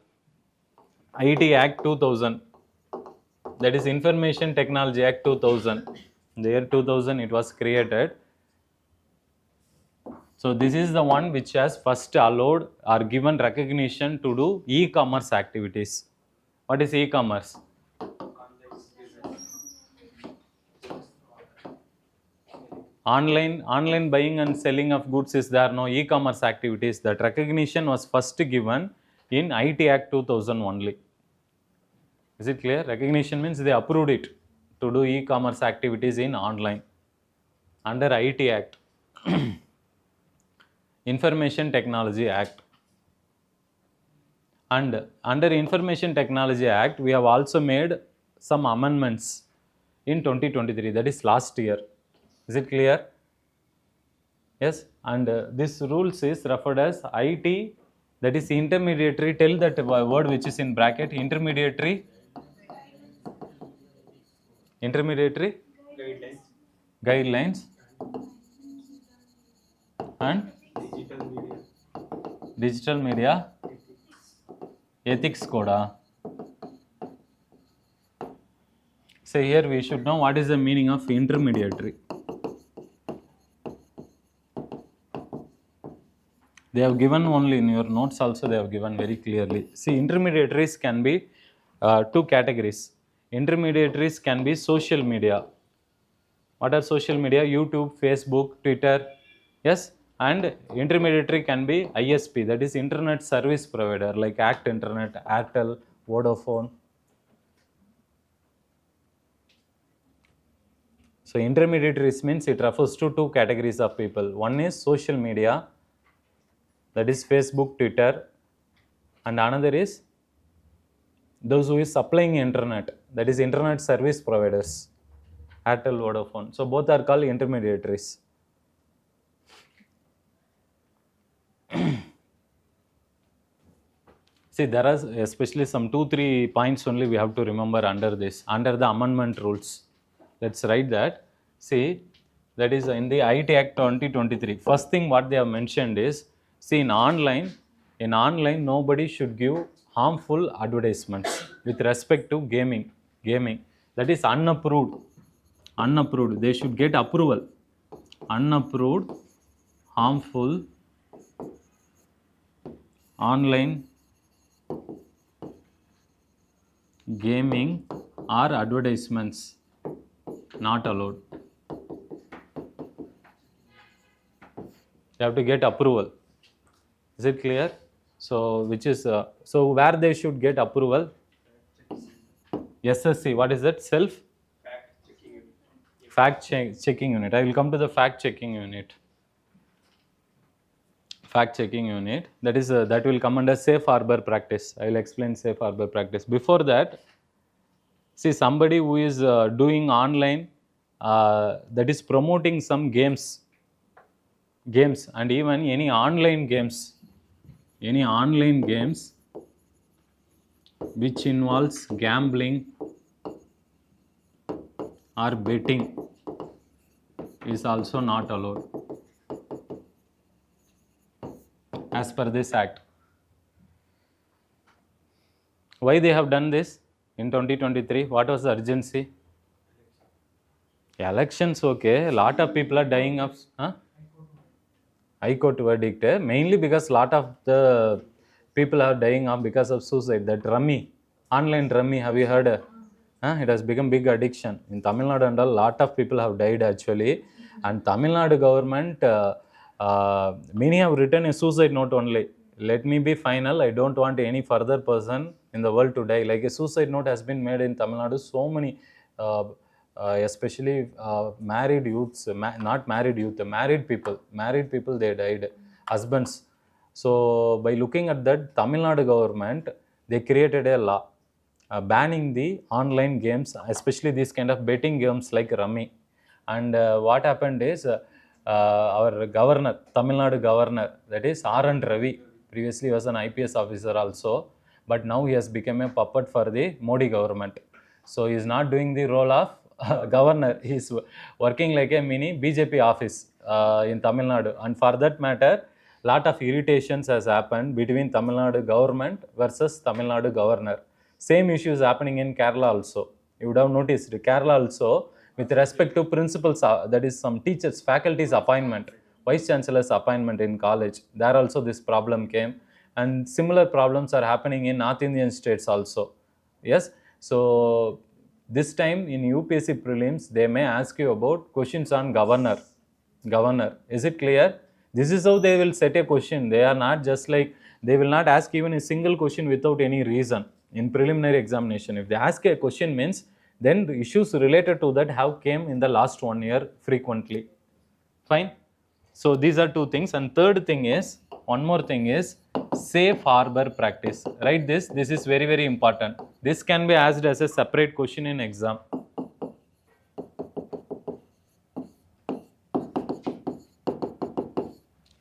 IT Act 2000. That is Information Technology Act 2000. In the year 2000, it was created. So this is the one which has first allowed or given recognition to do e-commerce activities. What is e-commerce? Online buying and selling of goods is there, no e-commerce activities. That recognition was first given in IT Act 2000 only. Is it clear? Recognition means they approved it to do e-commerce activities in online under IT Act. Information Technology Act. And under Information Technology Act, we have also made some amendments in 2023, that is last year. Is it clear? Yes, and this rules is referred as IT, that is intermediary. Tell that word which is in bracket, intermediary guidelines and digital media ethics code. So here we should know what is the meaning of intermediary. They have given only in your notes also, they have given very clearly. See, intermediaries can be two categories. Intermediaries can be social media. What are social media? YouTube, Facebook, Twitter. Yes, and intermediary can be ISP, that is Internet Service Provider, like Act Internet, Airtel, Vodafone. So intermediaries means it refers to two categories of people. One is social media, that is Facebook, Twitter, and another is those who is supplying internet, that is Internet Service Providers, Airtel, Vodafone. So both are called intermediaries. See, there are especially some 2-3 points only we have to remember under this, under the amendment rules. Let's write that. See, that is in the IT Act 2023. First thing what they have mentioned is, see, in online nobody should give harmful advertisements with respect to gaming. That is unapproved. They should get approval. Unapproved, harmful online gaming or advertisements not allowed. You have to get approval. Is it clear? So which is so where they should get approval? SSC. What is that? Fact checking unit. I will come to the fact checking unit. That is that will come under safe harbor practice. I will explain safe harbor practice. Before that, see, somebody who is doing online, that is promoting some games and even any online games which involves gambling or betting is also not allowed as per this act. Why they have done this in 2023? What was the urgency? Elections, okay. A lot of people are dying of High Court verdict, mainly because a lot of the people are dying of because of suicide. That rummy, online rummy, have you heard? It has become big addiction. In Tamil Nadu and a lot of people have died actually. And Tamil Nadu government Many have written a suicide note only. Let me be final. I don't want any further person in the world to die. Like a suicide note has been made in Tamil Nadu. So many, especially married youths, not married youth, married people, they died, husbands. So by looking at that, Tamil Nadu government, they created a law banning the online games, especially these kind of betting games like Rummy. And what happened is our governor, Tamil Nadu governor, that is R.N. Ravi, previously was an IPS officer also, but now he has become a puppet for the Modi government. So he is not doing the role of governor. He is working like a mini BJP office in Tamil Nadu. And for that matter, lot of irritations has happened between Tamil Nadu government versus Tamil Nadu governor. Same issue is happening in Kerala also. You would have noticed Kerala also, with respect to principals, that is some teachers, faculty's appointment, vice chancellor's appointment in college, there also this problem came. And similar problems are happening in North Indian states also. Yes, so this time in UPSC prelims, they may ask you about questions on governor. Is it clear? This is how they will set a question. They are not just like, they will not ask even a single question without any reason in preliminary examination. If they ask a question means, then the issues related to that have came in the last 1 year frequently. Fine. So these are two things. And third thing is, one more thing is safe harbor practice. Write this. This is very, very important. This can be asked as a separate question in exam.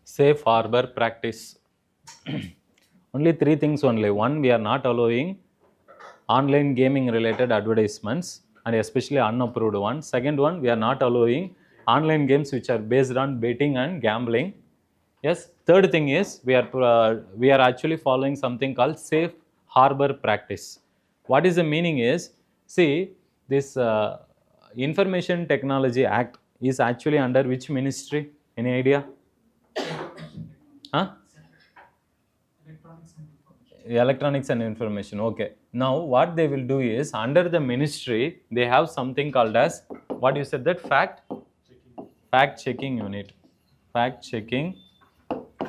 Safe harbor practice. Only three things only. One, we are not allowing online gaming related advertisements, and especially unapproved one. Second one, we are not allowing online games which are based on betting and gambling. Yes. Third thing is, we are actually following something called safe harbor practice. What is the meaning is, see, this Information Technology Act is actually under which ministry? Any idea? Huh? Electronics and Information. Okay. Now what they will do is, under the ministry, they have something called as, what you said, that fact checking unit. Fact checking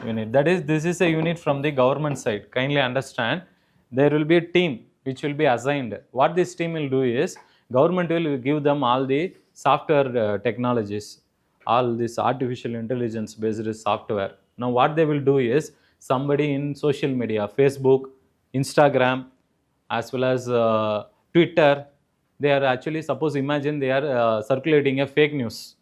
unit. That is, this is a unit from the government side. Kindly understand. There will be a team which will be assigned. What this team will do is, government will give them all the software technologies, all this artificial intelligence based software. Now what they will do is, somebody in social media, Facebook, Instagram, as well as Twitter, they are actually, suppose imagine they are circulating a fake news.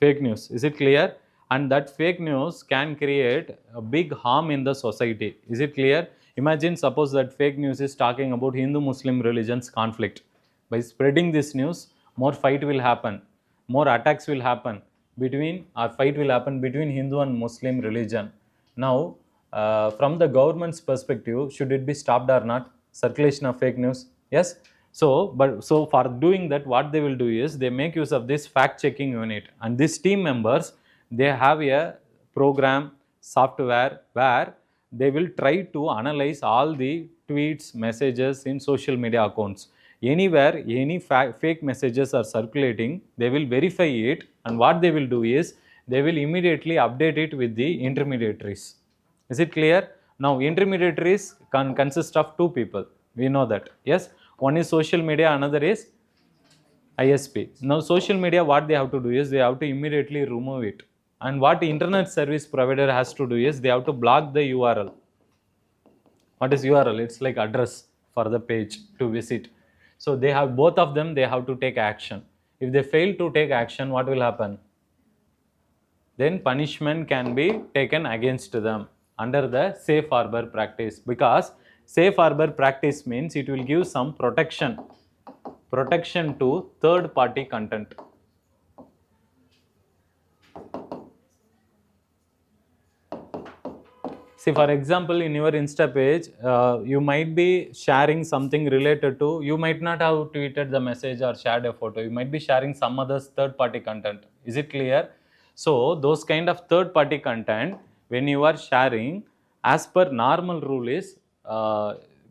Is it clear? And that fake news can create a big harm in the society. Is it clear? Imagine, suppose that fake news is talking about Hindu-Muslim religions conflict. By spreading this news, more fight will happen, more attacks will happen between, or fight will happen between Hindu and Muslim religion. Now, from the government's perspective, should it be stopped or not? Circulation of fake news? Yes. So for doing that, what they will do is, they make use of this fact checking unit, and these team members, they have a program software where they will try to analyze all the tweets, messages in social media accounts. Anywhere any fake messages are circulating, they will verify it, and what they will do is, they will immediately update it with the intermediaries. Is it clear? Now intermediaries can consist of two people. We know that. Yes. One is social media, another is ISP. Now social media, what they have to do is, they have to immediately remove it. And what internet service provider has to do is, they have to block the URL. What is URL? It's like address for the page to visit. So they have, both of them, they have to take action. If they fail to take action, what will happen? Then punishment can be taken against them under the safe harbor practice, because safe harbor practice means it will give some protection to third party content. See, for example, in your Insta page, you might be sharing something related to, you might not have tweeted the message or shared a photo, you might be sharing some other third party content. Is it clear? So those kind of third party content, when you are sharing, as per normal rule is,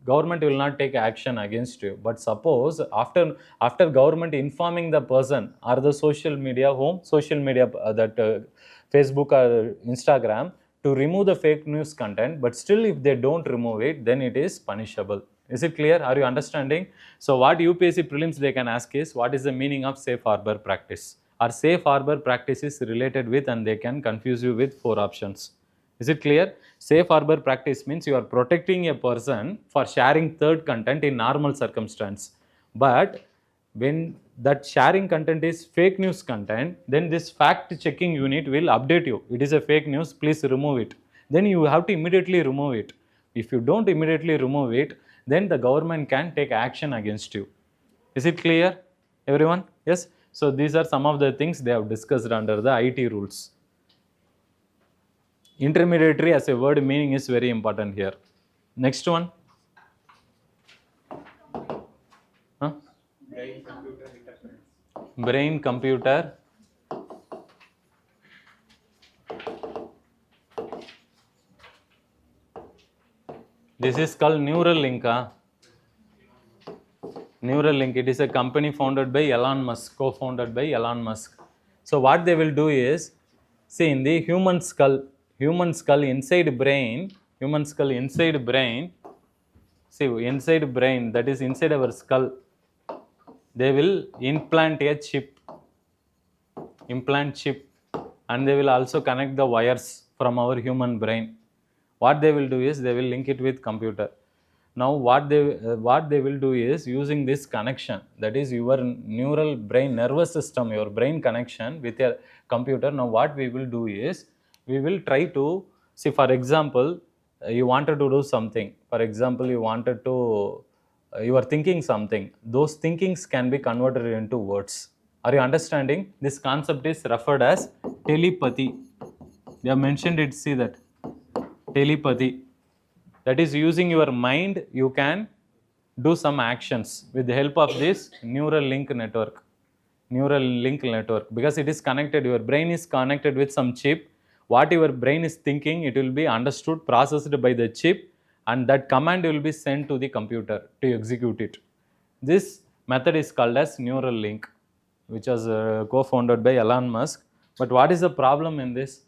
government will not take action against you. But suppose after government informing the person or the social media Facebook or Instagram to remove the fake news content, but still if they don't remove it, then it is punishable. Is it clear? Are you understanding? So what UPSC prelims they can ask is, what is the meaning of safe harbor practice? Or safe harbor practice is related with, and they can confuse you with 4 options. Is it clear? Safe harbor practice means you are protecting a person for sharing third content in normal circumstance. But when that sharing content is fake news content, then this fact checking unit will update you. It is a fake news, please remove it. Then you have to immediately remove it. If you don't immediately remove it, then the government can take action against you. Is it clear, everyone? Yes? So these are some of the things they have discussed under the IT rules. Intermediary as a word meaning is very important here. Next one. Huh? Brain-computer interference. Brain computer. This is called Neuralink. Neuralink, it is a company founded by Elon Musk, co-founded by Elon Musk. So what they will do is, see in the human skull inside brain, see inside brain, that is inside our skull, they will implant a chip, and they will also connect the wires from our human brain. What they will do is, they will link it with computer. Now what they will do is, using this connection, that is your neural brain nervous system, your brain connection with your computer. Now what we will do is, we will try to see, for example, you wanted to do something, for example you wanted to you are thinking something, those thinkings can be converted into words. Are you understanding? This concept is referred as telepathy. They have mentioned it, see that, telepathy. That is, using your mind, you can do some actions with the help of this neural link network, because it is connected, your brain is connected with some chip. What your brain is thinking, it will be understood, processed by the chip, and that command will be sent to the computer to execute it. This method is called as neural link, which was co-founded by Elon Musk. But what is the problem in this?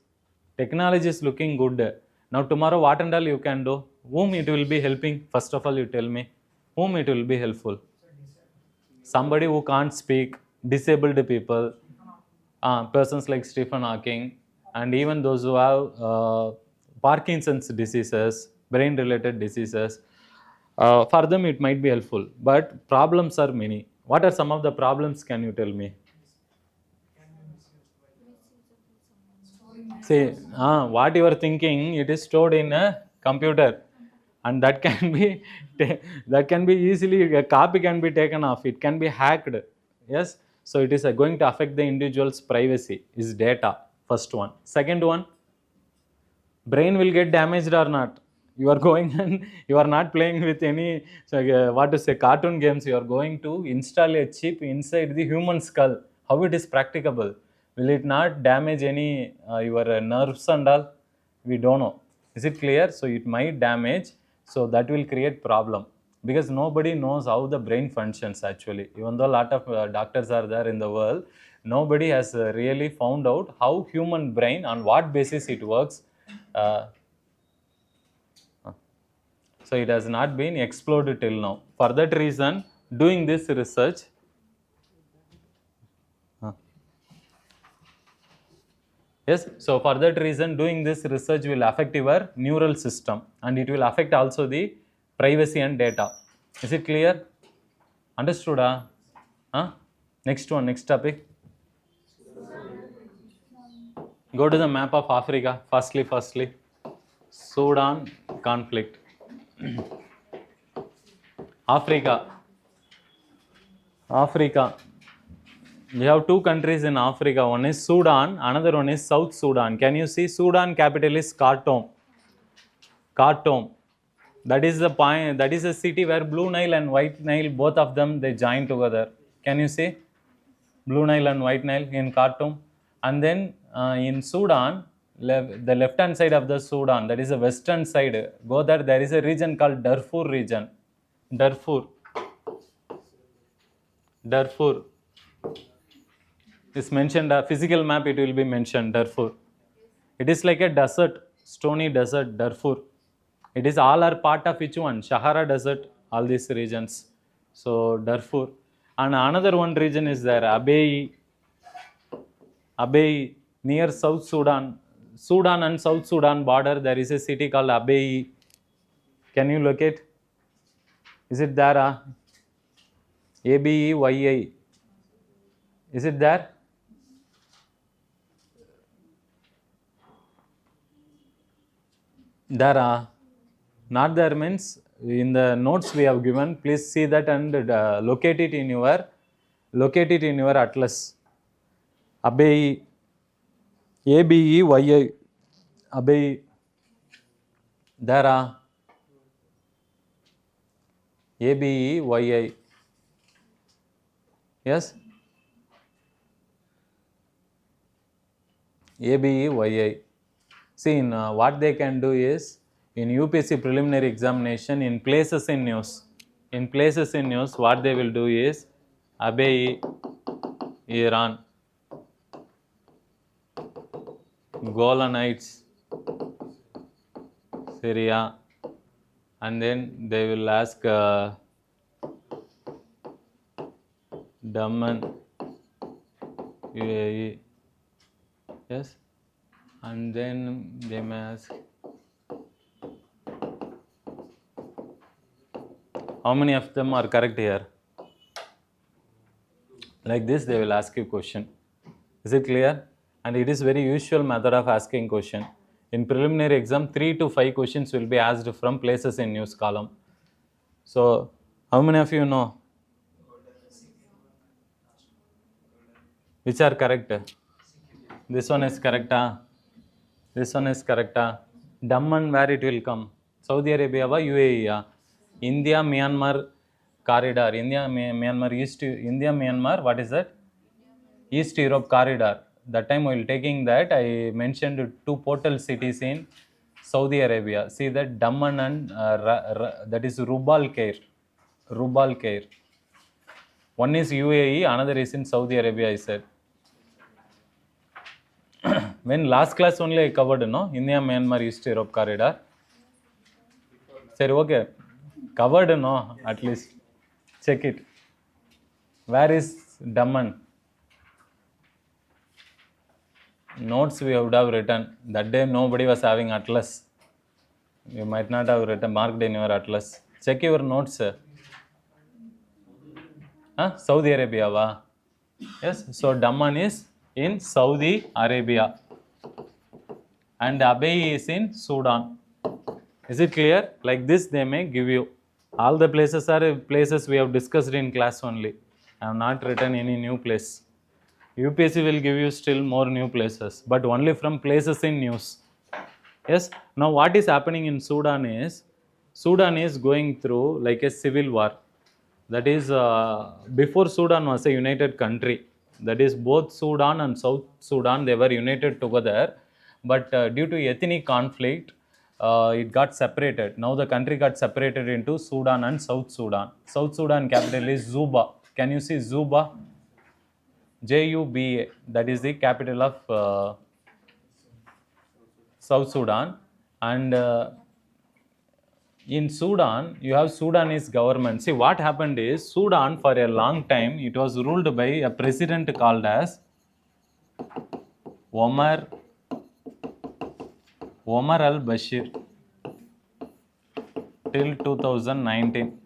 Technology is looking good. Now tomorrow what and all you can do? Whom it will be helping? First of all you tell me. Whom it will be helpful? Somebody who can't speak, disabled people, persons like Stephen Hawking, and even those who have Parkinson's diseases, brain related diseases. For them it might be helpful, but problems are many. What are some of the problems, can you tell me? See, what you are thinking, it is stored in a computer, and that can be easily, a copy can be taken off, it can be hacked. Yes, so it is going to affect the individual's privacy, is data. First one. Second one, brain will get damaged or not. You are going and you are not playing with any cartoon games. You are going to install a chip inside the human skull. How it is practicable? Will it not damage any your nerves and all? We don't know. Is it clear? So it might damage. So that will create problem, because nobody knows how the brain functions actually. Even though a lot of doctors are there in the world, nobody has really found out how human brain, on what basis it works. So it has not been explored till now. For that reason, doing this research, yes, so for that reason, doing this research will affect your neural system, and it will affect also the privacy and data. Is it clear? Understood? Next one, next topic. Go to the map of Africa. Firstly, Sudan conflict. Africa. We have two countries in Africa. One is Sudan, another one is South Sudan. Can you see? Sudan capital is Khartoum. That is the point. That is a city where Blue Nile and White Nile, both of them, they join together. Can you see? Blue Nile and White Nile in Khartoum. And then in Sudan, the left hand side of the Sudan, that is the western side, go there, there is a region called Darfur region. Darfur is mentioned, a physical map it will be mentioned, Darfur. It is like a desert, stony desert, Darfur. It is all are part of which one? Sahara Desert, all these regions. So Darfur. And another one region is there, Abyei near South Sudan. Sudan and South Sudan border, there is a city called Abyei. Can you locate? Is it there? Abeyyi. Is it there? There. Not there means in the notes we have given. Please see that and locate it in your atlas. Abyei. Abeyyi. Abyei. There. Abeyyi. Yes? Abeyyi. See, what they can do is, in UPSC preliminary examination, in places in news, what they will do is, Abyei, Iran, Golanites, Syria, and then they will ask Daman, UAE, yes, and then they may ask, how many of them are correct here? Like this they will ask you question. Is it clear? And it is very usual method of asking question. In preliminary exam, 3 to 5 questions will be asked from places in news column. So, how many of you know? Which are correct? This one is correct. This one is correct. Daman, where it will come? Saudi Arabia or UAE? India Myanmar corridor. India Myanmar, what is that? East Europe corridor. That time while taking that, I mentioned 2 portal cities in Saudi Arabia. See that Daman and that is Rubal Khair. One is UAE, another is in Saudi Arabia, I said. When last class only I covered, no? India Myanmar East Europe corridor. Sir, okay. Covered, no? At least. Check it. Where is Daman? Notes we would have written. That day nobody was having atlas. You might not have written marked in your atlas. Check your notes. Saudi Arabia. Va? Yes. So Daman is in Saudi Arabia. And Abyei is in Sudan. Is it clear? Like this they may give you. All the places are places we have discussed in class only. I have not written any new place. UPSC will give you still more new places, but only from places in news. Yes. Now what is happening in Sudan is going through like a civil war. That is before Sudan was a united country. That is both Sudan and South Sudan, they were united together. But due to ethnic conflict, it got separated. Now the country got separated into Sudan and South Sudan. South Sudan capital is Juba. Can you see Juba? Juba, that is the capital of South Sudan. And in Sudan, you have Sudanese government. See, what happened is, Sudan for a long time, it was ruled by a president called as Omar al-Bashir till 2019.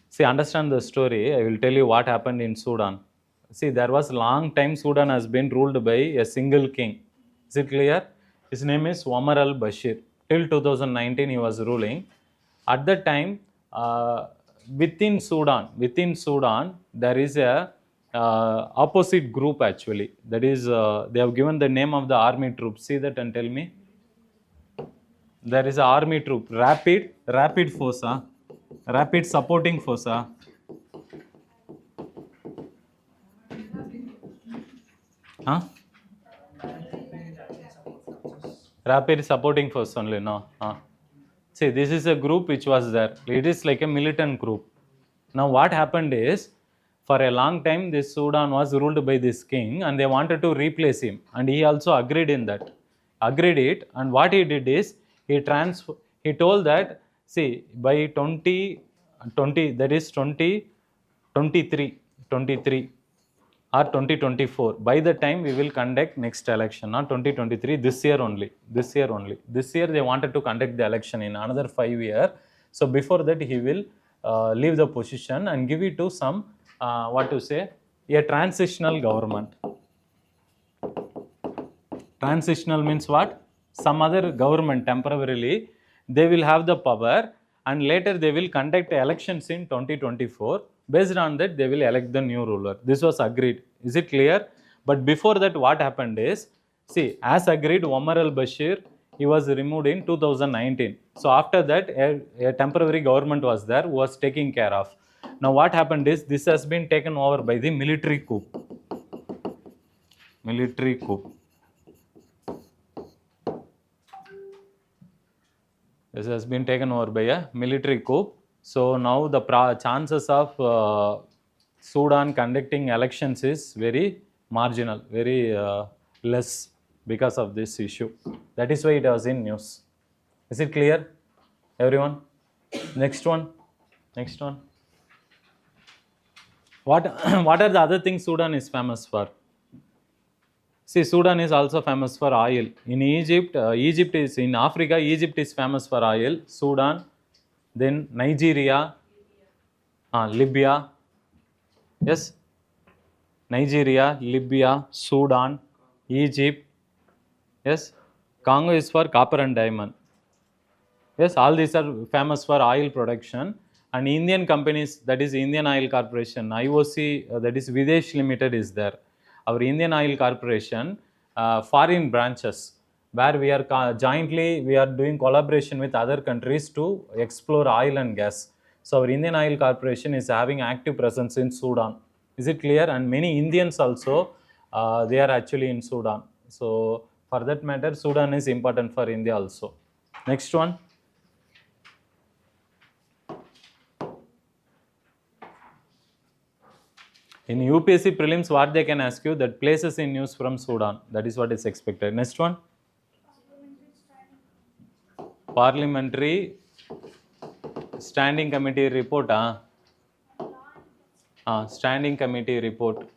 See, understand the story. I will tell you what happened in Sudan. See, there was long time Sudan has been ruled by a single king. Is it clear? His name is Omar al-Bashir. Till 2019 he was ruling. At that time, within Sudan, there is a opposite group actually. That is, they have given the name of the army troops. See that and tell me. There is an army troop, rapid force. Rapid supporting force. Rapid supporting force only, no. See, this is a group which was there. It is like a militant group. Now what happened is, For a long time, this Sudan was ruled by this king, and they wanted to replace him, and he also agreed in that, agreed it. And what he did is he told that, see, by 2020, that is 2023 or 2024, by the time we will conduct next election, not 2023, this year only. This year they wanted to conduct the election in another 5 years. So before that, he will leave the position and give it to some, a transitional government. Transitional means what? Some other government temporarily, they will have the power, and later they will conduct elections in 2024. Based on that, they will elect the new ruler. This was agreed. Is it clear? But before that, what happened is, see, as agreed, Omar al-Bashir, he was removed in 2019. So after that, a temporary government was there who was taking care of. Now what happened is, this has been taken over by the military coup. Military coup. This has been taken over by a military coup. So now the chances of Sudan conducting elections is very marginal, very less because of this issue. That is why it was in news. Is it clear, everyone? Next one. What are the other things Sudan is famous for? See, Sudan is also famous for oil. In Egypt, in Africa, Egypt is famous for oil. Sudan, then Nigeria, Libya. Yes, Nigeria, Libya, Sudan, Egypt. Yes, Congo is for copper and diamond. Yes, all these are famous for oil production. And Indian companies, that is Indian Oil Corporation, IOC, that is Videsh Limited is there. Our Indian Oil Corporation, foreign branches, where we are jointly, we are doing collaboration with other countries to explore oil and gas. So our Indian Oil Corporation is having active presence in Sudan. Is it clear? And many Indians also, they are actually in Sudan. So for that matter, Sudan is important for India also. Next one. In UPSC prelims, what they can ask you, that places in news from Sudan. That is what is expected. Next one. Parliamentary Standing Committee report. Standing Committee report.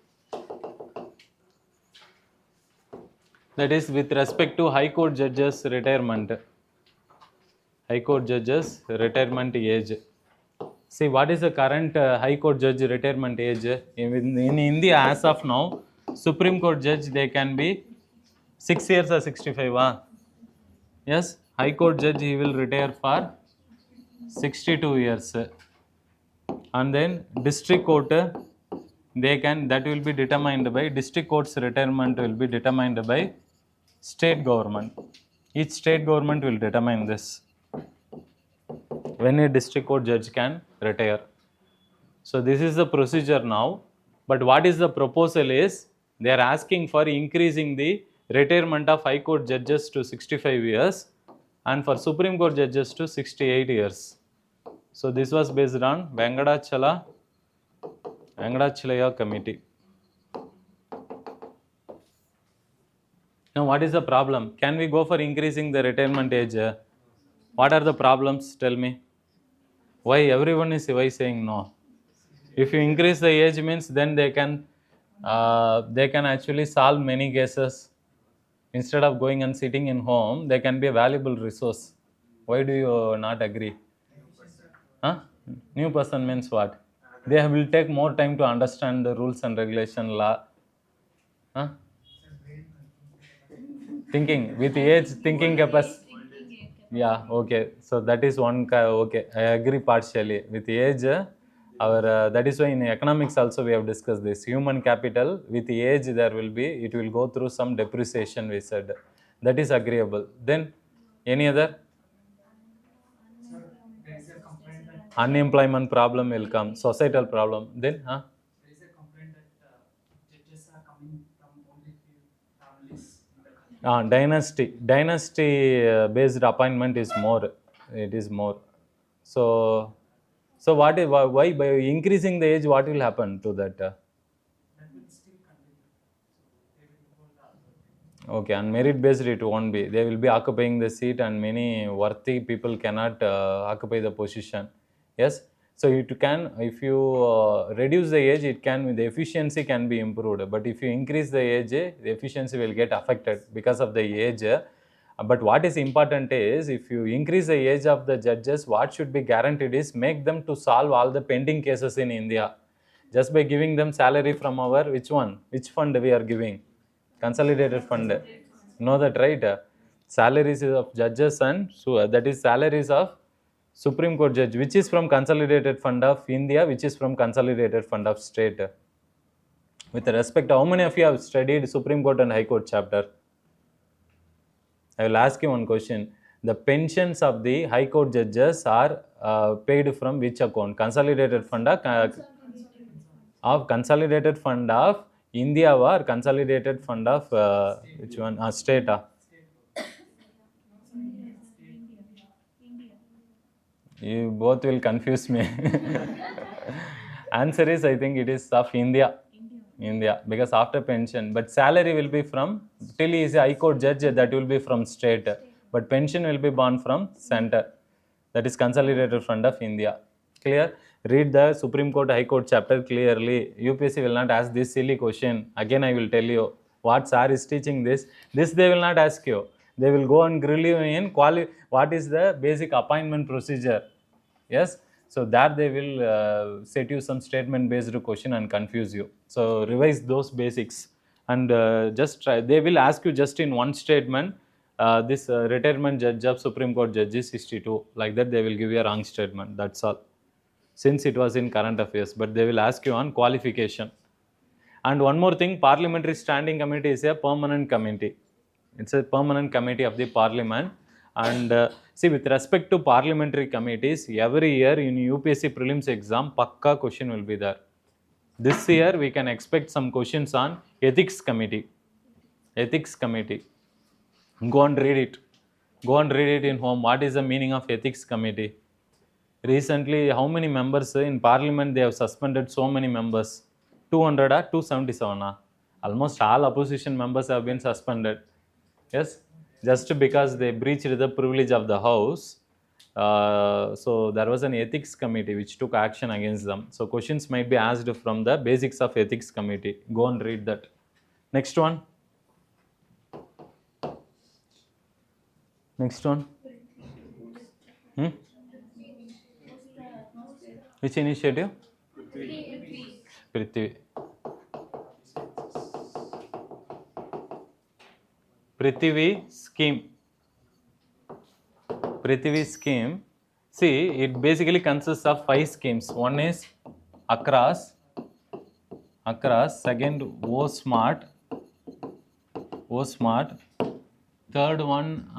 That is with respect to High Court judges' retirement. High Court judges' retirement age. See, what is the current High Court judge retirement age? In India, as of now, Supreme Court judge, they can be 6 years or 65. Yes, High Court judge, he will retire for 62 years. And then District Court, that will be determined by, District Court's retirement will be determined by state government. Each state government will determine this, when a district court judge can retire. So this is the procedure now. But what is the proposal is, they are asking for increasing the retirement of High Court judges to 65 years and for Supreme Court judges to 68 years. So this was based on Vengadachalaya committee. Now what is the problem? Can we go for increasing the retirement age? What are the problems? Tell me. Why everyone is saying no? If you increase the age means, then they can actually solve many cases. Instead of going and sitting in home, they can be a valuable resource. Why do you not agree? New person means what? They will take more time to understand the rules and regulation law. Thinking with age, thinking capacity. Yeah, okay. So that is one. Okay, I agree partially. With age, that is why in economics also we have discussed this. Human capital, with age it will go through some depreciation, we said. That is agreeable. Then, any other? Unemployment problem will come, societal problem. Then, There is a complaint that judges are coming from only few families in the country. Dynasty based appointment is more. It is more. So So why by increasing the age, what will happen to that? That will still continue. So they will hold the authority. Okay, on merit based it won't be. They will be occupying the seat, and many worthy people cannot occupy the position. Yes. So it can, if you reduce the age, it can, the efficiency can be improved. But if you increase the age, the efficiency will get affected because of the age. But what is important is, if you increase the age of the judges, what should be guaranteed is make them to solve all the pending cases in India. Just by giving them salary from our, which one? Which fund we are giving? Consolidated fund. Know that, right? Salaries of judges, and so that is salaries of Supreme Court judge, which is from Consolidated Fund of India, which is from Consolidated Fund of State. With respect, how many of you have studied Supreme Court and High Court chapter? I will ask you one question. The pensions of the High Court judges are paid from which account? Consolidated Fund of Consolidated Fund of India or Consolidated Fund of which one? State. You both will confuse me. Answer is, I think it is of India. India, because after pension, but salary will be from, till he is a High Court judge, that will be from state, but pension will be born from center. That is Consolidated Fund of India. Clear? Read the Supreme Court High Court chapter clearly. UPSC will not ask this silly question. Again, I will tell you what sir is teaching this. This they will not ask you. They will go and grill you in what is the basic appointment procedure. Yes. So that they will set you some statement based question and confuse you. So revise those basics and just try. They will ask you just in one statement, this retirement judge of Supreme Court judge is 62. Like that they will give you a wrong statement. That's all. Since it was in current affairs, but they will ask you on qualification. And one more thing, Parliamentary Standing Committee is a permanent committee. It's a permanent committee of the Parliament. And see, with respect to parliamentary committees, every year in UPSC prelims exam, pakka question will be there. This year we can expect some questions on ethics committee. Ethics committee. Go and read it. Go and read it in home. What is the meaning of ethics committee? Recently, how many members in parliament they have suspended? So many members. 200 or 277? Almost all opposition members have been suspended. Yes. Just because they breached the privilege of the house. So there was an ethics committee which took action against them. So questions might be asked from the basics of ethics committee. Go and read that. Next one. Next one. Which initiative? Prithvi. Prithvi scheme. Prithvi scheme. See, it basically consists of 5 schemes. One is across. Second, O-Smart. Third one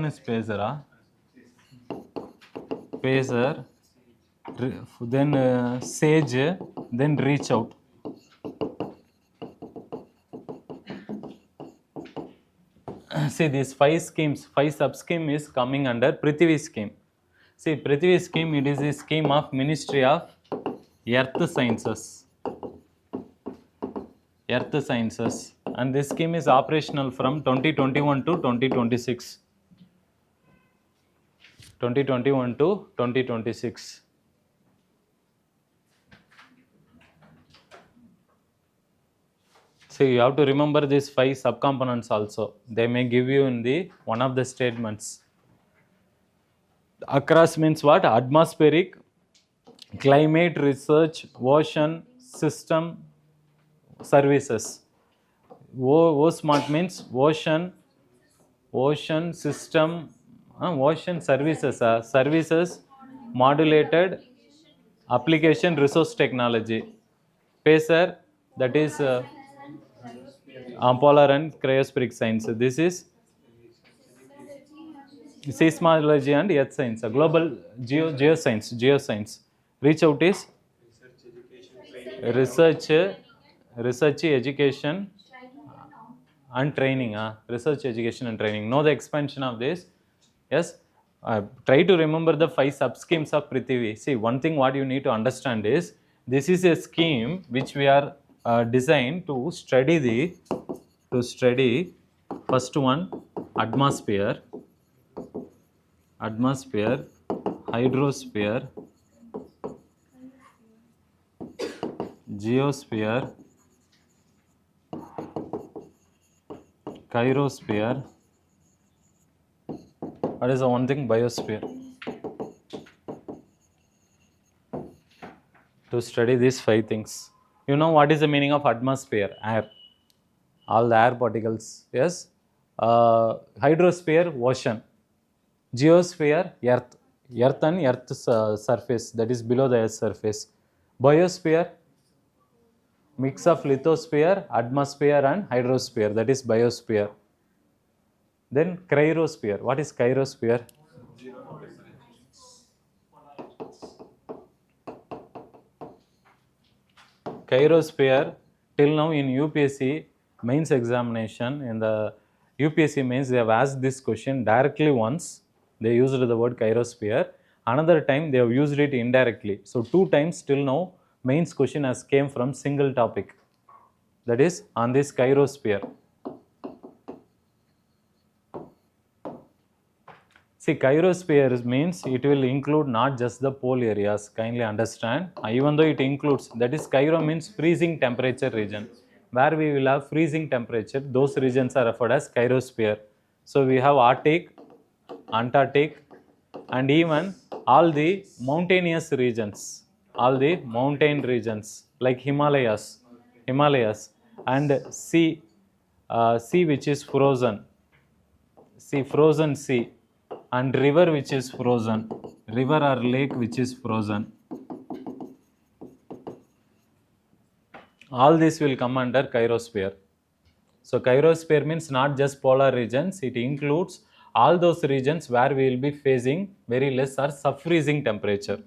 is Pacer. Pacer. Then Sage. Then Reach Out. See, these 5 schemes, 5 sub-scheme is coming under Prithvi scheme. See, Prithvi scheme, it is a scheme of Ministry of Earth Sciences. Earth Sciences. And this scheme is operational from 2021 to 2026. 2021 to 2026. So you have to remember these 5 subcomponents also. They may give you in the one of the statements. Across means what? Atmospheric, climate research, ocean, system, services. O-Smart means ocean system, ocean services, services, modulated, application, resource technology. Pacer, that is polar and cryospheric science. This is seismology and earth science, global geoscience. Reach Out is research, education and training. Research, education and training. Know the expansion of this. Yes. Try to remember the 5 sub-schemes of Prithvi. See, one thing what you need to understand is, this is a scheme which we are designed to study first one, atmosphere, hydrosphere, geosphere, cryosphere. What is the one thing? Biosphere. To study these 5 things. You know what is the meaning of atmosphere? Air. All the air particles. Yes. Hydrosphere, ocean. Geosphere, earth. Earth and earth's surface, that is below the earth's surface. Biosphere, mix of lithosphere, atmosphere and hydrosphere, that is biosphere. Then cryosphere. What is cryosphere? Cryosphere, till now in UPSC mains examination, in the UPSC mains, they have asked this question directly once. They used the word cryosphere. Another time they have used it indirectly. So 2 times till now mains question has came from single topic, that is on this cryosphere. See, cryosphere means it will include not just the pole areas, kindly understand. Even though it includes, that is cryo means freezing temperature region. Where we will have freezing temperature, those regions are referred as cryosphere. So we have Arctic, Antarctic, and even all the mountainous regions, all the mountain regions like Himalayas, and sea which is frozen, frozen sea, and river which is frozen, river or lake which is frozen. All this will come under cryosphere. So cryosphere means not just polar regions, it includes all those regions where we will be facing very less or sub-freezing temperature.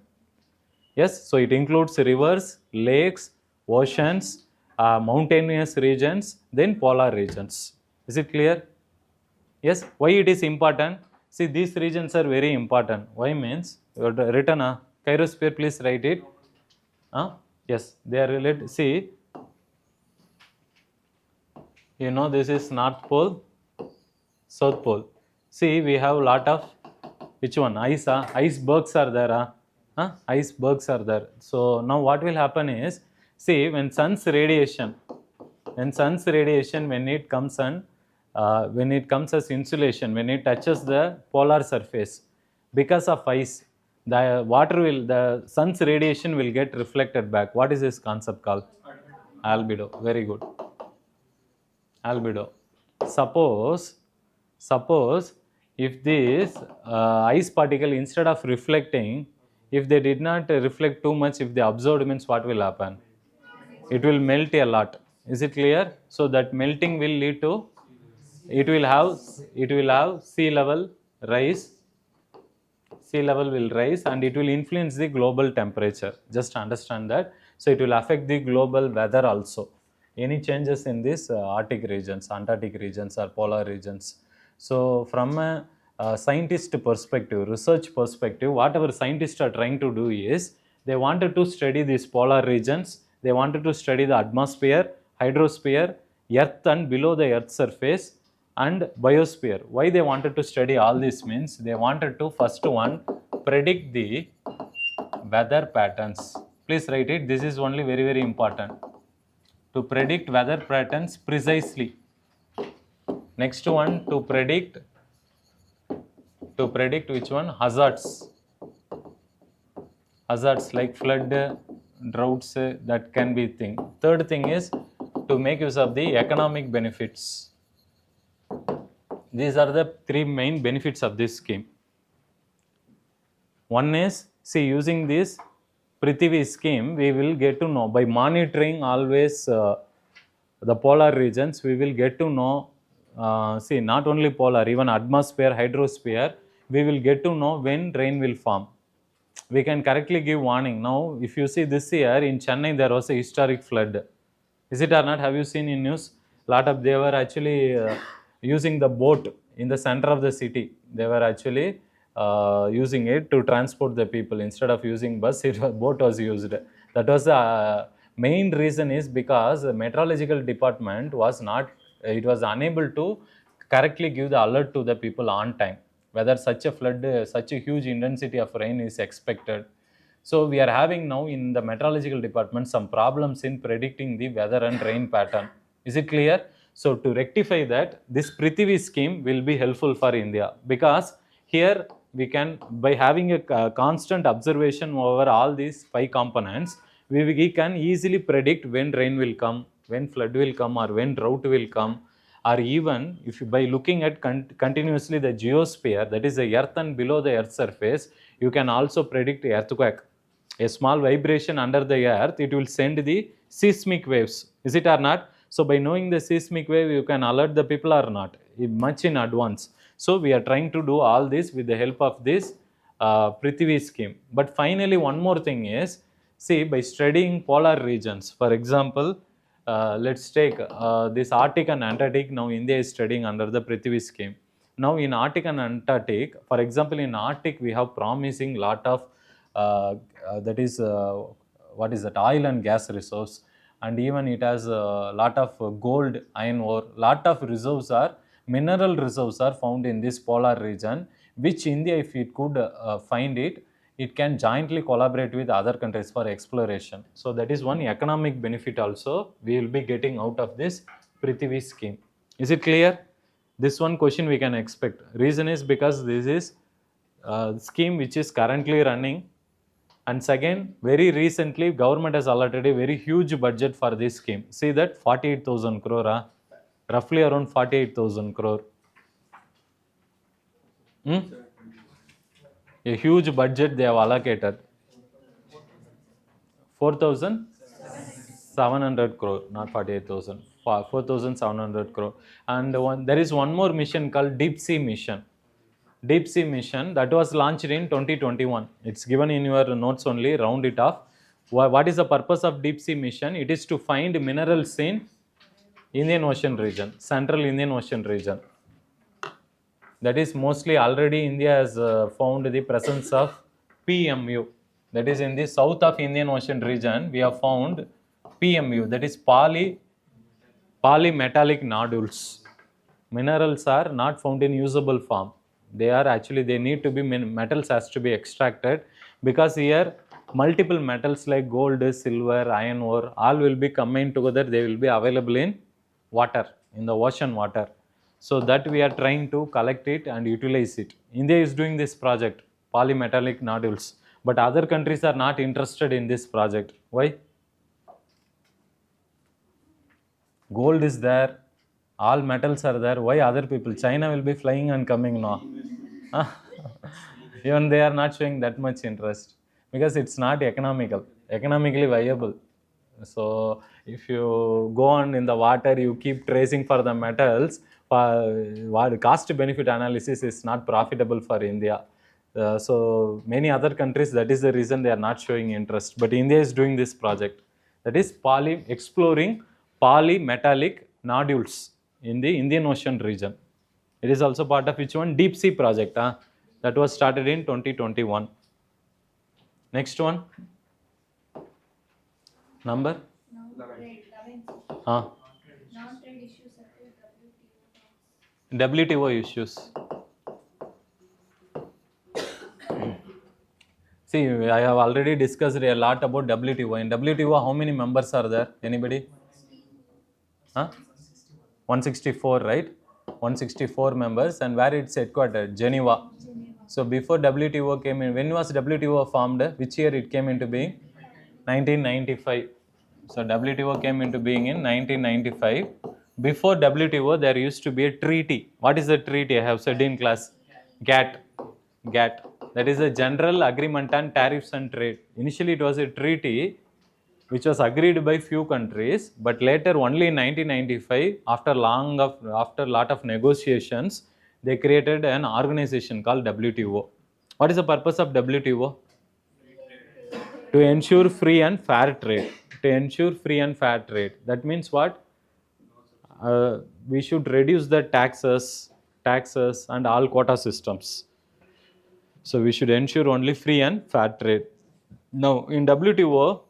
Yes, so it includes rivers, lakes, oceans, mountainous regions, then polar regions. Is it clear? Yes, why it is important? See, these regions are very important. Why means, written cryosphere, please write it. Yes, they are related. See, you know this is North Pole, South Pole. See, we have lot of, which one? Ice, icebergs are there. Icebergs are there. So now what will happen is, see, when sun's radiation, when it comes and when it comes as insulation, when it touches the polar surface, because of ice, the sun's radiation will get reflected back. What is this concept called? Albedo. Very good. Albedo. Suppose if this ice particle, instead of reflecting, if they did not reflect too much, if they absorbed, means what will happen? It will melt a lot. Is it clear? So that melting will lead to, it will have sea level rise. Sea level will rise and it will influence the global temperature. Just understand that. So it will affect the global weather also. Any changes in these Arctic regions, Antarctic regions or polar regions. So from a scientist perspective, research perspective, whatever scientists are trying to do is, they wanted to study these polar regions, they wanted to study the atmosphere, hydrosphere, earth and below the earth surface, and biosphere. Why they wanted to study all this means, they wanted to, first one, predict the weather patterns. Please write it, this is only very, very important. To predict weather patterns precisely. Next one, to predict which one? Hazards. Hazards like flood, droughts, that can be thing. Third thing is to make use of the economic benefits. These are the 3 main benefits of this scheme. One is, see, using this Prithvi scheme, we will get to know, by monitoring always the polar regions, we will get to know, see, not only polar, even atmosphere, hydrosphere, we will get to know when rain will form. We can correctly give warning. Now, if you see this year in Chennai, there was a historic flood. Is it or not? Have you seen in news? They were actually using the boat in the center of the city. They were actually using it to transport the people. Instead of using bus, boat was used. That was the main reason, is because the meteorological department was unable to correctly give the alert to the people on time, whether such a flood, such a huge intensity of rain is expected. So we are having now in the meteorological department some problems in predicting the weather and rain pattern. Is it clear? So to rectify that, this Prithvi scheme will be helpful for India, because here we can, by having a constant observation over all these 5 components, we can easily predict when rain will come, when flood will come, or when drought will come, or even if by looking at continuously the geosphere, that is the earth and below the earth surface, you can also predict earthquake. A small vibration under the earth, it will send the seismic waves. Is it or not? So by knowing the seismic wave, you can alert the people or not, much in advance. So we are trying to do all this with the help of this Prithvi scheme. But finally, one more thing is, see, by studying polar regions, for example, let's take this Arctic and Antarctic. Now India is studying under the Prithvi scheme. Now in Arctic and Antarctic, for example, in Arctic we have promising lot of that is what is that, oil and gas resource, and even it has a lot of gold, iron ore, lot of reserves are, mineral reserves are found in this polar region, which India, if it could find it, it can jointly collaborate with other countries for exploration. So that is one economic benefit also we will be getting out of this Prithvi scheme. Is it clear? This one question we can expect. Reason is because this is scheme which is currently running, and second, very recently government has allotted a very huge budget for this scheme. See that 48,000 crore, roughly around 48,000 crore. A huge budget they have allocated. 4,700 crore, not 48,000. 4,700 crore. And there is one more mission called Deep Sea Mission. Deep Sea Mission that was launched in 2021. It's given in your notes only, round it off. What is the purpose of Deep Sea Mission? It is to find minerals in Indian Ocean region, Central Indian Ocean region. That is mostly already India has found the presence of PMU. That is in the south of Indian Ocean region, we have found PMU, that is polymetallic nodules. Minerals are not found in usable form. They are actually, they need to be, metals has to be extracted, because here multiple metals like gold, silver, iron ore, all will be combined together. They will be available in water, in the ocean water. So that we are trying to collect it and utilize it. India is doing this project, polymetallic nodules, but other countries are not interested in this project. Why? Gold is there, all metals are there. Why other people? China will be flying and coming now. Even they are not showing that much interest, because it's not economically viable. So if you go on in the water, you keep tracing for the metals, cost benefit analysis is not profitable for India. So many other countries, that is the reason they are not showing interest. But India is doing this project, that is exploring polymetallic nodules in the Indian Ocean region. It is also part of which one? Deep Sea project. That was started in 2021. Next one. Number? Non-trade issues at WTO issues. See, I have already discussed a lot about WTO. In WTO, how many members are there? Anybody? 164, right? 164 members, and where it's headquartered? Geneva. So before WTO came in, when was WTO formed? Which year it came into being? 1995. So WTO came into being in 1995. Before WTO, there used to be a treaty. What is the treaty? I have said in class. GATT. That is a General Agreement on Tariffs and Trade. Initially, it was a treaty which was agreed by few countries, but later only in 1995, after lot of negotiations, they created an organization called WTO. What is the purpose of WTO? To ensure free and fair trade. That means what? We should reduce the taxes and all quota systems. So we should ensure only free and fair trade. Now in WTO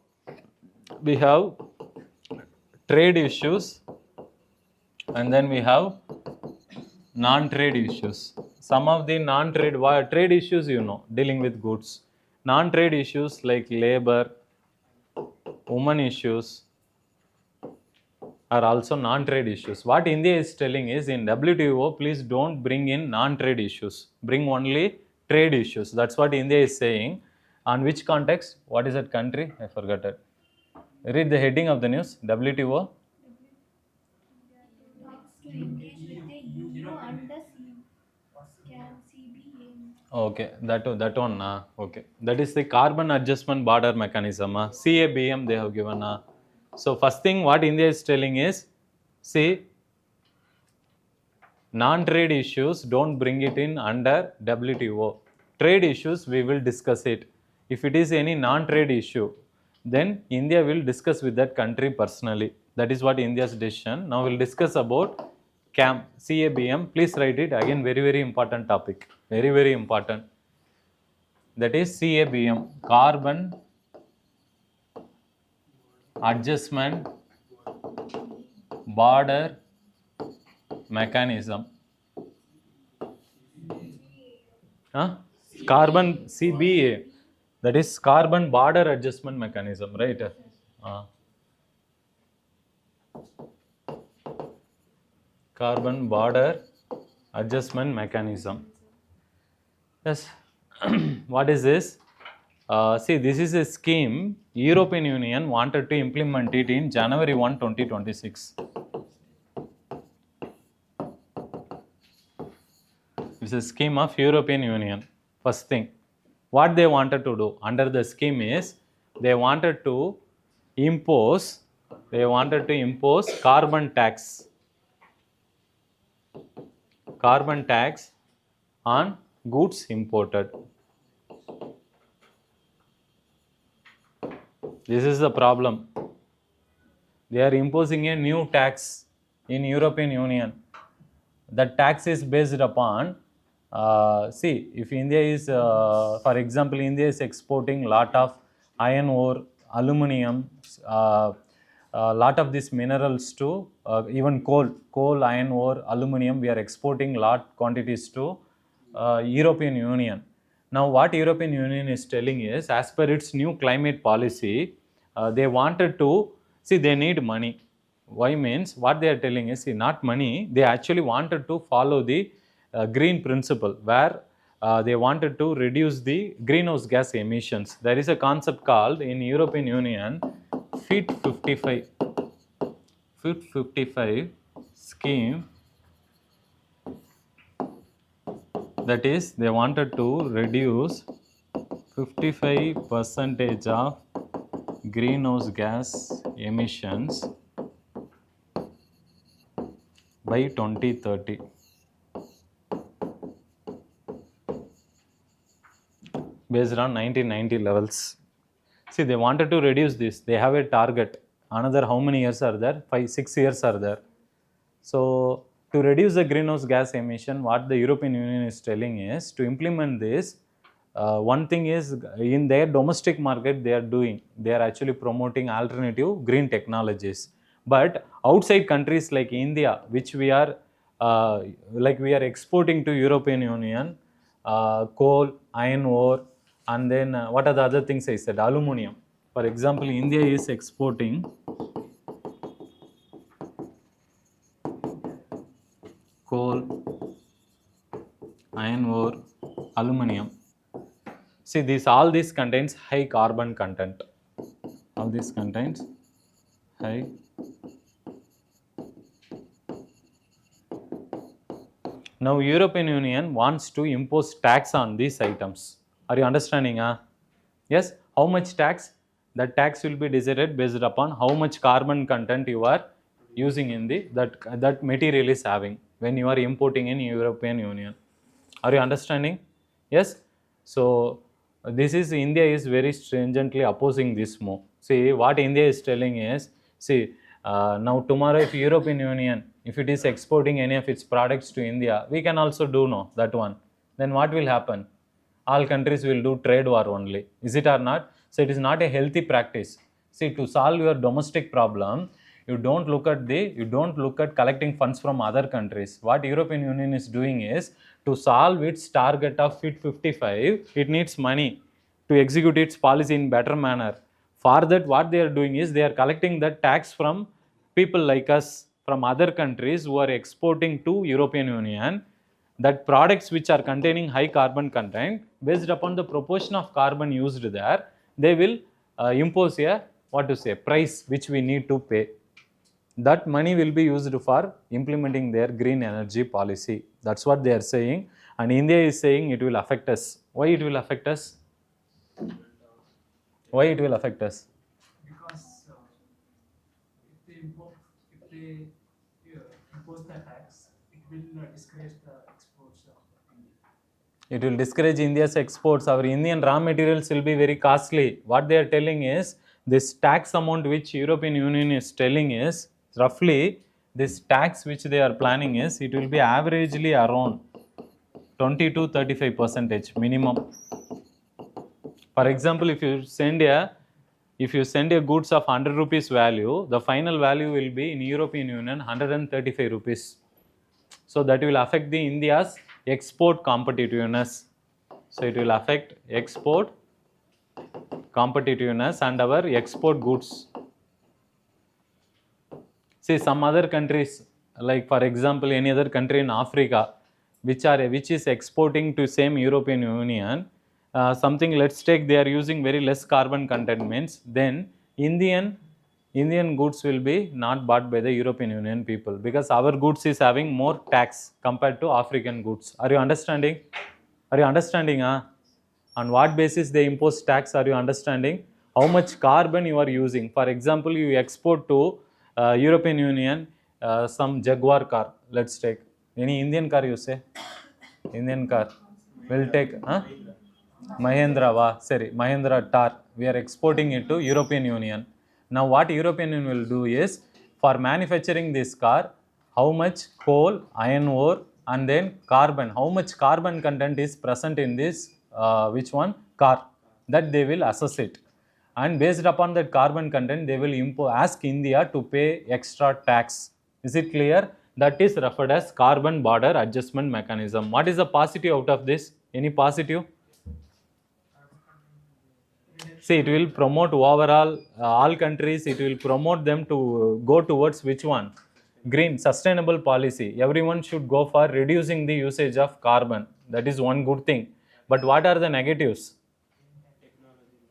we have trade issues and then we have non-trade issues. Some of the trade issues, dealing with goods. Non-trade issues like labor, women issues are also non-trade issues. What India is telling is in WTO, please don't bring in non-trade issues. Bring only trade issues. That's what India is saying. On which context? What is that country? I forgot it. Read the heading of the news. WTO. To engage with the EU under CBA. Okay, that one. Okay, that is the carbon adjustment border mechanism. CABM they have given. So first thing what India is telling is, see, non-trade issues don't bring it in under WTO. Trade issues we will discuss it. If it is any non-trade issue, then India will discuss with that country personally. That is what India's decision. Now we'll discuss about CABM. Please write it again. Very, very important topic. Very, very important. That is CABM, carbon adjustment border mechanism. Carbon CBA, that is carbon border adjustment mechanism, right? Carbon border adjustment mechanism. Yes. What is this? See, this is a scheme. European Union wanted to implement it in January 1, 2026. It's a scheme of European Union. First thing, what they wanted to do under the scheme is they wanted to impose carbon tax on goods imported. This is the problem. They are imposing a new tax in European Union. That tax is based upon, see, if India is, for example, India is exporting lot of iron ore, aluminium, lot of these minerals to even coal, iron ore, aluminium. We are exporting lot quantities to European Union. Now, what European Union is telling is, as per its new climate policy, they wanted to see. They need money. Why means what they are telling is, see, not money. They actually wanted to follow the green principle, where they wanted to reduce the greenhouse gas emissions. There is a concept called in European Union Fit 55 scheme. That is, they wanted to reduce 55% of greenhouse gas emissions by 2030. Based on 1990 levels. See, they wanted to reduce this. They have a target. Another how many years are there? 5-6 years are there. So, to reduce the greenhouse gas emission, what the European Union is telling is, to implement this, one thing is, in their domestic market they are doing, they are actually promoting alternative green technologies. But outside countries like India, which we are exporting to European Union, coal, iron ore, and then what are the other things I said? Aluminium. For example, India is exporting coal, iron ore, aluminium. See, all this contains high carbon content. All this contains high Now European Union wants to impose tax on these items. Are you understanding? Yes. How much tax? That tax will be decided based upon how much carbon content you are using in that material is having when you are importing in European Union. Are you understanding? Yes. So this is, India is very stringently opposing this move. See, what India is telling is, see, now tomorrow if European Union, if it is exporting any of its products to India, we can also do that one. Then what will happen? all countries will do trade war only. Is it or not? So it is not a healthy practice. See, to solve your domestic problem, you don't look at collecting funds from other countries. What European Union is doing is, to solve its target of Fit 55, it needs money to execute its policy in better manner. For that, what they are doing is, they are collecting the tax from people like us, from other countries who are exporting to European Union, that products which are containing high carbon content, based upon the proportion of carbon used there, they will impose a price which we need to pay. That money will be used for implementing their green energy policy. That's what they are saying. And India is saying it will affect us. Why it will affect us? Why it will affect us? Because if they impose the tax, it will discourage the exports of India. It will discourage India's exports. Our Indian raw materials will be very costly. What they are telling is, this tax amount which European Union is telling is, roughly this tax which they are planning is, it will be averagely around 20 to 35% minimum. For example, if you send a goods of 100 rupees value, the final value will be in European Union 135 rupees. So that will affect the India's export competitiveness. So it will affect export competitiveness and our export goods. See, some other countries, like for example any other country in Africa, which is exporting to same European Union, something, let's take, they are using very less carbon content, means then Indian goods will be not bought by the European Union people, because our goods is having more tax compared to African goods. Are you understanding? On what basis they impose tax? Are you understanding? How much carbon you are using? For example, you export to European Union some Jaguar car, let's take. Any Indian car you say? Indian car. We'll take Mahindra Tar. We are exporting it to European Union. Now what European Union will do is, for manufacturing this car, how much coal, iron ore, and then carbon, how much carbon content is present in this car, that they will assess it. And based upon that carbon content, they will ask India to pay extra tax. Is it clear? That is referred as carbon border adjustment mechanism. What is the positive out of this? Any positive? See, it will promote overall, all countries, it will promote them to go towards which one? Green, sustainable policy. Everyone should go for reducing the usage of carbon. That is one good thing. But what are the negatives?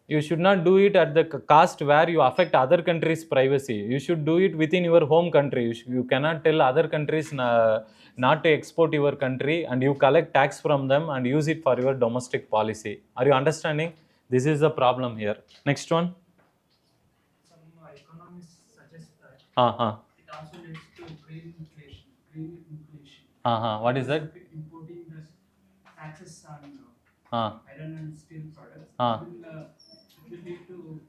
You should not do it at the cost where you affect other countries' privacy. You should do it within your home country. You cannot tell other countries not to export your country, and you collect tax from them and use it for your domestic policy. Are you understanding? This is the problem here. Next one. Some economists suggest that it also leads to green inflation. What is that? Importing the taxes on iron and steel products will lead to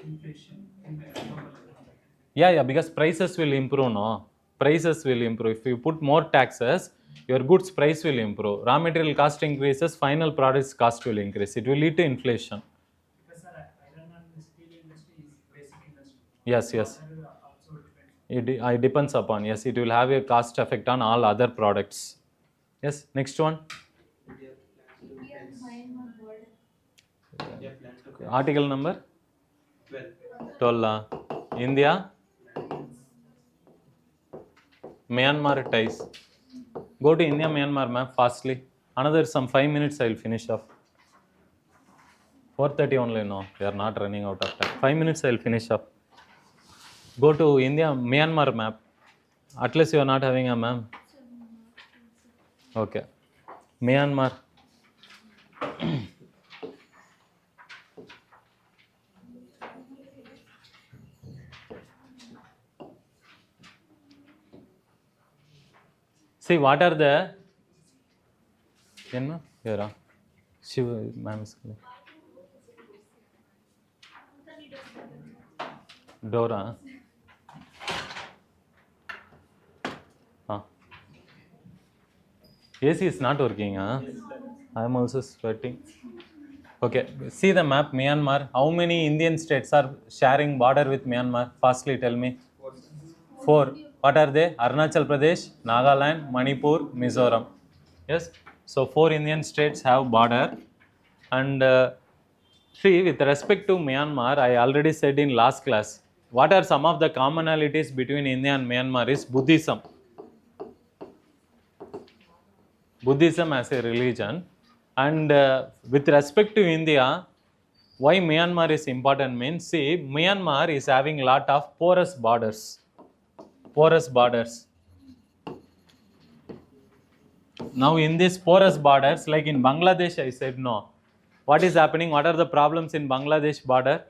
inflation in the global economy. Yeah, because prices will improve, no? Prices will improve. If you put more taxes, your goods price will improve. Raw material cost increases, final products cost will increase. It will lead to inflation. Because iron and steel industry is basic industry. Yes. Other also depends. It depends upon, yes, it will have a cost effect on all other products. Yes, next one. Article number 12. India, Myanmar ties. Go to India Myanmar map fastly. Another some 5 minutes I will finish off. 4:30 only, no, we are not running out of time. 5 minutes I will finish up. Go to India Myanmar map. At least you are not having a map. Okay. Myanmar. See, what are the here Shiva ma'am is calling. Dora. AC is not working, I am also sweating. Okay, see the map, Myanmar. How many Indian states are sharing border with Myanmar? Fastly tell me. 4. What are they? Arunachal Pradesh, Nagaland, Manipur, Mizoram. Yes. So 4 Indian states have border. And see, with respect to Myanmar, I already said in last class, what are some of the commonalities between India and Myanmar is Buddhism. Buddhism as a religion. And with respect to India, why Myanmar is important means, see, Myanmar is having lot of porous borders. Porous borders. Now in these porous borders, like in Bangladesh, I said no. What is happening? What are the problems in Bangladesh border?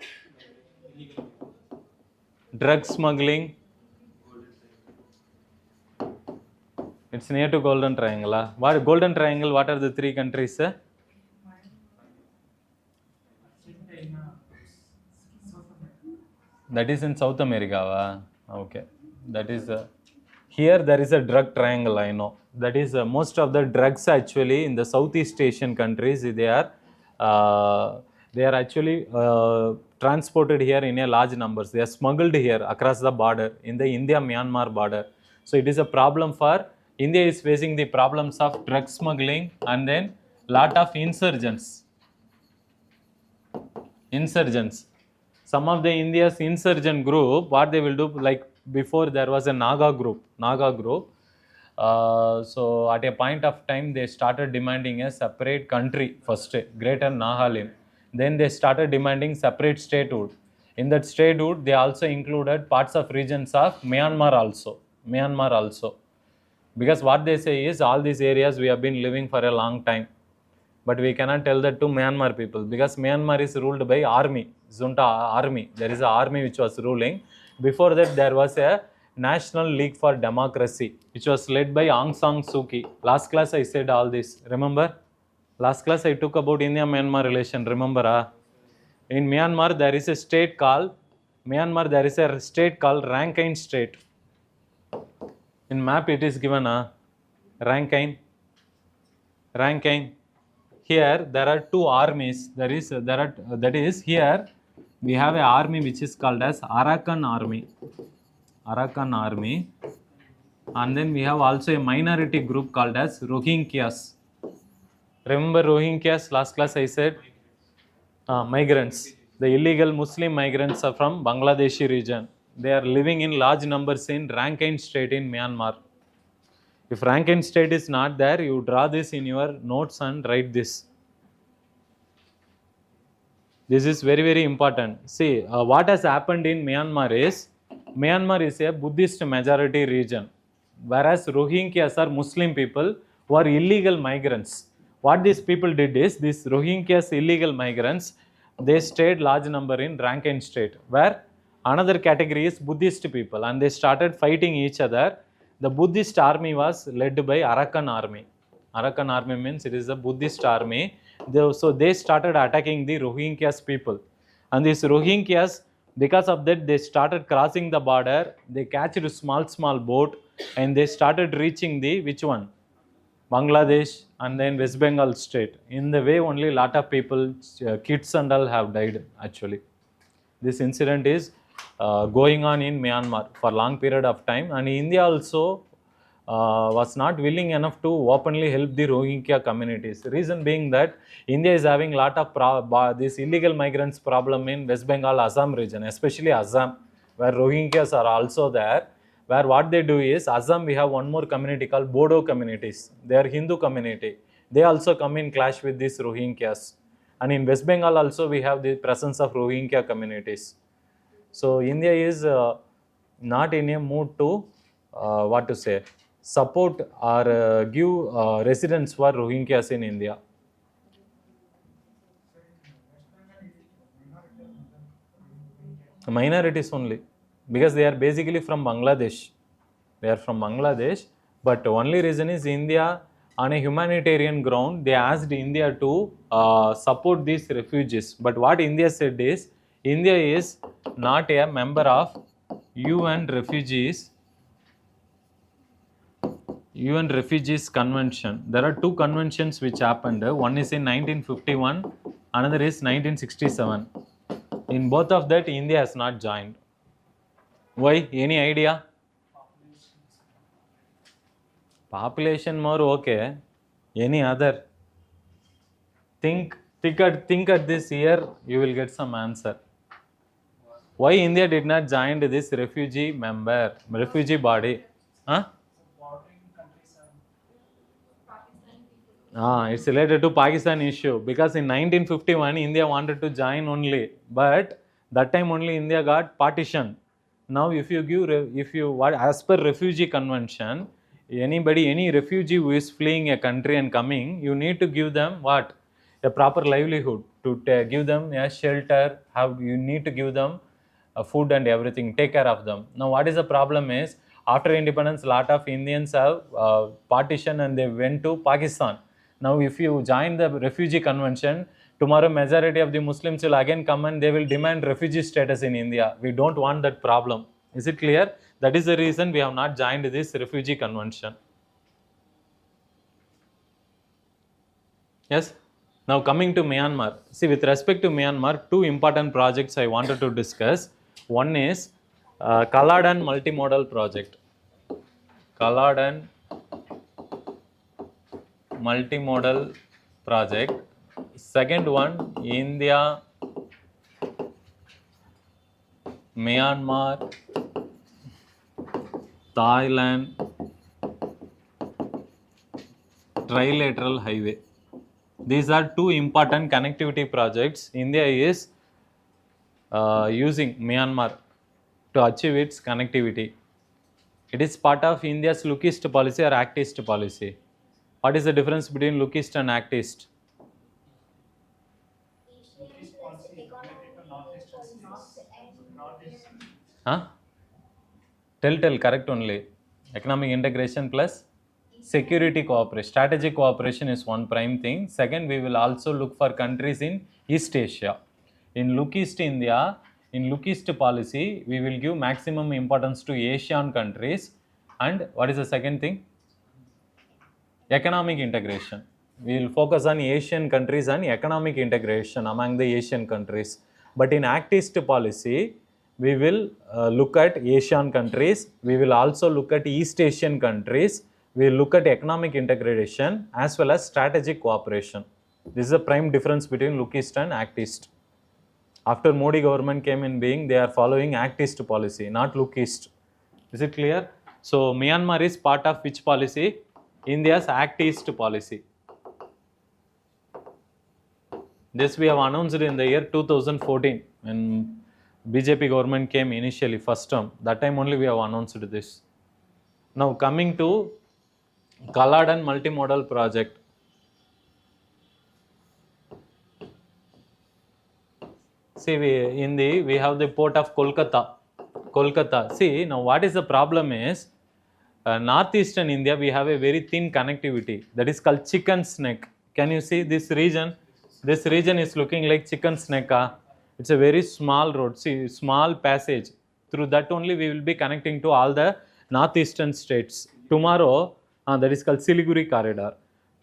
Drug smuggling. It's near to Golden Triangle. What Golden Triangle? What are the 3 countries? That is in South America. Okay, that is here there is a drug triangle. I know that is most of the drugs actually in the Southeast Asian countries they are actually transported here in a large numbers. They are smuggled here across the border in the India-Myanmar border. So it is a problem for India is facing the problems of drug smuggling and then lot of insurgents. Some of the India's insurgent group, what they will do, like before there was a Naga group. So at a point of time, they started demanding a separate country first, Greater Nagaland. Then they started demanding separate statehood. In that statehood, they also included parts of regions of Myanmar also. Because what they say is all these areas we have been living for a long time. But we cannot tell that to Myanmar people because Myanmar is ruled by army, junta army. There is an army which was ruling. Before that, there was a National League for Democracy, which was led by Aung San Suu Kyi. Last class I said all this. Remember? Last class I took about India-Myanmar relation. Remember? In Myanmar, there is a state called Rakhine State. In map, it is given Rakhine. Here there are 2 armies. That is here we have an army which is called as Arakan Army, and then we have also a minority group called as Rohingyas. Remember Rohingyas? Last class I said migrants. The illegal Muslim migrants are from Bangladeshi region. They are living in large numbers in Rakhine State in Myanmar. If Rakhine State is not there, you draw this in your notes and write this. This is very, very important. See, what has happened in Myanmar is a Buddhist majority region, whereas Rohingyas are Muslim people who are illegal migrants. What these people did is, these Rohingyas illegal migrants, they stayed large number in Rakhine State, where another category is Buddhist people, and they started fighting each other. The Buddhist army was led by Arakan Army. Arakan Army means it is a Buddhist army. So they started attacking the Rohingyas people. And these Rohingyas, because of that, they started crossing the border. They catched a small boat and they started reaching the, which one? Bangladesh and then West Bengal state. In the way, only lot of people, kids and all have died actually. This incident is going on in Myanmar for long period of time, and India also was not willing enough to openly help the Rohingya communities. The reason being that India is having lot of these illegal migrants problem in West Bengal, Assam region, especially Assam, where Rohingyas are also there. Where what they do is, Assam we have one more community called Bodo communities. They are Hindu community. They also come in clash with these Rohingyas. And in West Bengal also we have the presence of Rohingya communities. So India is not in a mood to support or give residence for Rohingyas in India. Minorities only, because they are basically from Bangladesh. But only reason is India, on a humanitarian ground, they asked India to support these refugees. But what India said is, India is not a member of UN Refugees UN Refugees Convention. There are two conventions which happened. One is in 1951, another is 1967. In both of that, India has not joined. Why? Any idea? Population more okay. Any other? Think at this year, you will get some answer. Why India did not join this refugee body? Huh? Bordering countries are Pakistani people. It's related to Pakistan issue because in 1951 India wanted to join only, but that time only India got partition. Now if you give as per refugee convention, any refugee who is fleeing a country and coming, you need to give them what? A proper livelihood, to give them a shelter, you need to give them food and everything, take care of them. Now what is the problem is, after independence lot of Indians have partition and they went to Pakistan. Now if you join the refugee convention, tomorrow majority of the Muslims will again come and they will demand refugee status in India. We don't want that problem. Is it clear? That is the reason we have not joined this refugee convention. Yes. Now coming to Myanmar. See, with respect to Myanmar, two important projects I wanted to discuss. One is Kaladan multimodal project. Kaladan multimodal project. Second one, India, Myanmar, Thailand trilateral highway. These are two important connectivity projects India is using Myanmar to achieve its connectivity. It is part of India's lookist policy or actist policy. What is the difference between lookist and actist? Asian plus policy related economic to northeastern policies states. and Northeastern. Huh? Tell correct only. Economic integration plus security cooperation. Strategic cooperation is one prime thing. Second, we will also look for countries in East Asia. In lookist India, in lookist policy, we will give maximum importance to Asian countries. And what is the second thing? Economic integration. We will focus on Asian countries and economic integration among the Asian countries. But in actist policy, we will look at Asian countries. We will also look at East Asian countries. We will look at economic integration as well as strategic cooperation. This is the prime difference between lookist and actist. After Modi government came in being, they are following actist policy, not lookist. Is it clear? So Myanmar is part of which policy? India's actist policy. This we have announced in the year 2014 when BJP government came initially first term. That time only we have announced this. Now coming to Kaladan multimodal project. See, we have the port of Kolkata. See, now what is the problem is, northeastern India, we have a very thin connectivity that is called chicken's neck. Can you see this region? This region is looking like chicken's neck. It's a very small road, see, small passage. Through that only we will be connecting to all the northeastern states. Tomorrow, that is called Siliguri corridor.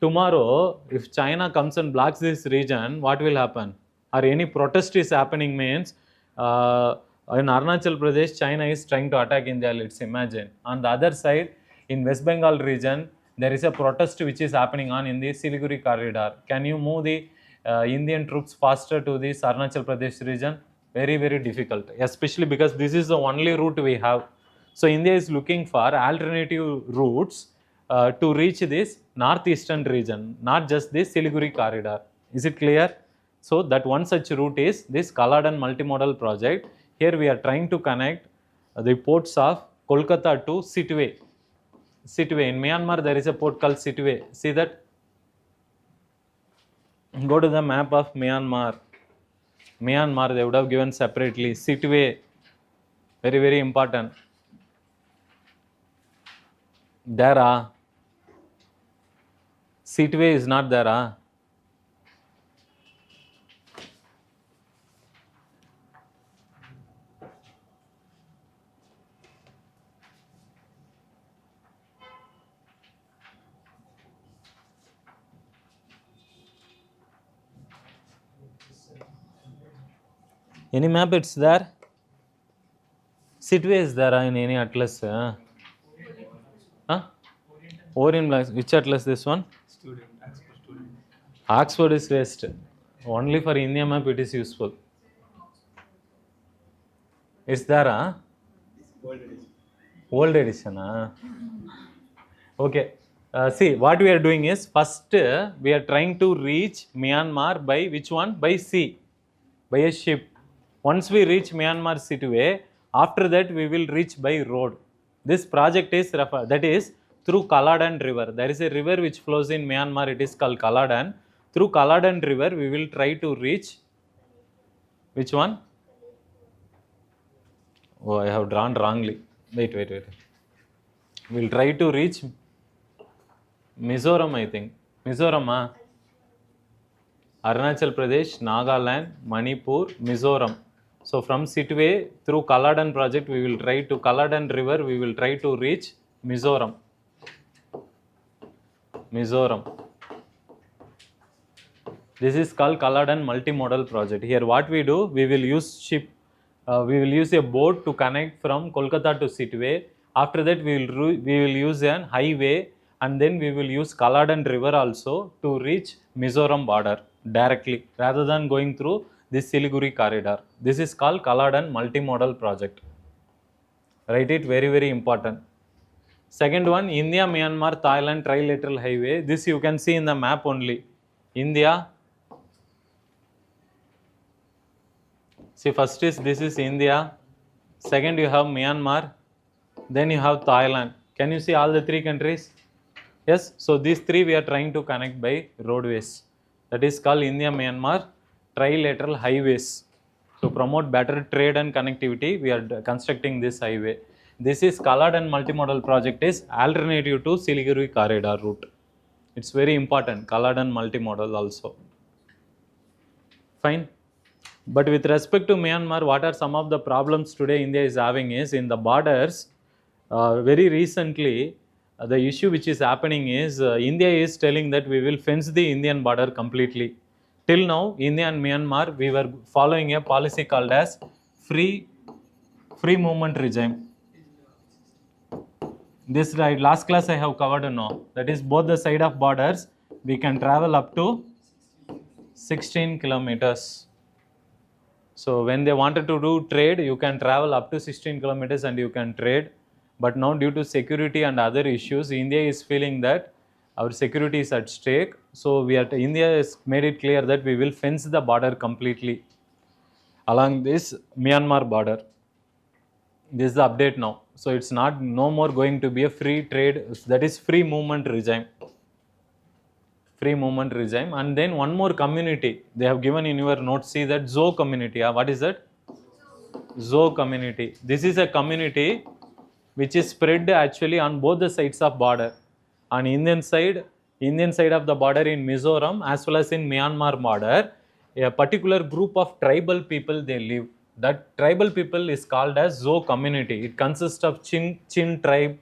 Tomorrow, if China comes and blocks this region, what will happen? Or any protest is happening means, in Arunachal Pradesh, China is trying to attack India, let's imagine. On the other side, in West Bengal region, there is a protest which is happening on in the Siliguri corridor. Can you move the Indian troops faster to this Arunachal Pradesh region? Very, very difficult, especially because this is the only route we have. So India is looking for alternative routes to reach this northeastern region, not just this Siliguri corridor. Is it clear? So that one such route is this Kaladan multimodal project. Here we are trying to connect the ports of Kolkata to Sitwe. Sitwe. In Myanmar there is a port called Sitwe. See that? Go to the map of Myanmar. Myanmar they would have given separately. Sitwe. Very, very important. There Sitwe is not there. Any map it's there? Situate is there in any atlas? Orient Blanks. Which atlas this one? Student, Oxford student. Oxford is waste. Only for India map it is useful. It's there, huh? Old edition. Old edition, huh? Okay. See, what we are doing is, first we are trying to reach Myanmar by which one? By sea, by a ship. Once we reach Myanmar Situate, after that we will reach by road. This project is that is through Kaladan River. There is a river which flows in Myanmar. It is called Kaladan. Through Kaladan River, we will try to reach which one? Oh, I have drawn wrongly. Wait. We'll try to reach Mizoram, I think. Mizoram, Arunachal Pradesh, Nagaland, Manipur, Mizoram. So from Situate through Kaladan project, we will try to Kaladan River. We will try to reach Mizoram. This is called Kaladan multimodal project. Here, what we do, we will use ship. We will use a boat to connect from Kolkata to Situate. After that, we will use an highway, and then we will use Kaladan River also to reach Mizoram border directly, rather than going through this Siliguri corridor. This is called Kaladan multimodal project. Write it, very, very important. Second one, India, Myanmar, Thailand trilateral highway. This you can see in the map only. India. See, first is this is India. Second, you have Myanmar. Then you have Thailand. Can you see all the three countries? Yes. So these three we are trying to connect by roadways. That is called India, Myanmar trilateral highways. To promote better trade and connectivity, we are constructing this highway. This is Kaladan multimodal project is alternative to Siliguri corridor route. It's very important, Kaladan multimodal also. Fine. But with respect to Myanmar, what are some of the problems today India is having is in the borders. Very recently, the issue which is happening is India is telling that we will fence the Indian border completely. Till now, India and Myanmar, we were following a policy called as free movement regime. This last class I have covered now. That is both the side of borders, we can travel up to 16 kilometers. So when they wanted to do trade, you can travel up to 16 kilometers and you can trade. But now due to security and other issues, India is feeling that our security is at stake. So India has made it clear that we will fence the border completely along this Myanmar border. This is the update now. So it's no more going to be a free trade, that is free movement regime. Free movement regime. And then one more community they have given in your notes. See that Zo community. What is that? Zo community. This is a community which is spread actually on both the sides of border. On Indian side of the border in Mizoram as well as in Myanmar border, a particular group of tribal people they live. That tribal people is called as Zo community. It consists of Chin tribe,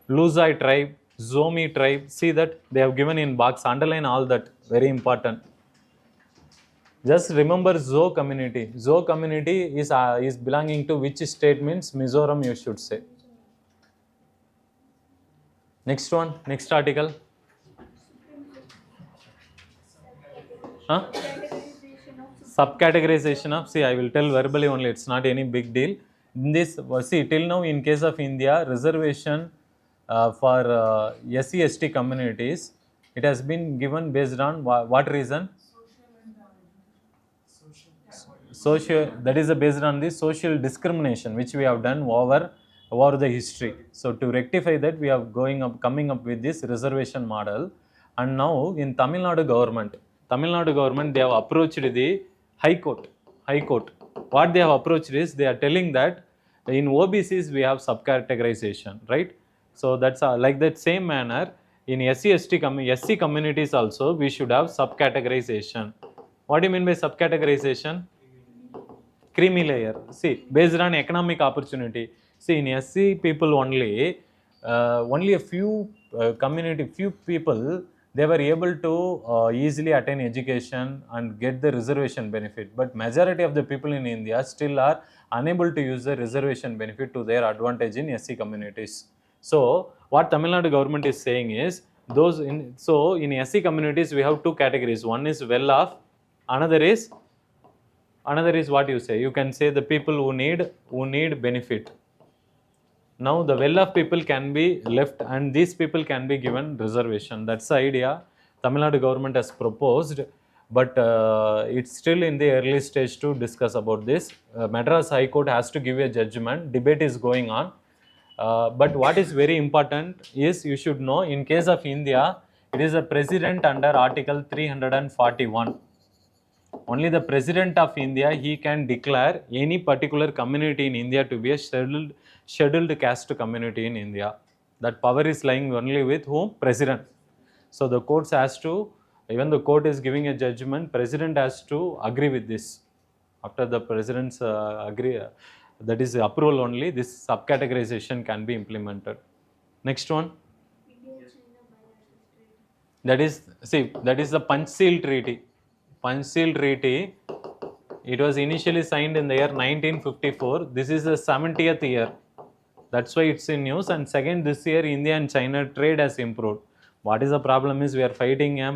Luzai tribe, Zomi tribe. See that they have given in box. Underline all that. Very important. Just remember Zo community. Zo community is belonging to which state means Mizoram you should say. Next one, next article. Subcategorization of, see, I will tell verbally only, it's not any big deal. In this, see, till now in case of India, reservation for SC, ST communities, it has been given based on what reason? Social, that is based on the social discrimination which we have done over the history. So to rectify that, we are coming up with this reservation model. And now in Tamil Nadu government, they have approached the High Court. What they have approached is, they are telling that in OBCs we have subcategorization, right? So that's like that same manner in SC communities also we should have subcategorization. What do you mean by subcategorization? Creamy layer. See, based on economic opportunity. See, in SC people only a few few people they were able to easily attain education and get the reservation benefit. But majority of the people in India still are unable to use the reservation benefit to their advantage in SC communities. So what Tamil Nadu government is saying is, in SC communities we have two categories. One is well off, another is what you say. You can say the people who need benefit. Now the well-off people can be left and these people can be given reservation. That's the idea Tamil Nadu government has proposed, but it's still in the early stage to discuss about this. Madras High Court has to give a judgment. Debate is going on. But what is very important is you should know, in case of India, it is a president under Article 341. Only the president of India, he can declare any particular community in India to be a scheduled caste community in India. That power is lying only with whom? President. So the courts has to, even the court is giving a judgment, president has to agree with this. After the president's that is approval only, this subcategorization can be implemented. Next one. That is the Panchsheel Treaty. Panchsheel Treaty, it was initially signed in the year 1954. This is the 70th year. That's why it's in news. And second, this year India and China trade has improved. What is the problem is we are fighting a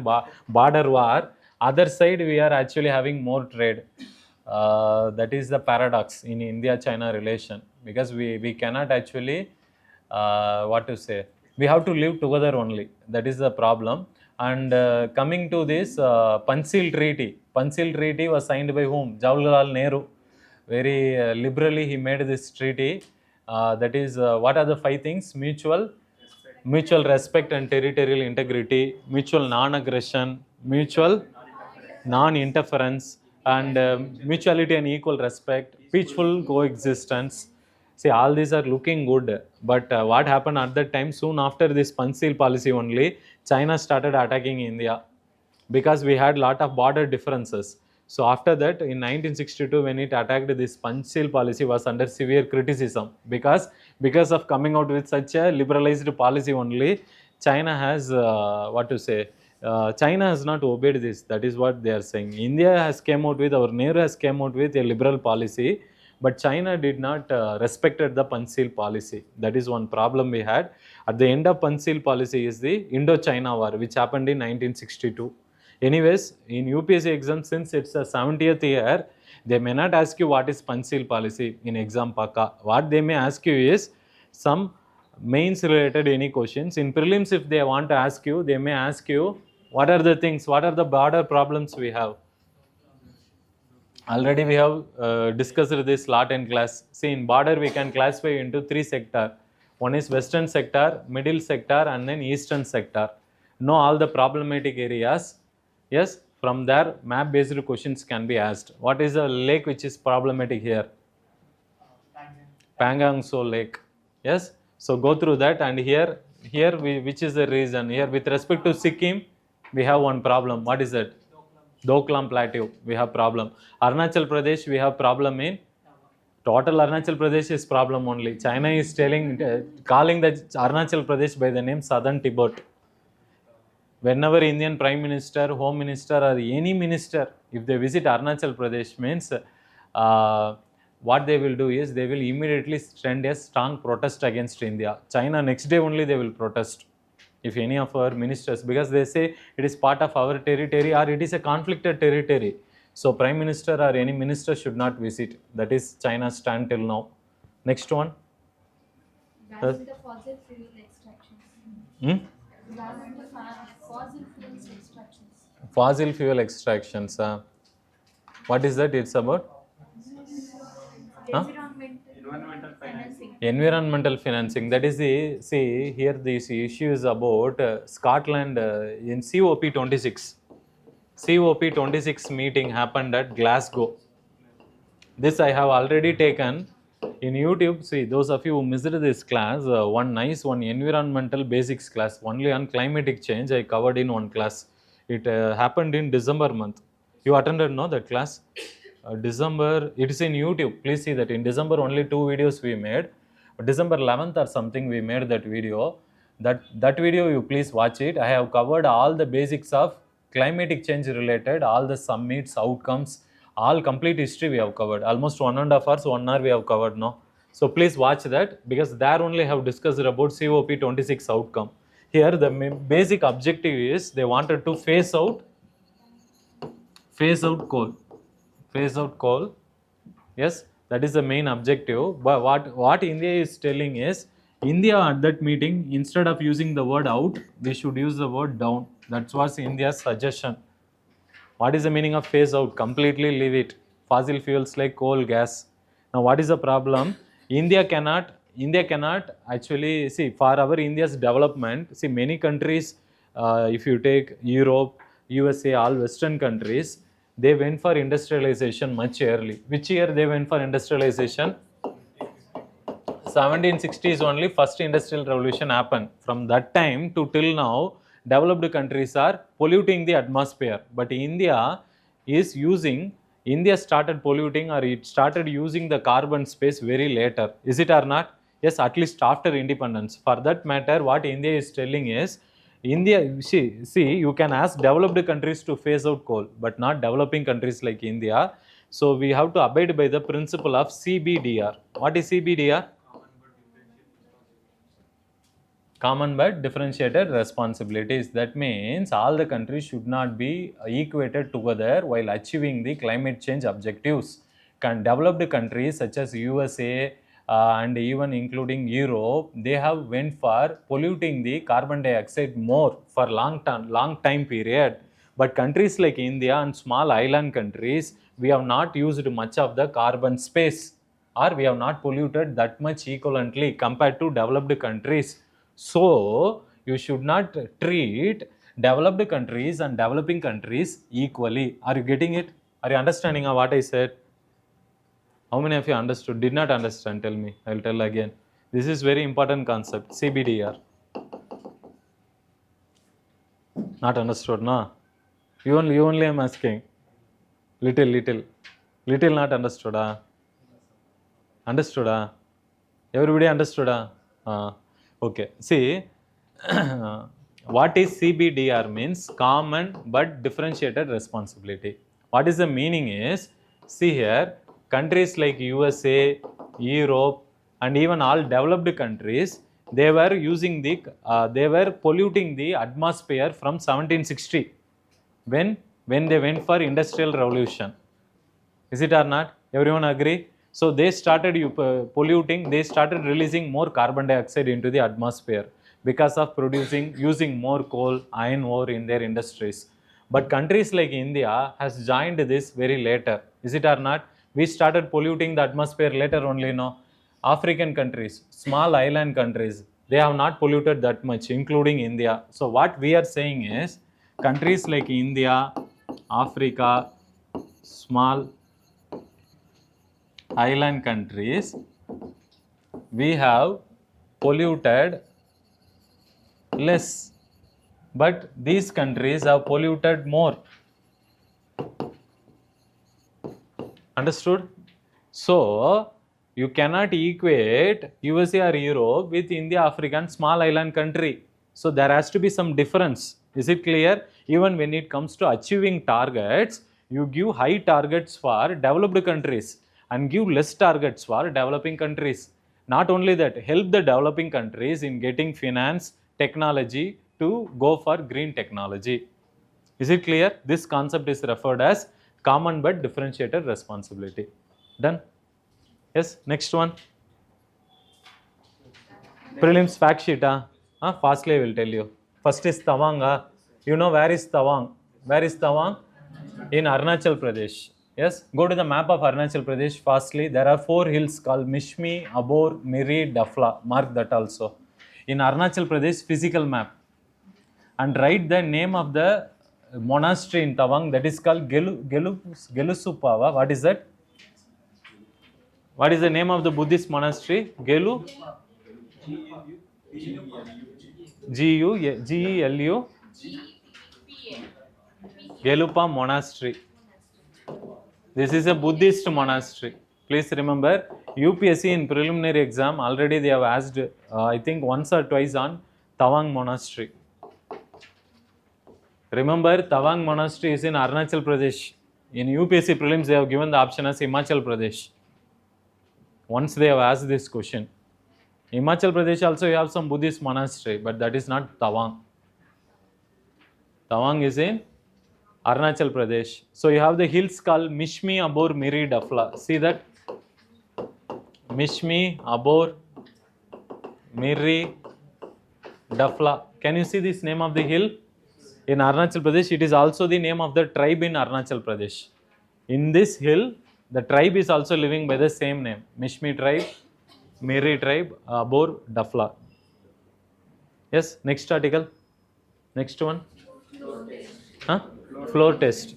border war. Other side we are actually having more trade. That is the paradox in India-China relation, because we cannot actually, we have to live together only. That is the problem. And coming to this Panchsheel Treaty. Panchsheel Treaty was signed by whom? Jawaharlal Nehru. Very liberally he made this treaty. That is, what are the 5 things? Mutual respect and territorial integrity, mutual non-aggression, mutual non-interference, and mutuality and equal respect, peaceful coexistence. See, all these are looking good, but what happened at that time, soon after this Panchsheel policy only, China started attacking India because we had lot of border differences. So after that, in 1962, when it attacked, this Panchsheel policy was under severe criticism because of coming out with such a liberalized policy only, China has, China has not obeyed this. That is what they are saying. India has came out with, our Nehru has came out with a liberal policy, but China did not respected the Panchsheel policy. That is one problem we had. At the end of Panchsheel policy is the Indo-China War, which happened in 1962. Anyways, in UPSC exam, since it's the 70th year, they may not ask you what is Panchsheel policy in exam Paka. What they may ask you is some mains related any questions. In prelims, if they want to ask you, they may ask you what are the things, what are the border problems we have. Already we have discussed this lot in class. See, in border we can classify into 3 sectors. One is western sector, middle sector, and then eastern sector. Know all the problematic areas. Yes, from there map based questions can be asked. What is the lake which is problematic here? Pangong Tso Lake. Yes, so go through that, and here which is the reason? Here with respect to Sikkim, we have one problem. What is it? Doklam Plateau, we have problem. Arunachal Pradesh, we have problem in total. Arunachal Pradesh is problem only. China is calling the Arunachal Pradesh by the name Southern Tibet. Whenever Indian Prime Minister, Home Minister, or any minister, if they visit Arunachal Pradesh, means what they will do is they will immediately send a strong protest against India. China next day only they will protest. If any of our ministers, because they say it is part of our territory or it is a conflicted territory. So Prime Minister or any minister should not visit. That is China's stand till now. Next one. Banning the fossil fuel extractions. Banning the fossil fuels extractions. Fossil fuel extractions. What is that? It's about? Environmental financing. Environmental financing. That is the, see here this issue is about Scotland in COP26. COP26 meeting happened at Glasgow. This I have already taken in YouTube. See, those of you who missed this class, one environmental basics class only on climatic change I covered in one class. It happened in December month. You attended, no, that class? December, it is in YouTube. Please see that in December only 2 videos we made. December 11th or something we made that video. That video you please watch it. I have covered all the basics of climatic change related, all the summits, outcomes, all complete history we have covered. Almost 1.5 hours, 1 hour we have covered now. So please watch that, because there only have discussed about COP26 outcome. Here the basic objective is they wanted to phase out coal. Phase out coal. Yes, that is the main objective. But what India is telling is, India at that meeting, instead of using the word out, they should use the word down. That was India's suggestion. What is the meaning of phase out? Completely leave it. Fossil fuels like coal, gas. Now what is the problem? India cannot actually, see, for our India's development, see, many countries, if you take Europe, USA, all Western countries, they went for industrialization much early. Which year they went for industrialization? 1760s only first industrial revolution happened. From that time to till now, developed countries are polluting the atmosphere. But India started polluting, or it started using the carbon space very later. Is it or not? Yes, at least after independence. For that matter, what India is telling is, India, see, you can ask developed countries to phase out coal, but not developing countries like India. So we have to abide by the principle of CBDR. What is CBDR? Common but differentiated responsibilities. That means all the countries should not be equated together while achieving the climate change objectives. Developed countries such as USA and even including Europe, they have went for polluting the carbon dioxide more for long time period. But countries like India and small island countries, we have not used much of the carbon space, or we have not polluted that much equivalently compared to developed countries. So you should not treat developed countries and developing countries equally. Are you getting it? Are you understanding what I said? How many of you understood? Did not understand? Tell me. I will tell again. This is very important concept. CBDR. Not understood, no? You only am asking. Little not understood. Understood? Everybody understood? Okay. See, what is CBDR means? Common but differentiated responsibility. What is the meaning is, see here, countries like USA, Europe, and even all developed countries, they were polluting the atmosphere from 1760 when they went for industrial revolution. Is it or not? Everyone agree? So they started polluting, they started releasing more carbon dioxide into the atmosphere because of using more coal, iron ore in their industries. But countries like India has joined this very later. Is it or not? We started polluting the atmosphere later only, no? African countries, small island countries, they have not polluted that much, including India. So what we are saying is, countries like India, Africa, small island countries, we have polluted less, but these countries have polluted more. Understood? So you cannot equate USA or Europe with India, Africa and small island country. So there has to be some difference. Is it clear? Even when it comes to achieving targets, you give high targets for developed countries and give less targets for developing countries. Not only that, help the developing countries in getting finance, technology to go for green technology. Is it clear? This concept is referred as common but differentiated responsibility. Done? Yes, next one. Prelims fact sheet. Fastly I will tell you. First is Tawang. You know where is Tawang? Where is Tawang? In Arunachal Pradesh. Yes, go to the map of Arunachal Pradesh fastly. There are 4 hills called Mishmi, Abor, Miri, Dafla. Mark that also. In Arunachal Pradesh physical map. And write the name of the monastery in Tawang, that is called Gelusupava. What is that? What is the name of the Buddhist monastery? Gelu? G-E-L-U? Gelupa Monastery. This is a Buddhist monastery. Please remember, UPSC in preliminary exam, already they have asked, I think once or twice on Tawang Monastery. Remember, Tawang Monastery is in Arunachal Pradesh. In UPSC prelims, they have given the option as Himachal Pradesh. Once they have asked this question. Himachal Pradesh also you have some Buddhist monastery, but that is not Tawang. Tawang is in Arunachal Pradesh. So you have the hills called Mishmi, Abor, Miri, Dafla. See that? Mishmi, Abor, Miri, Dafla. Can you see this name of the hill? In Arunachal Pradesh, it is also the name of the tribe in Arunachal Pradesh. In this hill, the tribe is also living by the same name. Mishmi tribe, Miri tribe, Abor, Dafla. Yes, next article. Next one. Huh? Floor test.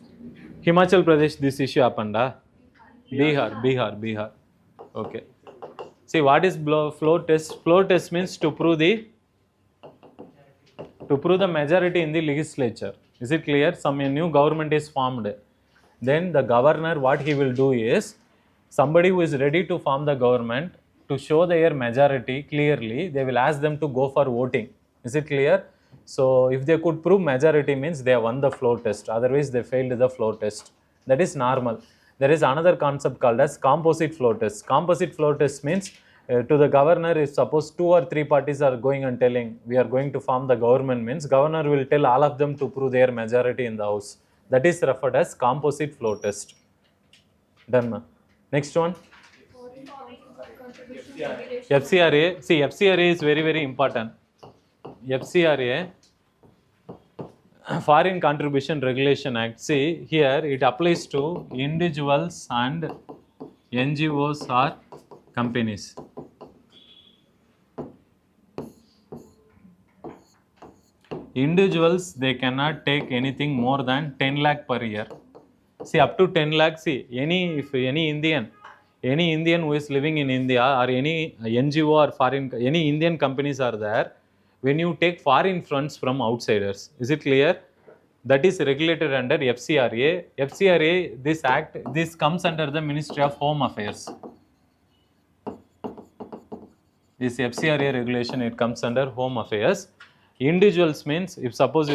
Himachal Pradesh, this issue happened. Bihar. Okay. See, what is floor test? Floor test means to prove the majority in the legislature. Is it clear? Some new government is formed. Then the governor, what he will do is, somebody who is ready to form the government, to show their majority clearly, they will ask them to go for voting. Is it clear? So if they could prove majority means they have won the floor test. Otherwise they failed the floor test. That is normal. There is another concept called as composite floor test. Composite floor test means to the governor, if suppose 2 or 3 parties are going and telling we are going to form the government, means governor will tell all of them to prove their majority in the house. That is referred as composite floor test. Done, ma? Next one. FCRA. See, FCRA is very, very important. FCRA, Foreign Contribution Regulation Act. See, here it applies to individuals and NGOs or companies. Individuals, they cannot take anything more than 10 lakh per year. See, up to 10 lakh, see, if any Indian who is living in India or any NGO or any Indian companies are there, when you take foreign funds from outsiders, is it clear? That is regulated under FCRA. FCRA, this act, this comes under the Ministry of Home Affairs. This FCRA regulation, it comes under Home Affairs. Individuals means, if suppose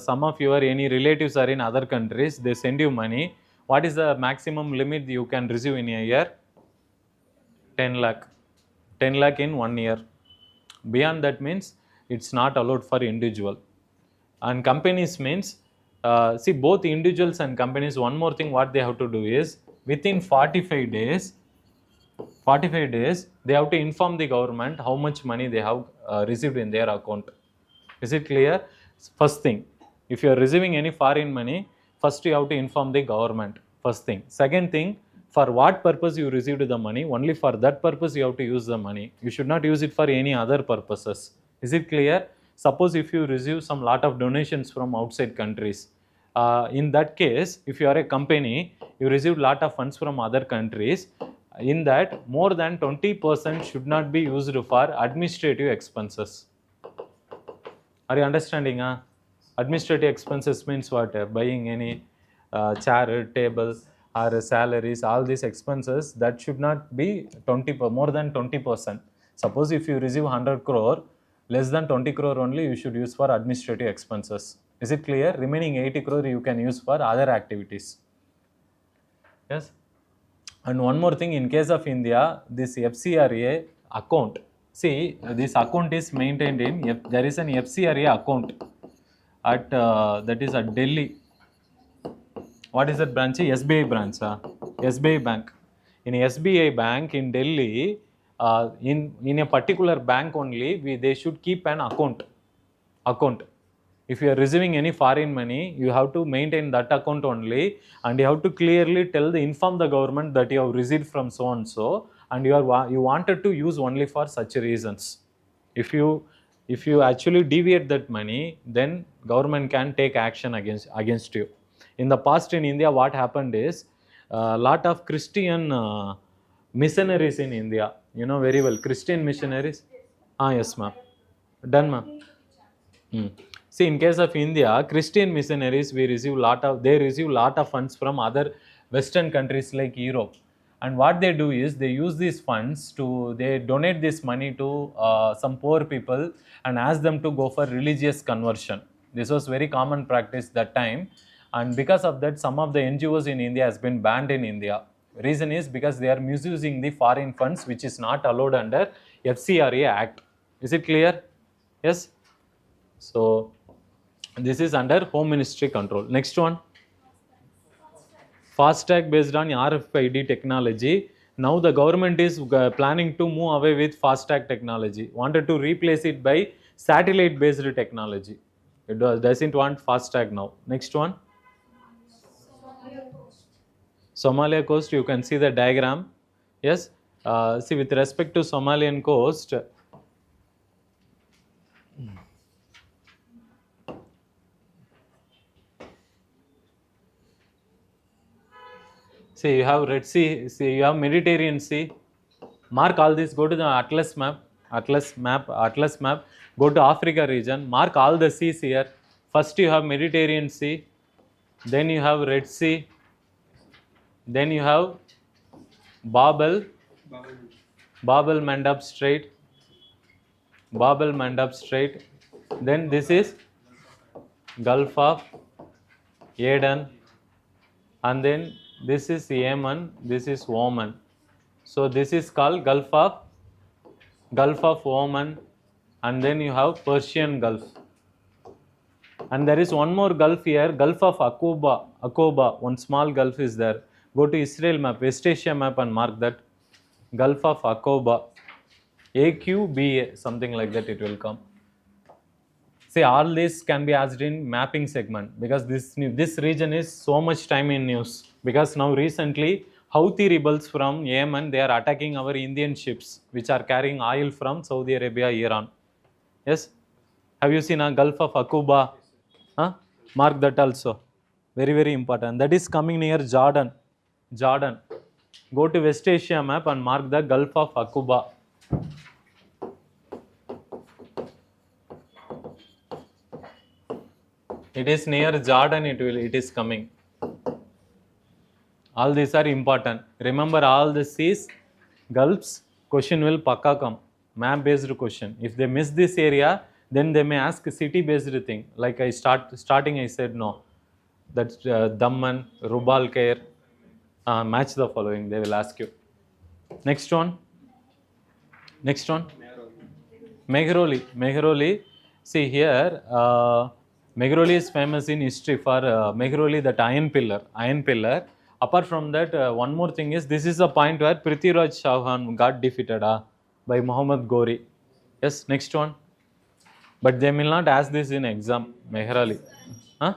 some of your any relatives are in other countries, they send you money. What is the maximum limit you can receive in a year? 10 lakh. 10 lakh in 1 year. Beyond that means it's not allowed for individual. And companies means, see, both individuals and companies, one more thing what they have to do is, within 45 days, they have to inform the government how much money they have received in their account. Is it clear? First thing, if you are receiving any foreign money, first you have to inform the government. First thing. Second thing, for what purpose you received the money, only for that purpose you have to use the money. You should not use it for any other purposes. Is it clear? Suppose if you receive some lot of donations from outside countries, in that case, if you are a company, you receive lot of funds from other countries, in that more than 20% should not be used for administrative expenses. Are you understanding? Administrative expenses means what? Buying any chair, table, or salaries, all these expenses, that should not be more than 20%. Suppose if you receive 100 crore, less than 20 crore only you should use for administrative expenses. Is it clear? Remaining 80 crore you can use for other activities. Yes. And one more thing, in case of India, this FCRA account, see, this account is maintained in, there is an FCRA account at, that is at Delhi. What is that branch? SBI branch. SBI Bank. In SBI Bank in Delhi, in a particular bank only, they should keep an account. If you are receiving any foreign money, you have to maintain that account only, and you have to clearly inform the government that you have received from so and so, and you wanted to use only for such reasons. If you actually deviate that money, then government can take action against you. In the past in India, what happened is, a lot of Christian missionaries in India, you know very well, Christian missionaries. Yes, ma'am. Done, ma'am. See, in case of India, Christian missionaries, they receive lot of funds from other Western countries like Europe. And what they do is they use these funds to, they donate this money to some poor people and ask them to go for religious conversion. This was very common practice that time, and because of that some of the NGOs in India has been banned in India. Reason is because they are misusing the foreign funds, which is not allowed under FCRA Act. Is it clear? Yes. So this is under Home Ministry control. Next one. Fast tag based on RFID technology. Now the government is planning to move away with fast tag technology. Wanted to replace it by satellite based technology. It doesn't want fast tag now. Next one. Somalia coast, you can see the diagram. Yes. See, with respect to Somalian coast, see, you have Red Sea, see, you have Mediterranean Sea. Mark all this, go to the Atlas map, go to Africa region, mark all the seas here. First you have Mediterranean Sea, then you have Red Sea, then you have Babel Mandab Strait, then this is Gulf of Aden, and then this is Yemen, this is Oman. So this is called Gulf of Oman, and then you have Persian Gulf. And there is one more Gulf here, Gulf of Aqaba, one small Gulf is there. Go to Israel map, West Asia map, and mark that. Gulf of Aqaba, AQBA, something like that it will come. See, all this can be asked in mapping segment, because this region is so much time in news, because now recently Houthi rebels from Yemen, they are attacking our Indian ships which are carrying oil from Saudi Arabia, Iran. Yes, have you seen a Gulf of Aqaba? Huh? Mark that also, very, very important. That is coming near Jordan. Go to West Asia map and mark the Gulf of Aqaba. It is near Jordan, it is coming. All these are important. Remember all the seas, gulfs, question will pakka come. Map based question. If they miss this area, then they may ask city based thing. Like starting I said no. That's Damman, Rubalkair. Match the following, they will ask you. Next one. Meghroli. See here, Meghroli is famous in history for Meghroli, that iron pillar. Apart from that, one more thing is, this is a point where Prithviraj Chauhan got defeated by Muhammad Ghori. Yes, next one. But they will not ask this in exam, Meghroli. Huh?